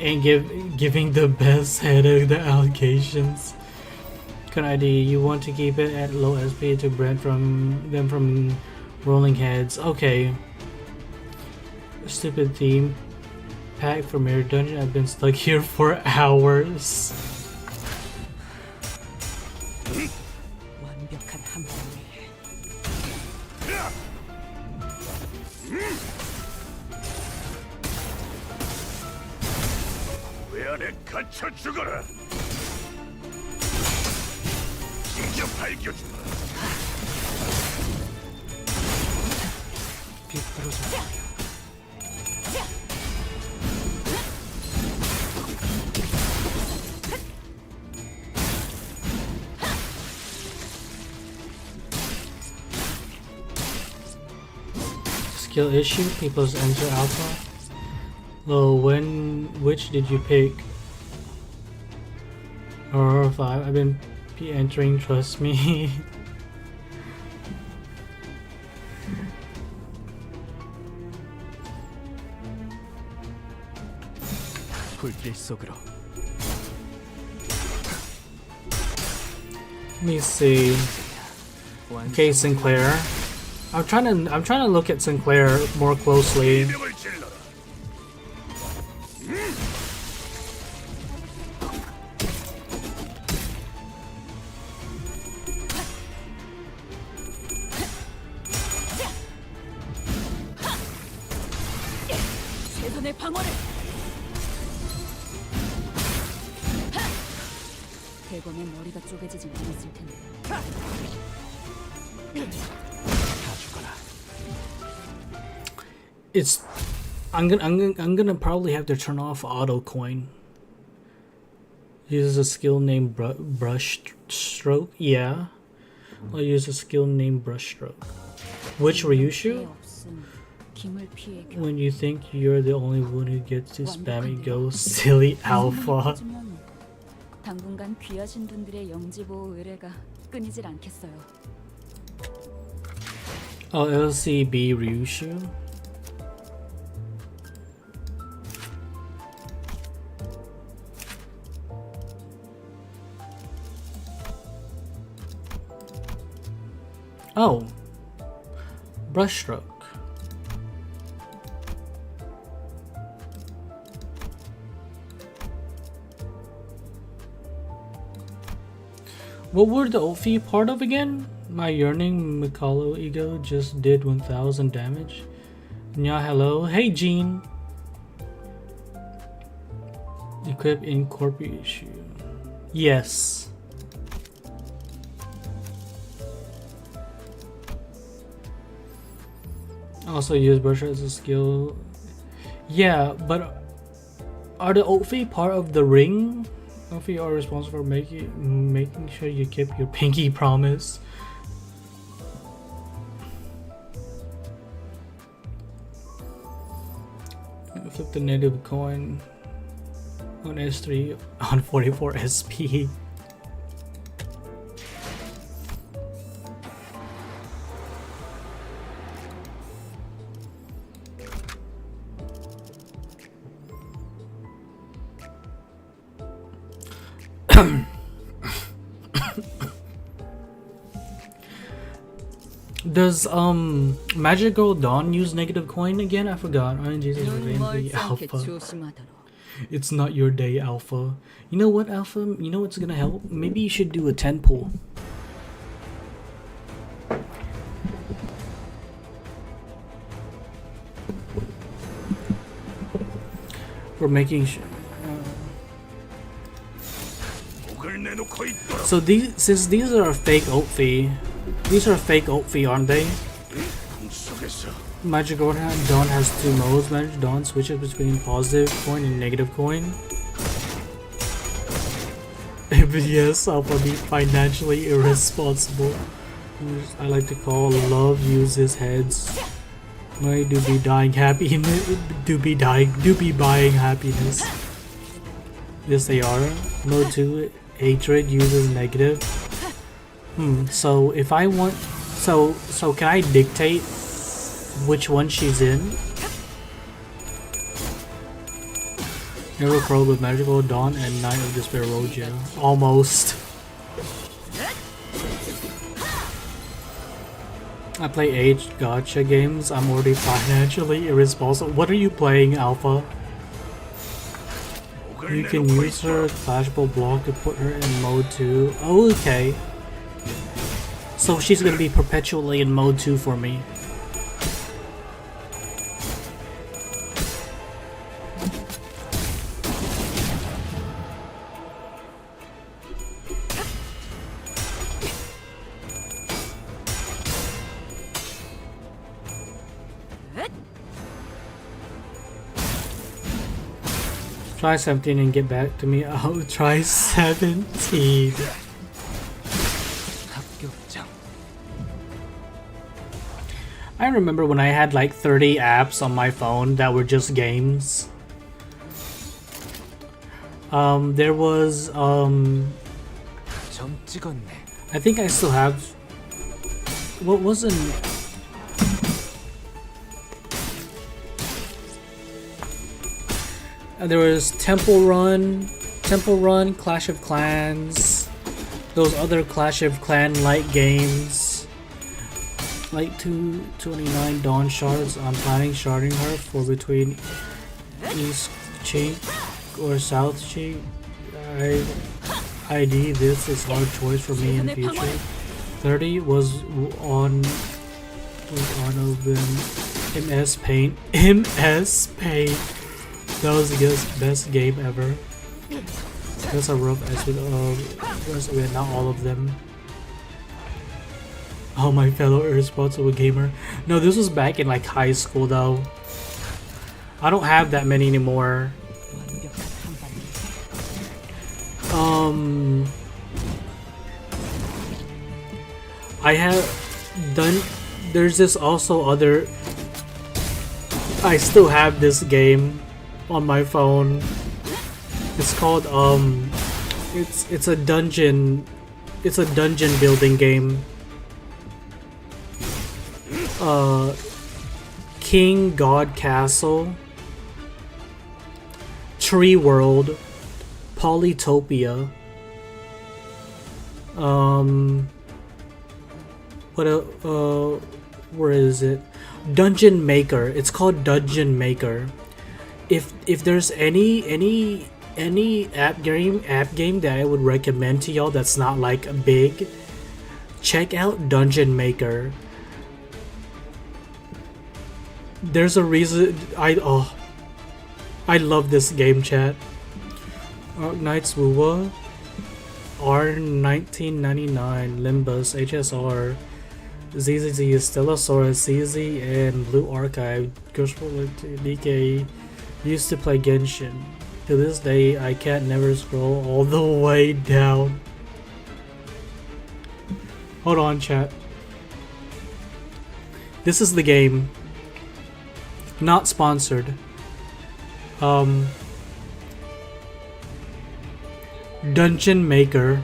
Speaker 1: And giving the best head of the allegations. Good idea. You want to keep it at low SP to prevent from rolling heads. Okay. Stupid theme pack from Mirror Dungeon. I've been stuck here for hours.
Speaker 5: 완벽한 한 방에
Speaker 6: 왜 안에 갇혀 죽어라. 직접 밝혀주마.
Speaker 3: 비뚤어져.
Speaker 1: Skill issue. People's enter alpha. Oh, which did you pick? Or 5. I've been entering. Trust me.
Speaker 3: 불길 속으로.
Speaker 1: Let me see. Okay, Sinclair. I'm trying to look at Sinclair more closely.
Speaker 6: 명을 질러라.
Speaker 5: 최선의 방어를.
Speaker 7: 대검의 머리가 쪼개지진 않았을 텐데.
Speaker 1: It's I'm gonna probably have to turn off auto coin. Uses a skill named brush stroke. Yeah, I'll use a skill named brush stroke. Which Ryushu? When you think you're the only one who gets to spam it, go silly alpha.
Speaker 7: 당분간 귀하신 분들의 영지 보호 의뢰가 끊이질 않겠어요.
Speaker 1: Oh, LCB Ryushu. Oh, brushstroke. What were the Ophi part of again? My yearning Mikalo ego just did 1000 damage. Nya hello. Hey Gene. Equip incorporate issue. Yes. Also use brush as a skill. Yeah, but are the Ophi part of the ring? Ophi are responsible for making sure you keep your pinky promise. Flip the native coin on S3 on 44 SP. Does Magical Dawn use negative coin again? I forgot. RNG's is
Speaker 7: 눈
Speaker 1: mainly
Speaker 7: 멀지 않게
Speaker 1: alpha.
Speaker 7: 조심하도록.
Speaker 1: It's not your day, Alpha. You know what, Alpha? You know what's gonna help? Maybe you should do a 10 pull. We're making sure. So these, since these are fake Opfi, these are fake Opfi, aren't they? Magic Dawn has 2 modes. Magic Dawn switches between positive coin and negative coin. But yes, Alpha be financially irresponsible. I like to call love uses heads. Why do be dying happiness? Do be buying happiness? Yes, they are. Mode 2 hatred uses negative. So if I want, so can I dictate which one she's in? Never Crow with Magical Dawn and Night of Despair Roja. Almost. I play age gacha games. I'm already financially irresponsible. What are you playing, Alpha? You can use her flashball block to put her in mode 2. Oh, okay. So she's gonna be perpetually in mode 2 for me. Try 17 and get back to me. Oh, try 17. I remember when I had like 30 apps on my phone that were just games. There was I think I still have. What wasn't? There was Temple Run, Clash of Clans, those other Clash of Clan-like games. Like 229 Dawn Shards. I'm planning sharding her for between East Cheek or South Cheek. ID, this is hard choice for me in the future. 30 was on of them. MS Paint. MS Paint. That was the best game ever. That's a rough estimate. Not all of them. Oh, my fellow irresponsible gamer. No, this was back in like high school though. I don't have that many anymore. I have done. There's this also other. I still have this game on my phone. It's called it's a dungeon building game. King God Castle, Tree World, Polytopia. Where is it? Dungeon Maker. It's called Dungeon Maker. If there's any app game that I would recommend to y'all that's not like big, check out Dungeon Maker. There's a reason I love this game, chat. Knights Wuwa, R1999, Limbus, HSR, ZZZ, Stellasaurus, CZ, and Blue Archive. DK used to play Genshin. To this day, I can't never scroll all the way down. Hold on, chat. This is the game. Not sponsored. Dungeon Maker.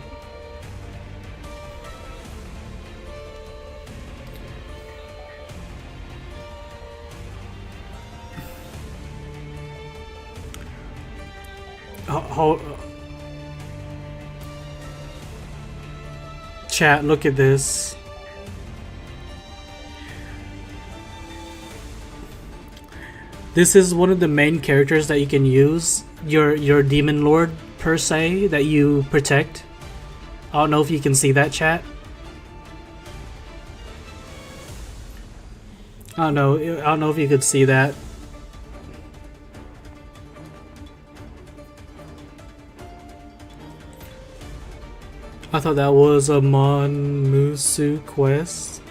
Speaker 1: Chat, look at this. This is one of the main characters that you can use. Your demon lord per se that you protect. I don't know if you can see that, chat. I don't know if you could see that. I thought that was a Monmusu quest.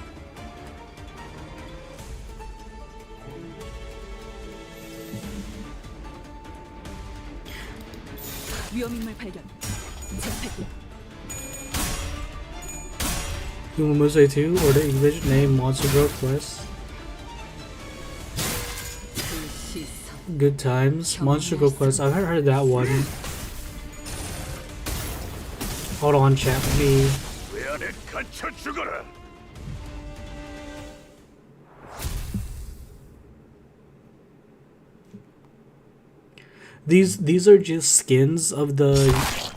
Speaker 2: 위험인물 발견. 재패기.
Speaker 1: Monmusu 2 or the English name Monster Girl quest. Good times. Monster Girl quest. I've heard that one. Hold on, chat. Let me.
Speaker 6: 왜 안에 갇혀 죽어라.
Speaker 1: These are just skins of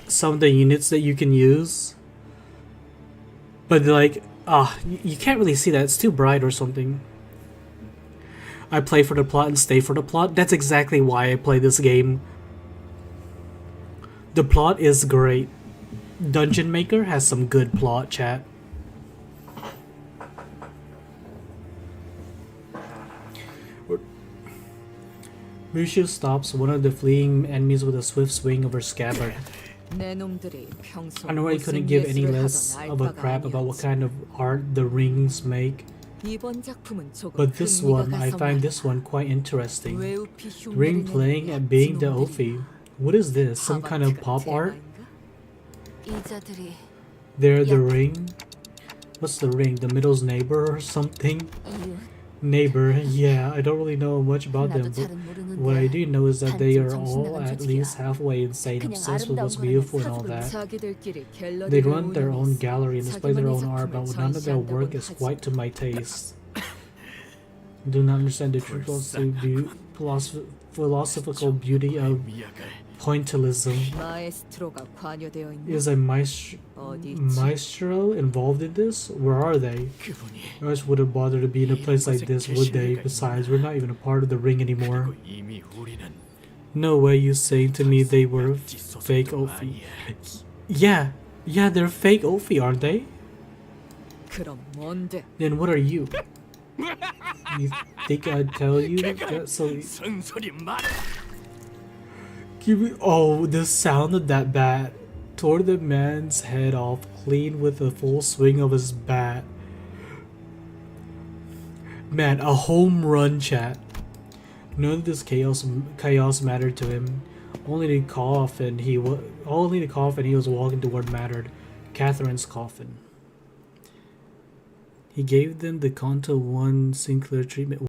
Speaker 1: some of the units that you can use. But like, you can't really see that. It's too bright or something. I play for the plot and stay for the plot. That's exactly why I play this game. The plot is great. Dungeon Maker has some good plot, chat. Mushu stops one of the fleeing enemies with a swift swing of her scabbard. I know I couldn't give any less of a crap about what kind of art the rings make, but this one, I find this one quite interesting. Ring playing and being the Ophi. What is this? Some kind of pop art?
Speaker 2: 이자들이
Speaker 1: They're the ring? What's the ring? The middle's neighbor or something?
Speaker 2: 이유.
Speaker 1: Neighbor, yeah, I don't really know much about them,
Speaker 2: 나도
Speaker 1: but
Speaker 2: 잘은 모르는데
Speaker 1: what I do know is that they are
Speaker 2: 단지
Speaker 1: all
Speaker 2: 정신나간
Speaker 1: at least
Speaker 2: 조직이야.
Speaker 1: halfway insane,
Speaker 2: 그냥
Speaker 1: obsessed with what's
Speaker 2: 아름다운
Speaker 1: beautiful and all
Speaker 2: 거라면
Speaker 1: that.
Speaker 7: 자기들끼리 갤러리를
Speaker 1: They run their own
Speaker 7: 운영해서
Speaker 1: gallery and display their own
Speaker 7: 자기만의
Speaker 1: art, but
Speaker 7: 작품을
Speaker 1: none of their work is
Speaker 7: 전시한다고는
Speaker 1: quite to my taste. Do not understand the true philosophical beauty of pointillism.
Speaker 7: 마에스트로가 관여되어 있는
Speaker 1: Is a
Speaker 7: 어디 있지?
Speaker 1: maestro involved in this? Where are they? I just wouldn't bother to be in a place like this, would they? Besides, we're not even a part of the ring anymore.
Speaker 3: 이미 우리는
Speaker 1: No way you saying to me they were fake Ophi. Yeah, they're fake Ophi, aren't they?
Speaker 7: 그럼 뭔데?
Speaker 1: Then what are you? You think I'd tell you that? So
Speaker 3: 쓴소리 마라.
Speaker 1: give me. Oh, the sound of that bat tore the man's head off clean with a full swing of his bat. Man, a home run, chat. None of this chaos mattered to him. Only to cough and he was walking toward mattered. Catherine's coffin. He gave them the Canto I Sinclair treatment.